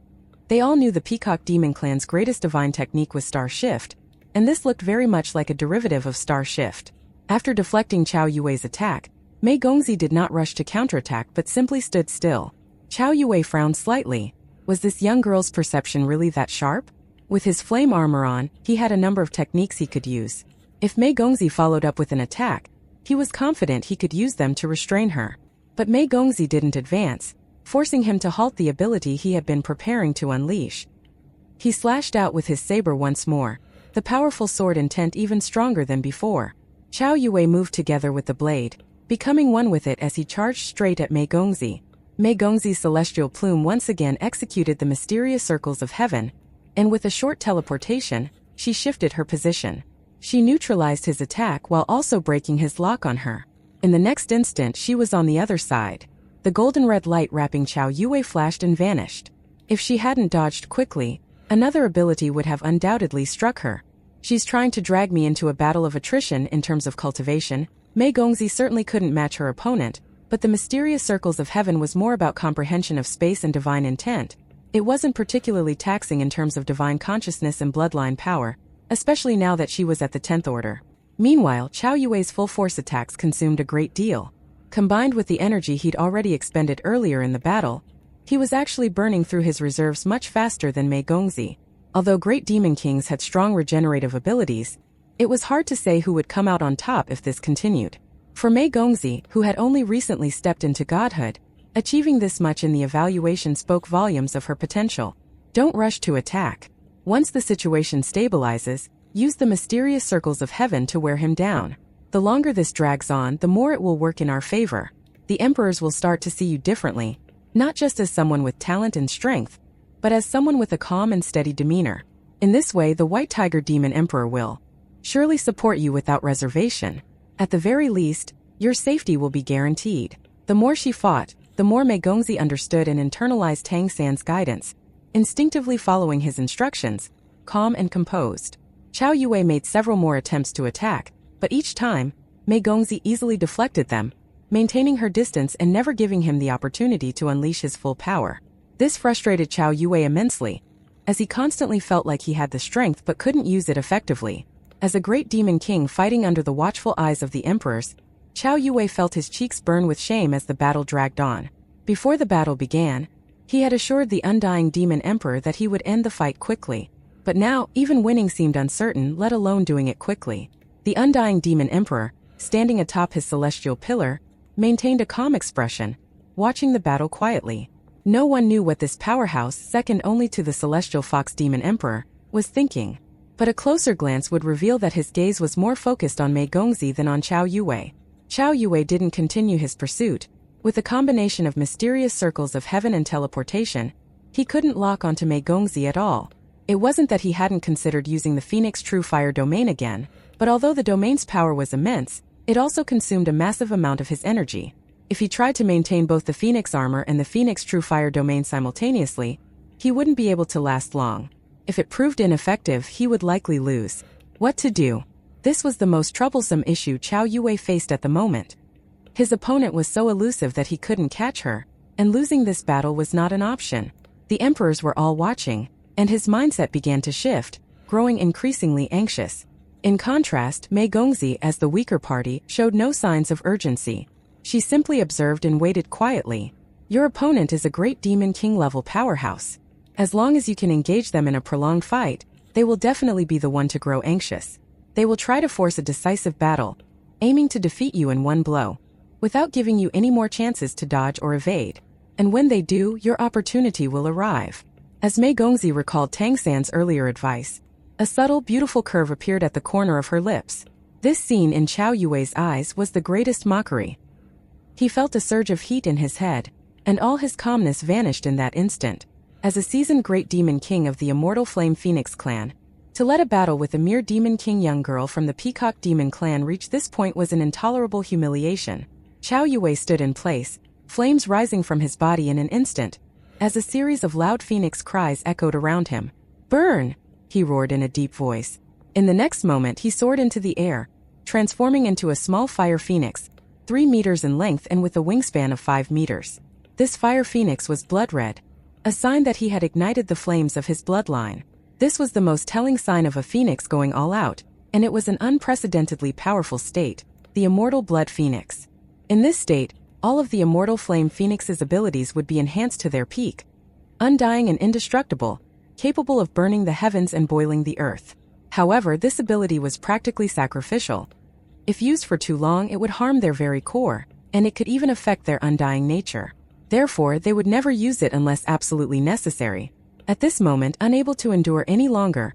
They all knew the Peacock Demon Clan's greatest divine technique was Star Shift, and this looked very much like a derivative of Star Shift. After deflecting Qiao Yue's attack, Mei Gongzi did not rush to counterattack but simply stood still. Qiao Yue frowned slightly. Was this young girl's perception really that sharp? With his flame armor on, he had a number of techniques he could use. If Mei Gongzi followed up with an attack, he was confident he could use them to restrain her. But Mei Gongzi didn't advance, forcing him to halt the ability he had been preparing to unleash. He slashed out with his saber once more, the powerful sword intent even stronger than before. Qiao Yue moved together with the blade, becoming one with it as he charged straight at Mei Gongzi. Mei Gongzi's celestial plume once again executed the mysterious circles of heaven, and with a short teleportation, she shifted her position. She neutralized his attack while also breaking his lock on her. In the next instant she was on the other side. The golden red light wrapping Qiao Yue flashed and vanished. If she hadn't dodged quickly, another ability would have undoubtedly struck her. She's trying to drag me into a battle of attrition in terms of cultivation. Mei Gongzi certainly couldn't match her opponent, but the mysterious circles of heaven was more about comprehension of space and divine intent. It wasn't particularly taxing in terms of divine consciousness and bloodline power, especially now that she was at the 10th order. Meanwhile, Qiao Yue's full-force attacks consumed a great deal. Combined with the energy he'd already expended earlier in the battle, he was actually burning through his reserves much faster than Mei Gongzi. Although great demon kings had strong regenerative abilities, it was hard to say who would come out on top if this continued. For Mei Gongzi, who had only recently stepped into godhood, achieving this much in the evaluation spoke volumes of her potential. Don't rush to attack. Once the situation stabilizes, use the mysterious circles of heaven to wear him down. The longer this drags on, the more it will work in our favor. The emperors will start to see you differently, not just as someone with talent and strength, but as someone with a calm and steady demeanor. In this way, the White Tiger Demon Emperor will surely support you without reservation. At the very least, your safety will be guaranteed. The more she fought, the more Mei Gongzi understood and internalized Tang San's guidance, instinctively following his instructions, calm and composed. Qiao Yue made several more attempts to attack, but each time, Mei Gongzi easily deflected them, maintaining her distance and never giving him the opportunity to unleash his full power. This frustrated Qiao Yue immensely, as he constantly felt like he had the strength but couldn't use it effectively. As a great demon king fighting under the watchful eyes of the emperors, Qiao Yue felt his cheeks burn with shame as the battle dragged on. Before the battle began, he had assured the undying demon emperor that he would end the fight quickly. But now, even winning seemed uncertain, let alone doing it quickly. The undying demon emperor, standing atop his celestial pillar, maintained a calm expression, watching the battle quietly. No one knew what this powerhouse, second only to the celestial fox demon emperor, was thinking. But a closer glance would reveal that his gaze was more focused on Mei Gongzi than on Qiao Yue. Qiao Yue didn't continue his pursuit. With a combination of mysterious circles of heaven and teleportation, he couldn't lock onto Mei Gongzi at all. It wasn't that he hadn't considered using the Phoenix True Fire domain again, but although the domain's power was immense, it also consumed a massive amount of his energy. If he tried to maintain both the Phoenix Armor and the Phoenix True Fire domain simultaneously, he wouldn't be able to last long. If it proved ineffective, he would likely lose. What to do? This was the most troublesome issue Qiao Yue faced at the moment. His opponent was so elusive that he couldn't catch her, and losing this battle was not an option. The emperors were all watching, and his mindset began to shift, growing increasingly anxious. In contrast, Mei Gongzi, as the weaker party, showed no signs of urgency. She simply observed and waited quietly. Your opponent is a great demon king-level powerhouse. As long as you can engage them in a prolonged fight, they will definitely be the one to grow anxious. They will try to force a decisive battle, aiming to defeat you in one blow, without giving you any more chances to dodge or evade. And when they do, your opportunity will arrive. As Mei Gongzi recalled Tang San's earlier advice, a subtle, beautiful curve appeared at the corner of her lips. This scene in Qiao Yue's eyes was the greatest mockery. He felt a surge of heat in his head, and all his calmness vanished in that instant. As a seasoned great demon king of the immortal Flame Phoenix clan, to let a battle with a mere demon king young girl from the Peacock Demon clan reach this point was an intolerable humiliation. Qiao Yue stood in place, flames rising from his body in an instant, as a series of loud phoenix cries echoed around him. "Burn!" he roared in a deep voice. In the next moment he soared into the air, transforming into a small fire phoenix, 3 meters in length and with a wingspan of 5 meters. This fire phoenix was blood red, a sign that he had ignited the flames of his bloodline. This was the most telling sign of a phoenix going all out, and it was an unprecedentedly powerful state, the immortal blood phoenix. In this state, all of the immortal flame phoenix's abilities would be enhanced to their peak. Undying and indestructible, capable of burning the heavens and boiling the earth. However, this ability was practically sacrificial. If used for too long, it would harm their very core, and it could even affect their undying nature. Therefore, they would never use it unless absolutely necessary. At this moment, unable to endure any longer,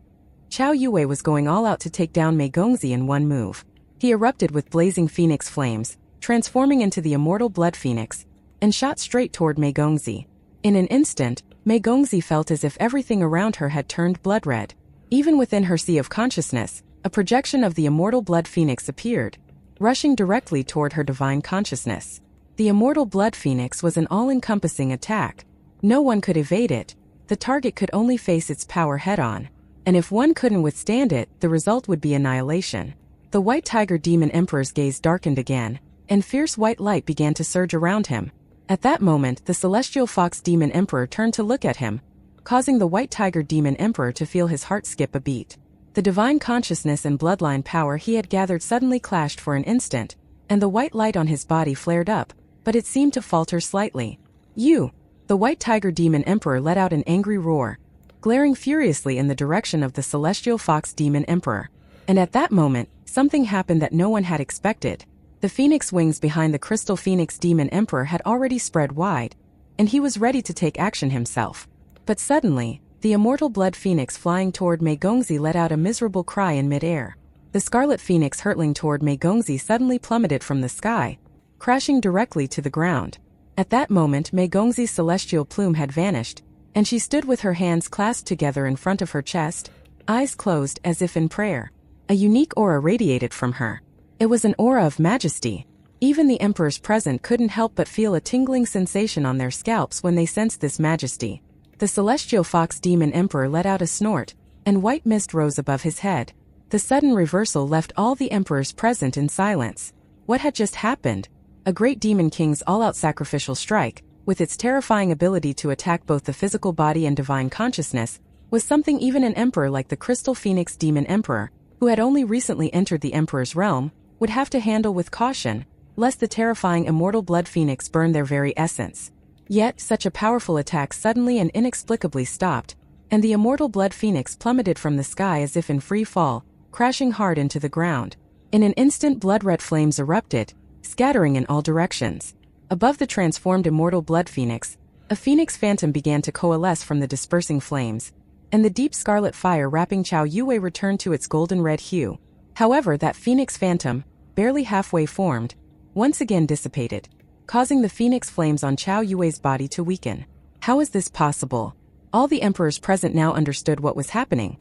Qiao Yue was going all out to take down Mei Gongzi in one move. He erupted with blazing phoenix flames, transforming into the immortal blood phoenix, and shot straight toward Mei Gongzi. In an instant, Mei Gongzi felt as if everything around her had turned blood red. Even within her sea of consciousness, a projection of the immortal blood phoenix appeared, rushing directly toward her divine consciousness. The immortal blood phoenix was an all-encompassing attack. No one could evade it. The target could only face its power head-on. And if one couldn't withstand it, the result would be annihilation. The White Tiger Demon Emperor's gaze darkened again, and fierce white light began to surge around him. At that moment, the Celestial Fox Demon Emperor turned to look at him, causing the White Tiger Demon Emperor to feel his heart skip a beat. The divine consciousness and bloodline power he had gathered suddenly clashed for an instant, and the white light on his body flared up, but it seemed to falter slightly. "You!" The White Tiger Demon Emperor let out an angry roar, glaring furiously in the direction of the Celestial Fox Demon Emperor. And at that moment, something happened that no one had expected. The phoenix wings behind the Crystal Phoenix Demon Emperor had already spread wide, and he was ready to take action himself. But suddenly, the immortal blood phoenix flying toward Mei Gongzi let out a miserable cry in midair. The scarlet phoenix hurtling toward Mei Gongzi suddenly plummeted from the sky, crashing directly to the ground. At that moment, Mei Gongzi's celestial plume had vanished, and she stood with her hands clasped together in front of her chest, eyes closed as if in prayer. A unique aura radiated from her. It was an aura of majesty. Even the emperors present couldn't help but feel a tingling sensation on their scalps when they sensed this majesty. The Celestial Fox Demon Emperor let out a snort, and white mist rose above his head. The sudden reversal left all the emperors present in silence. What had just happened? A great demon king's all-out sacrificial strike, with its terrifying ability to attack both the physical body and divine consciousness, was something even an emperor like the Crystal Phoenix Demon Emperor, who had only recently entered the emperor's realm, would have to handle with caution, lest the terrifying immortal blood phoenix burn their very essence. Yet, such a powerful attack suddenly and inexplicably stopped, and the immortal blood phoenix plummeted from the sky as if in free fall, crashing hard into the ground. In an instant, blood-red flames erupted, scattering in all directions. Above the transformed immortal blood phoenix, a phoenix phantom began to coalesce from the dispersing flames, and the deep scarlet fire wrapping Qiao Yue returned to its golden-red hue. However, that phoenix phantom, barely halfway formed, once again dissipated, causing the phoenix flames on Qiao Yue's body to weaken. How is this possible? All the emperors present now understood what was happening.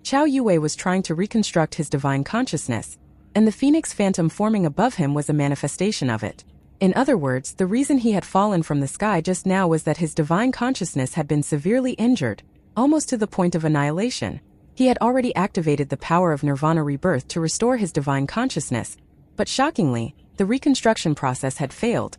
Qiao Yue was trying to reconstruct his divine consciousness, and the phoenix phantom forming above him was a manifestation of it. In other words, the reason he had fallen from the sky just now was that his divine consciousness had been severely injured, almost to the point of annihilation. He had already activated the power of Nirvana Rebirth to restore his divine consciousness, but shockingly, the reconstruction process had failed.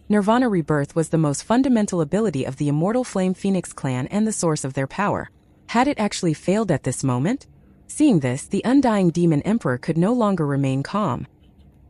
Nirvana Rebirth was the most fundamental ability of the Immortal Flame Phoenix clan and the source of their power. Had it actually failed at this moment? Seeing this, the undying demon emperor could no longer remain calm.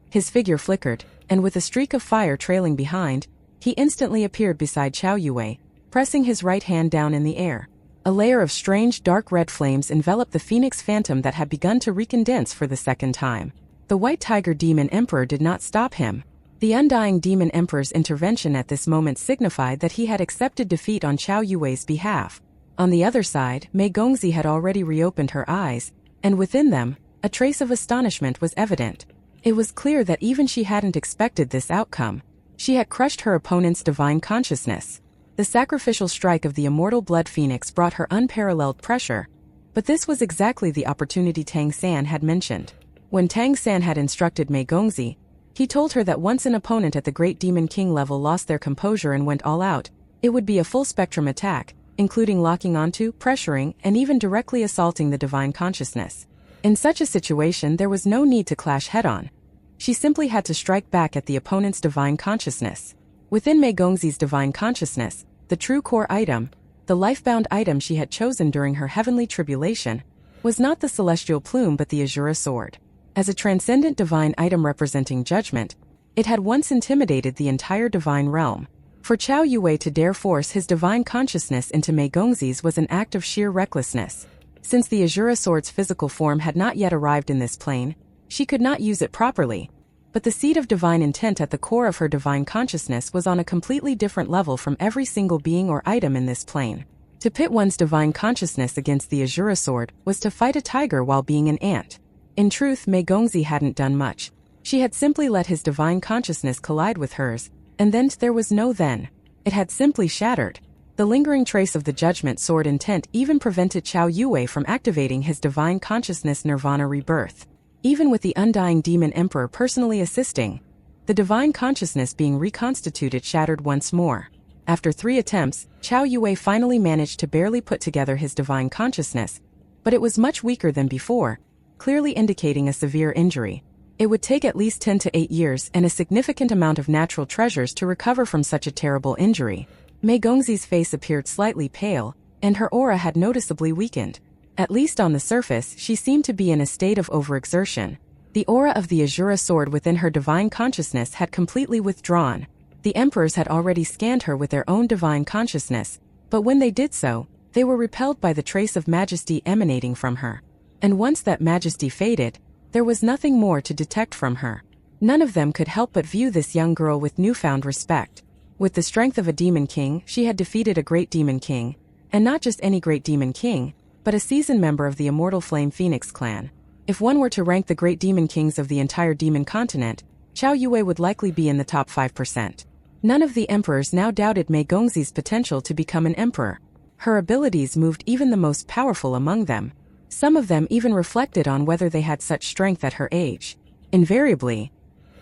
His figure flickered, and with a streak of fire trailing behind, he instantly appeared beside Qiao Yue, pressing his right hand down in the air. A layer of strange dark red flames enveloped the phoenix phantom that had begun to recondense for the second time. The White Tiger Demon Emperor did not stop him. The undying demon emperor's intervention at this moment signified that he had accepted defeat on Qiao Yue's behalf. On the other side, Mei Gongzi had already reopened her eyes, and within them, a trace of astonishment was evident. It was clear that even she hadn't expected this outcome. She had crushed her opponent's divine consciousness. The sacrificial strike of the immortal blood phoenix brought her unparalleled pressure, but this was exactly the opportunity Tang San had mentioned. When Tang San had instructed Mei Gongzi, he told her that once an opponent at the Great Demon King level lost their composure and went all out, it would be a full-spectrum attack, including locking onto, pressuring, and even directly assaulting the divine consciousness. In such a situation, there was no need to clash head-on. She simply had to strike back at the opponent's divine consciousness. Within Mei Gongzi's divine consciousness, the true core item, The life-bound item she had chosen during her heavenly tribulation was not the celestial plume but the Azura sword. As a transcendent divine item representing judgment, it had once intimidated the entire divine realm. For Chao Yue to dare force his divine consciousness into Mei Gongxi's was an act of sheer recklessness. Since the Azura sword's physical form had not yet arrived in this plane, she could not use it properly. But the seed of divine intent at the core of her divine consciousness was on a completely different level from every single being or item in this plane. To pit one's divine consciousness against the Azura sword was to fight a tiger while being an ant. In truth, Mei Gongxi hadn't done much. She had simply let his divine consciousness collide with hers, and then there was no then. It had simply shattered. The lingering trace of the judgment sword intent even prevented Chao Yue from activating his divine consciousness nirvana rebirth. Even with the undying demon emperor personally assisting, the divine consciousness being reconstituted shattered once more. After 3 attempts, Chao Yue finally managed to barely put together his divine consciousness, but it was much weaker than before, clearly indicating a severe injury. It would take at least 10 to 8 years and a significant amount of natural treasures to recover from such a terrible injury. Mei Gongxi's face appeared slightly pale, and her aura had noticeably weakened. At least on the surface, she seemed to be in a state of overexertion. The aura of the Azura sword within her divine consciousness had completely withdrawn. The emperors had already scanned her with their own divine consciousness, but when they did so, they were repelled by the trace of majesty emanating from her. And once that majesty faded, there was nothing more to detect from her. None of them could help but view this young girl with newfound respect. With the strength of a demon king, she had defeated a great demon king, and not just any great demon king, but a seasoned member of the immortal Flame Phoenix clan. If one were to rank the great demon kings of the entire demon continent, Chao Yue would likely be in the top 5%. None of the emperors now doubted Mei Gongxi's potential to become an emperor. Her abilities moved even the most powerful among them. Some of them even reflected on whether they had such strength at her age. Invariably,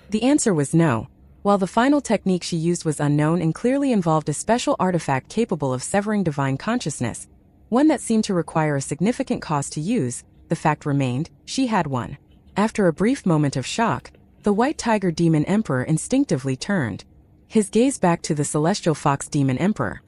the answer was no. While the final technique she used was unknown and clearly involved a special artifact capable of severing divine consciousness, one that seemed to require a significant cost to use, the fact remained, she had one. After a brief moment of shock, the White Tiger Demon Emperor instinctively turned his gaze back to the Celestial Fox Demon Emperor.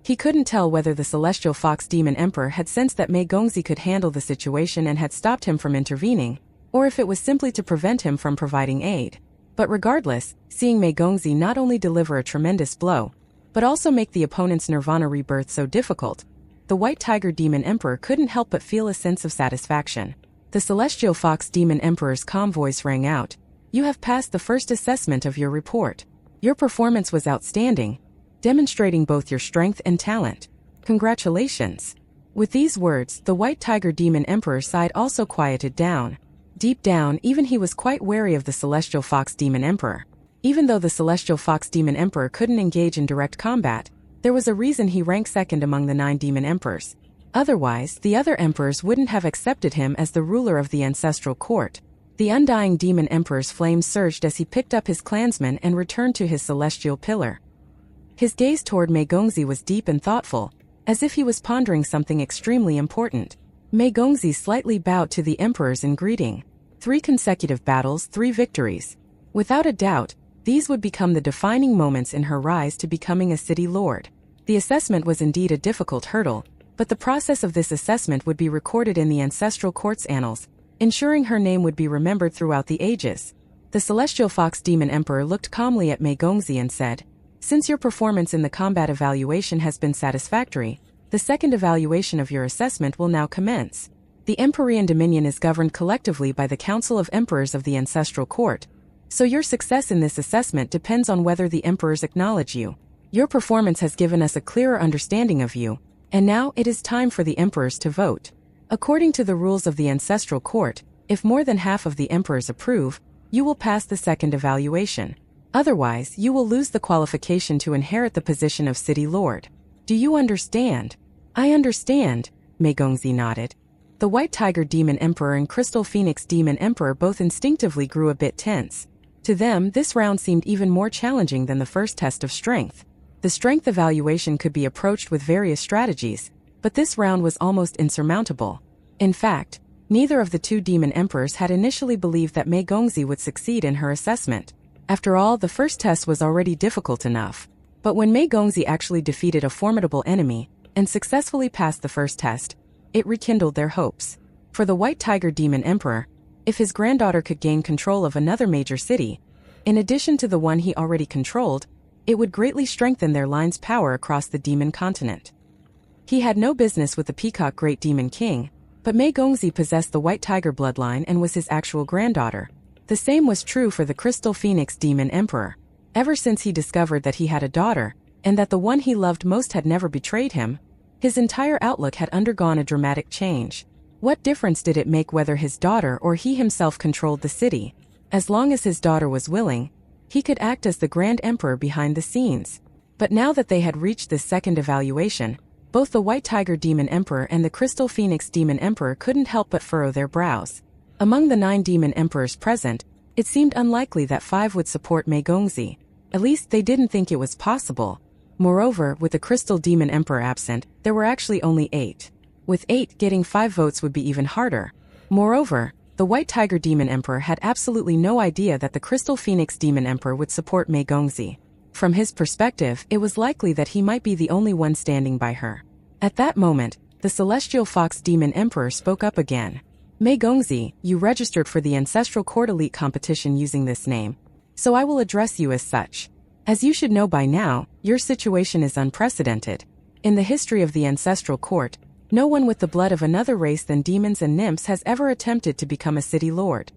He couldn't tell whether the Celestial Fox Demon Emperor had sensed that Mei Gongxi could handle the situation and had stopped him from intervening, or if it was simply to prevent him from providing aid. But regardless, seeing Mei Gongxi not only deliver a tremendous blow, but also make the opponent's nirvana rebirth so difficult, the White Tiger Demon Emperor couldn't help but feel a sense of satisfaction. The Celestial Fox Demon Emperor's calm voice rang out, "You have passed the first assessment of your report. Your performance was outstanding, demonstrating both your strength and talent. Congratulations." With these words, the White Tiger Demon Emperor's side also quieted down. Deep down, even he was quite wary of the Celestial Fox Demon Emperor. Even though the Celestial Fox Demon Emperor couldn't engage in direct combat, there was a reason he ranked second among the 9 demon emperors. Otherwise, the other emperors wouldn't have accepted him as the ruler of the ancestral court. The undying demon emperor's flames surged as he picked up his clansmen and returned to his celestial pillar. His gaze toward Mei Gongxi was deep and thoughtful, as if he was pondering something extremely important. Mei Gongxi slightly bowed to the emperors in greeting. 3 consecutive battles, 3 victories. Without a doubt, these would become the defining moments in her rise to becoming a city lord. The assessment was indeed a difficult hurdle, but the process of this assessment would be recorded in the ancestral court's annals, ensuring her name would be remembered throughout the ages. The Celestial Fox Demon Emperor looked calmly at Mei Gongxi and said, "Since your performance in the combat evaluation has been satisfactory, the second evaluation of your assessment will now commence. The Empyrean Dominion is governed collectively by the Council of Emperors of the Ancestral Court, so your success in this assessment depends on whether the emperors acknowledge you. Your performance has given us a clearer understanding of you, and now it is time for the emperors to vote. According to the rules of the Ancestral Court, if more than half of the emperors approve, you will pass the second evaluation. Otherwise, you will lose the qualification to inherit the position of City Lord. Do you understand?" "I understand," Mei Gongxi nodded. The White Tiger Demon Emperor and Crystal Phoenix Demon Emperor both instinctively grew a bit tense. To them, this round seemed even more challenging than the first test of strength. The strength evaluation could be approached with various strategies, but this round was almost insurmountable. In fact, neither of the 2 demon emperors had initially believed that Mei Gongxi would succeed in her assessment. After all, the first test was already difficult enough. But when Mei Gongxi actually defeated a formidable enemy, and successfully passed the first test, it rekindled their hopes. For the White Tiger Demon Emperor, if his granddaughter could gain control of another major city, in addition to the one he already controlled, it would greatly strengthen their line's power across the demon continent. He had no business with the Peacock Great Demon King, but Mei Gongzi possessed the White Tiger bloodline and was his actual granddaughter. The same was true for the Crystal Phoenix Demon Emperor. Ever since he discovered that he had a daughter, and that the one he loved most had never betrayed him, his entire outlook had undergone a dramatic change. What difference did it make whether his daughter or he himself controlled the city? As long as his daughter was willing, he could act as the Grand Emperor behind the scenes. But now that they had reached this second evaluation, both the White Tiger Demon Emperor and the Crystal Phoenix Demon Emperor couldn't help but furrow their brows. Among the 9 demon emperors present, it seemed unlikely that 5 would support Mei Gongzi. At least they didn't think it was possible. Moreover, with the Crystal Demon Emperor absent, there were actually only 8. With 8, getting 5 votes would be even harder. Moreover, the White Tiger Demon Emperor had absolutely no idea that the Crystal Phoenix Demon Emperor would support Mei Gongzi. From his perspective, it was likely that he might be the only one standing by her. At that moment, the Celestial Fox Demon Emperor spoke up again. Mei Gongzi, you registered for the Ancestral Court Elite competition using this name, so I will address you as such. As you should know by now, your situation is unprecedented. In the history of the Ancestral Court, no one with the blood of another race than demons and nymphs has ever attempted to become a city lord.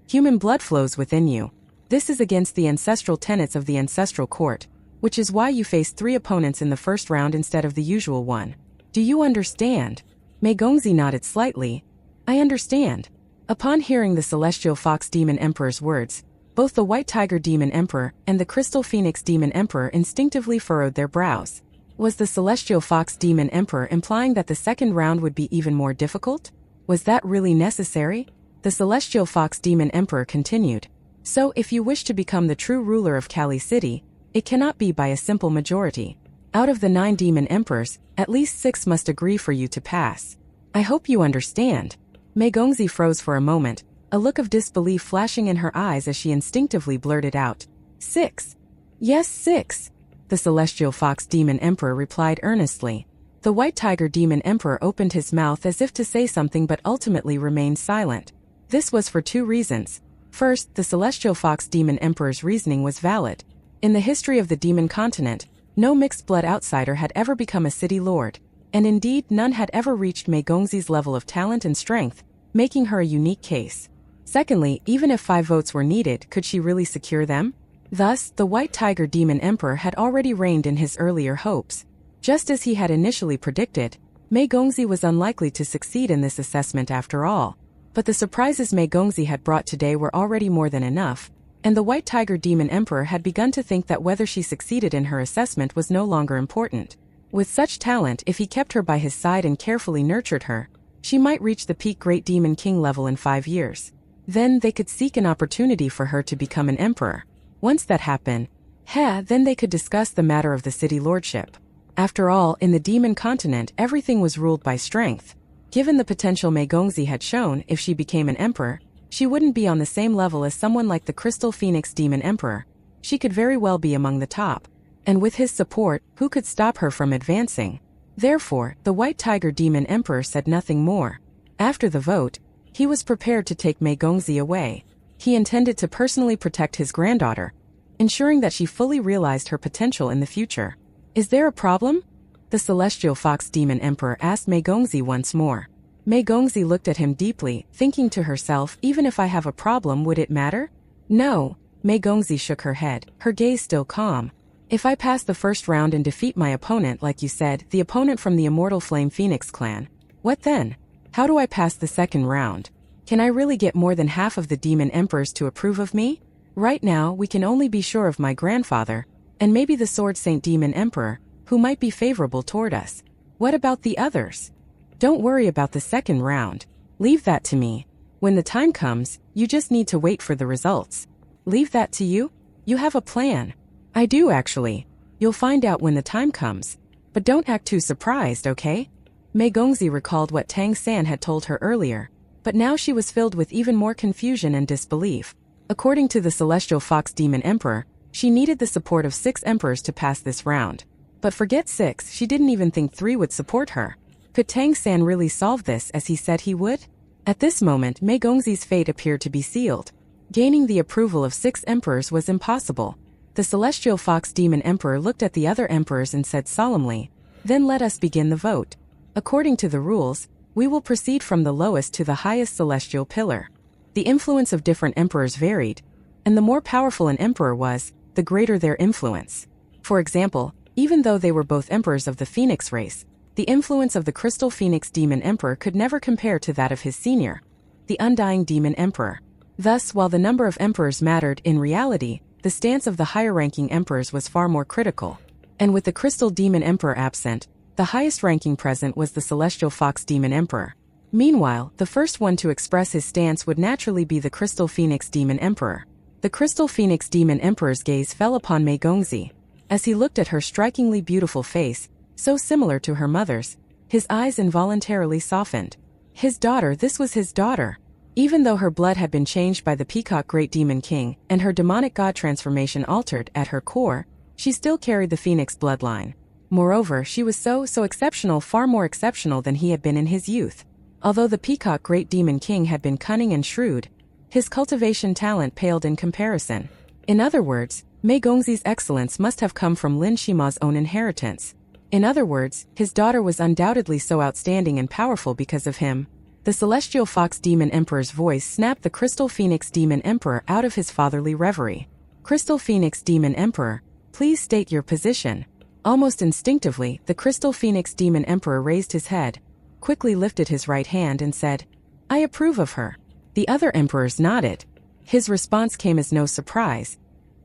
Human blood flows within you. This is against the ancestral tenets of the Ancestral Court, which is why you face 3 opponents in the first round instead of the usual one. Do you understand? Mei Gongzi nodded slightly. I understand. Upon hearing the Celestial Fox Demon Emperor's words, both the White Tiger Demon Emperor and the Crystal Phoenix Demon Emperor instinctively furrowed their brows. Was the Celestial Fox Demon Emperor implying that the second round would be even more difficult? Was that really necessary? The Celestial Fox Demon Emperor continued. So if you wish to become the true ruler of Kali City, it cannot be by a simple majority. Out of the 9 demon emperors, at least 6 must agree for you to pass. I hope you understand. Mei Gongzi froze for a moment, a look of disbelief flashing in her eyes as she instinctively blurted out, 6. Yes, 6. The Celestial Fox Demon Emperor replied earnestly. The White Tiger Demon Emperor opened his mouth as if to say something but ultimately remained silent. This was for 2 reasons. First, the Celestial Fox Demon Emperor's reasoning was valid. In the history of the demon continent, no mixed-blood outsider had ever become a city lord, and indeed none had ever reached Mei Gongzi's level of talent and strength, making her a unique case. Secondly, even if 5 votes were needed, could she really secure them? Thus, the White Tiger Demon Emperor had already reigned in his earlier hopes. Just as he had initially predicted, Mei Gongzi was unlikely to succeed in this assessment after all. But the surprises Mei Gongzi had brought today were already more than enough, and the White Tiger Demon Emperor had begun to think that whether she succeeded in her assessment was no longer important. With such talent, if he kept her by his side and carefully nurtured her, she might reach the peak Great Demon King level in 5 years. Then they could seek an opportunity for her to become an emperor. Once that happened, then they could discuss the matter of the city lordship. After all, in the demon continent, everything was ruled by strength. Given the potential Mei Gongzi had shown, if she became an emperor, she wouldn't be on the same level as someone like the Crystal Phoenix Demon Emperor. She could very well be among the top. And with his support, who could stop her from advancing? Therefore, the White Tiger Demon Emperor said nothing more. After the vote, he was prepared to take Mei Gongzi away. He intended to personally protect his granddaughter, ensuring that she fully realized her potential in the future. Is there a problem? The Celestial Fox Demon Emperor asked Mei Gongzi once more. Mei Gongzi looked at him deeply, thinking to herself, even if I have a problem, would it matter? No. Mei Gongzi shook her head, her gaze still calm. If I pass the first round and defeat my opponent, like you said, the opponent from the Immortal Flame Phoenix clan, what then? How do I pass the second round? Can I really get more than half of the demon emperors to approve of me? Right now, we can only be sure of my grandfather, and maybe the Sword Saint Demon Emperor, who might be favorable toward us. What about the others? Don't worry about the second round. Leave that to me. When the time comes, you just need to wait for the results. Leave that to you? You have a plan. I do actually. You'll find out when the time comes. But don't act too surprised, okay? Mei Gongzi recalled what Tang San had told her earlier, but now she was filled with even more confusion and disbelief. According to the Celestial Fox Demon Emperor, she needed the support of 6 emperors to pass this round. But forget 6, she didn't even think 3 would support her. Could Tang San really solve this as he said he would? At this moment, Mei Gongxi's fate appeared to be sealed. Gaining the approval of 6 emperors was impossible. The celestial fox demon emperor looked at the other emperors and said solemnly, "Then let us begin the vote. According to the rules, we will proceed from the lowest to the highest celestial pillar." The influence of different emperors varied, and the more powerful an emperor was, the greater their influence. For example, even though they were both emperors of the Phoenix race, the influence of the Crystal Phoenix Demon Emperor could never compare to that of his senior, the Undying Demon Emperor. Thus, while the number of emperors mattered in reality, the stance of the higher-ranking emperors was far more critical. And with the Crystal Demon Emperor absent, the highest ranking present was the Celestial Fox Demon Emperor. Meanwhile, the first one to express his stance would naturally be the Crystal Phoenix Demon Emperor. The Crystal Phoenix Demon Emperor's gaze fell upon Mei Gongxi. As he looked at her strikingly beautiful face, so similar to her mother's, his eyes involuntarily softened. His daughter, this was his daughter. Even though her blood had been changed by the Peacock Great Demon King and her demonic god transformation altered at her core, she still carried the Phoenix bloodline. Moreover, she was so exceptional, far more exceptional than he had been in his youth. Although the Peacock Great Demon King had been cunning and shrewd, his cultivation talent paled in comparison. In other words, Mei Gongxi's excellence must have come from Lin Shima's own inheritance. In other words, his daughter was undoubtedly so outstanding and powerful because of him. The Celestial Fox Demon Emperor's voice snapped the Crystal Phoenix Demon Emperor out of his fatherly reverie. "Crystal Phoenix Demon Emperor, please state your position." Almost instinctively, the Crystal Phoenix Demon Emperor raised his head, quickly lifted his right hand and said, "I approve of her." The other emperors nodded. His response came as no surprise,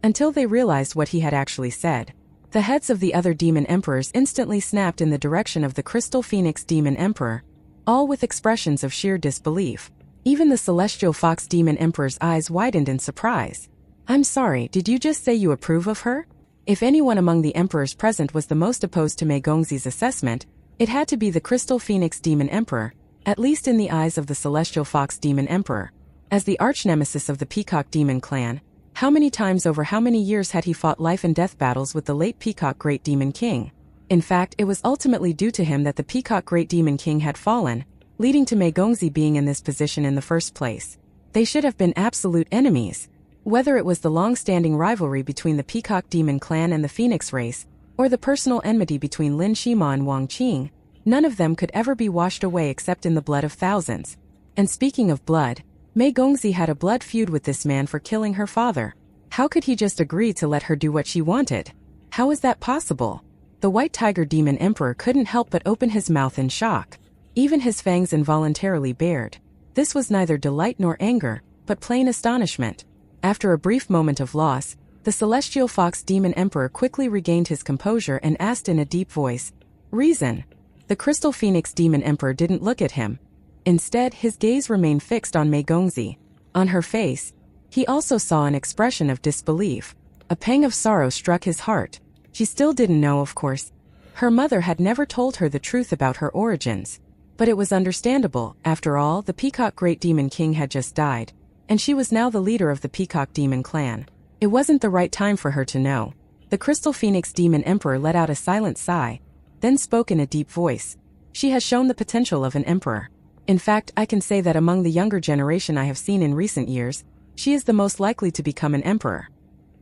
until they realized what he had actually said. The heads of the other demon emperors instantly snapped in the direction of the Crystal Phoenix Demon Emperor, all with expressions of sheer disbelief. Even the Celestial Fox Demon Emperor's eyes widened in surprise. "I'm sorry, did you just say you approve of her?" If anyone among the emperors present was the most opposed to Mei Gongxi's assessment, it had to be the Crystal Phoenix Demon Emperor, at least in the eyes of the Celestial Fox Demon Emperor. As the arch-nemesis of the Peacock Demon clan, how many times over how many years had he fought life-and-death battles with the late Peacock Great Demon King? In fact, it was ultimately due to him that the Peacock Great Demon King had fallen, leading to Mei Gongxi being in this position in the first place. They should have been absolute enemies. Whether it was the long-standing rivalry between the Peacock Demon clan and the Phoenix race, or the personal enmity between Lin Shima and Wang Qing, none of them could ever be washed away except in the blood of thousands. And speaking of blood, Mei Gongxi had a blood feud with this man for killing her father. How could he just agree to let her do what she wanted? How is that possible? The White Tiger Demon Emperor couldn't help but open his mouth in shock. Even his fangs involuntarily bared. This was neither delight nor anger, but plain astonishment. After a brief moment of loss, the Celestial Fox Demon Emperor quickly regained his composure and asked in a deep voice, "Reason?" The Crystal Phoenix Demon Emperor didn't look at him. Instead, his gaze remained fixed on Mei Gongxi. On her face, he also saw an expression of disbelief. A pang of sorrow struck his heart. She still didn't know, of course. Her mother had never told her the truth about her origins. But it was understandable. After all, the Peacock Great Demon King had just died, and she was now the leader of the Peacock Demon clan. It wasn't the right time for her to know. The Crystal Phoenix Demon Emperor let out a silent sigh, then spoke in a deep voice. "She has shown the potential of an emperor. In fact, I can say that among the younger generation I have seen in recent years, she is the most likely to become an emperor.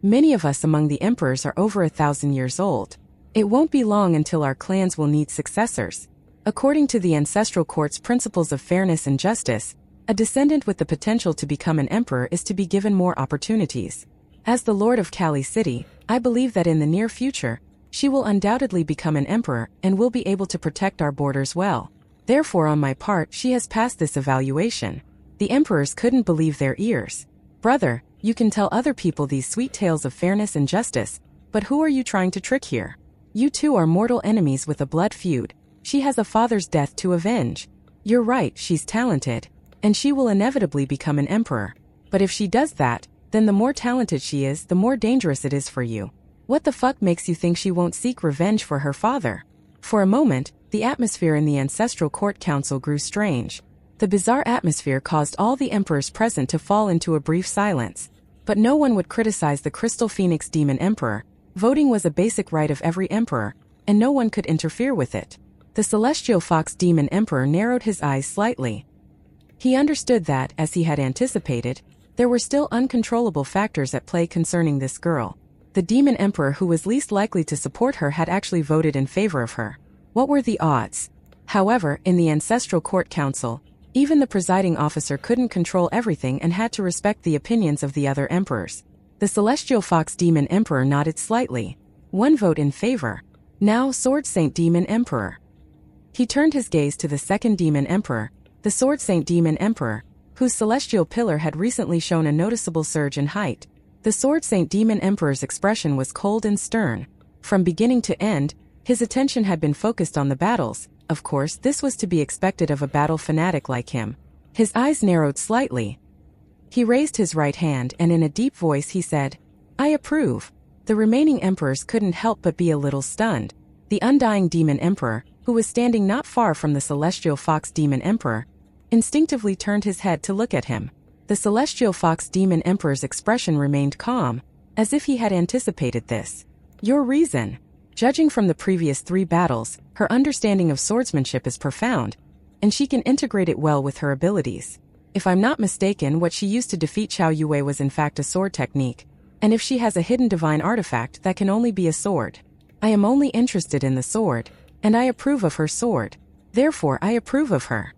Many of us among the emperors are over 1,000 years old. It won't be long until our clans will need successors. According to the ancestral court's principles of fairness and justice, a descendant with the potential to become an emperor is to be given more opportunities. As the Lord of Kali City, I believe that in the near future, she will undoubtedly become an emperor and will be able to protect our borders well. Therefore, on my part, she has passed this evaluation." The emperors couldn't believe their ears. "Brother, you can tell other people these sweet tales of fairness and justice, but who are you trying to trick here? You two are mortal enemies with a blood feud. She has a father's death to avenge. You're right, she's talented, and she will inevitably become an emperor. But if she does that, then the more talented she is, the more dangerous it is for you. What the fuck makes you think she won't seek revenge for her father?" For a moment, the atmosphere in the Ancestral Court Council grew strange. The bizarre atmosphere caused all the emperors present to fall into a brief silence. But no one would criticize the Crystal Phoenix Demon Emperor. Voting was a basic right of every emperor, and no one could interfere with it. The celestial fox demon emperor narrowed his eyes slightly. He understood that, as he had anticipated, there were still uncontrollable factors at play concerning this girl. The demon emperor who was least likely to support her had actually voted in favor of her. What were the odds? However, in the ancestral court council, even the presiding officer couldn't control everything and had to respect the opinions of the other emperors. The celestial fox demon emperor nodded slightly. One vote in favor. Now Sword Saint Demon Emperor. He turned his gaze to the second demon emperor, the Sword Saint Demon Emperor, whose celestial pillar had recently shown a noticeable surge in height. The Sword Saint Demon Emperor's expression was cold and stern. From beginning to end, his attention had been focused on the battles. Of course, this was to be expected of a battle fanatic like him. His eyes narrowed slightly. He raised his right hand and in a deep voice he said, "I approve." The remaining emperors couldn't help but be a little stunned. The undying demon emperor, who was standing not far from the celestial fox demon emperor, instinctively turned his head to look at him. The celestial fox demon emperor's expression remained calm, as if he had anticipated this. "Your reason?" Judging from the previous 3 battles, her understanding of swordsmanship is profound, and she can integrate it well with her abilities. If I'm not mistaken, what she used to defeat Xiao Yue was in fact a sword technique, and if she has a hidden divine artifact, that can only be a sword. I am only interested in the sword, and I approve of her sword. Therefore, I approve of her.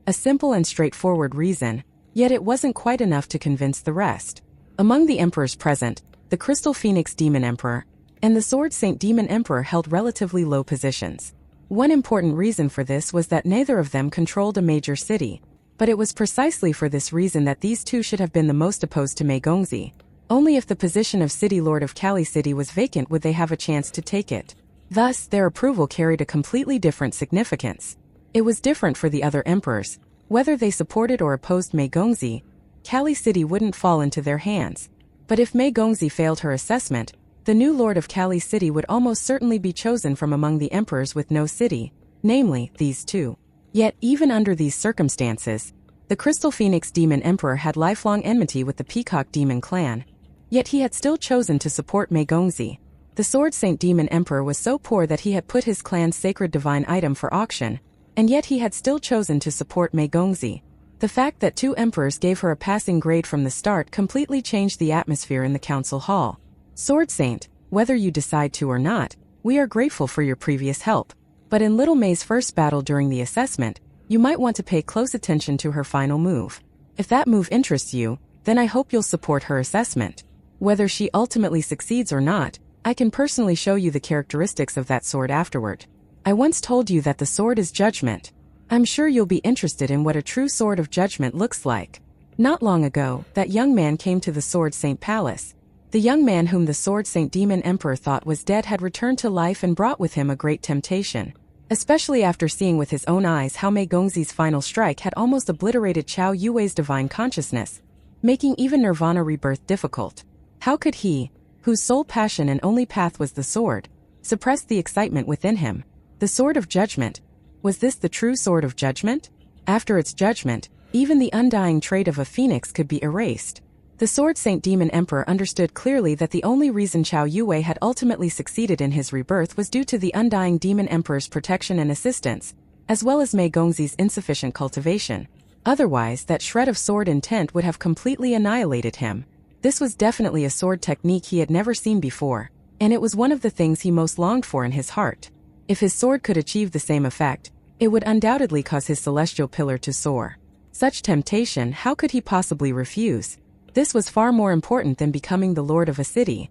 A simple and straightforward reason, yet it wasn't quite enough to convince the rest. Among the emperors present, the Crystal Phoenix Demon Emperor and the Sword Saint Demon Emperor held relatively low positions. One important reason for this was that neither of them controlled a major city, but it was precisely for this reason that these two should have been the most opposed to Mei Gongzi. Only if the position of City Lord of Kali City was vacant would they have a chance to take it. Thus, their approval carried a completely different significance. It was different for the other emperors. Whether they supported or opposed Mei Gongzi, Kali City wouldn't fall into their hands. But if Mei Gongzi failed her assessment, the new Lord of Kali City would almost certainly be chosen from among the emperors with no city, namely, these two. Yet, even under these circumstances, the Crystal Phoenix Demon Emperor had lifelong enmity with the Peacock Demon clan. Yet he had still chosen to support Mei Gongzi. The Sword Saint Demon Emperor was so poor that he had put his clan's sacred divine item for auction, and yet he had still chosen to support Mei Gongzi. The fact that 2 emperors gave her a passing grade from the start completely changed the atmosphere in the council hall. "Sword Saint, whether you decide to or not, we are grateful for your previous help. But in Little Mei's first battle during the assessment, you might want to pay close attention to her final move. If that move interests you, then I hope you'll support her assessment. Whether she ultimately succeeds or not, I can personally show you the characteristics of that sword afterward. I once told you that the sword is judgment. I'm sure you'll be interested in what a true sword of judgment looks like." Not long ago, that young man came to the Sword Saint Palace. The young man whom the Sword Saint Demon Emperor thought was dead had returned to life and brought with him a great temptation. Especially after seeing with his own eyes how Mei Gongzi's final strike had almost obliterated Xiao Yue's divine consciousness, making even Nirvana rebirth difficult. How could he, whose sole passion and only path was the sword, suppress the excitement within him? The Sword of Judgment. Was this the true Sword of Judgment? After its judgment, even the undying trait of a phoenix could be erased. The Sword Saint Demon Emperor understood clearly that the only reason Xiao Yue had ultimately succeeded in his rebirth was due to the undying Demon Emperor's protection and assistance, as well as Mei Gongzi's insufficient cultivation. Otherwise, that shred of sword intent would have completely annihilated him. This was definitely a sword technique he had never seen before, and it was one of the things he most longed for in his heart. If his sword could achieve the same effect, it would undoubtedly cause his celestial pillar to soar. Such temptation, how could he possibly refuse? This was far more important than becoming the lord of a city.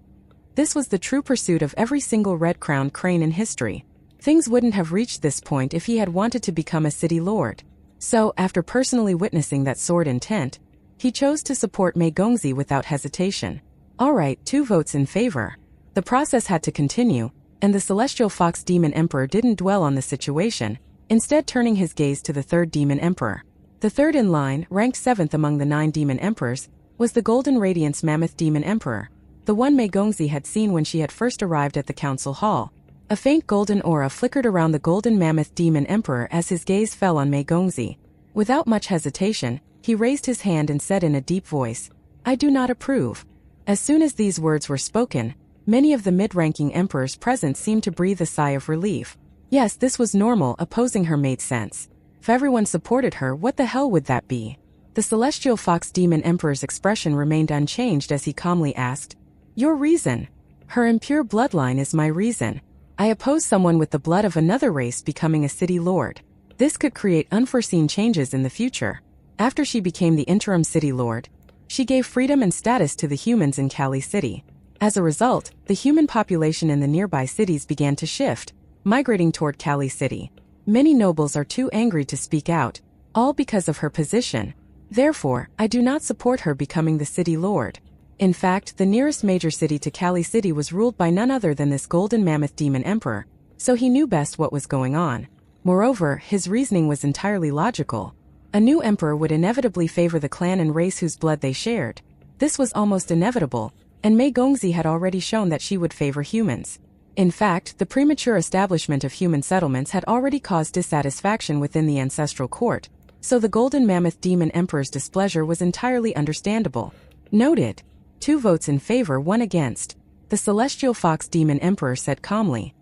This was the true pursuit of every single red-crowned crane in history. Things wouldn't have reached this point if he had wanted to become a city lord. So, after personally witnessing that sword intent, he chose to support Mei Gongzi without hesitation. Alright, 2 votes in favor. The process had to continue, and the Celestial Fox Demon Emperor didn't dwell on the situation, instead turning his gaze to the 3rd Demon Emperor. The third in line, ranked 7th among the 9 Demon Emperors, was the Golden Radiance Mammoth Demon Emperor, the one Mei Gongzi had seen when she had first arrived at the council hall. A faint golden aura flickered around the Golden Mammoth Demon Emperor as his gaze fell on Mei Gongzi. Without much hesitation, he raised his hand and said in a deep voice, "I do not approve." As soon as these words were spoken, Many of the mid-ranking emperors present seemed to breathe a sigh of relief. Yes, this was normal, opposing her made sense. If everyone supported her, what the hell would that be? The celestial fox demon emperor's expression remained unchanged as he calmly asked, "Your reason?" "Her impure bloodline is my reason. I oppose someone with the blood of another race becoming a city lord. This could create unforeseen changes in the future." After she became the interim city lord, she gave freedom and status to the humans in Kali City. As a result, the human population in the nearby cities began to shift, migrating toward Kali City. Many nobles are too angry to speak out, all because of her position. Therefore, I do not support her becoming the city lord. In fact, the nearest major city to Kali City was ruled by none other than this golden mammoth demon emperor, so he knew best what was going on. Moreover, his reasoning was entirely logical. A new emperor would inevitably favor the clan and race whose blood they shared. This was almost inevitable, and Mei Gongzi had already shown that she would favor humans. In fact, the premature establishment of human settlements had already caused dissatisfaction within the ancestral court, so the golden mammoth demon emperor's displeasure was entirely understandable. Noted. 2 votes in favor, 1 against. The celestial fox demon emperor said calmly.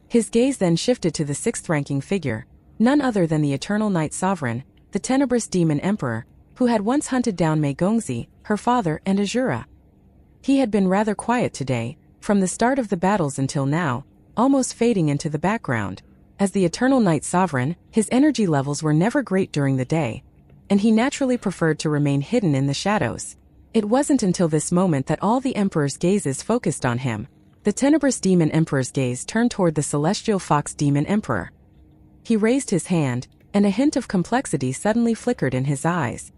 His gaze then shifted to the 6th-ranking figure, none other than the eternal night sovereign, the tenebrous demon emperor, who had once hunted down Mei Gongzi, her father, and Azura. He had been rather quiet today, from the start of the battles until now, almost fading into the background. As the eternal night sovereign, his energy levels were never great during the day, and he naturally preferred to remain hidden in the shadows. It wasn't until this moment that all the emperor's gazes focused on him. The tenebrous demon emperor's gaze turned toward the celestial fox demon emperor. He raised his hand, and a hint of complexity suddenly flickered in his eyes.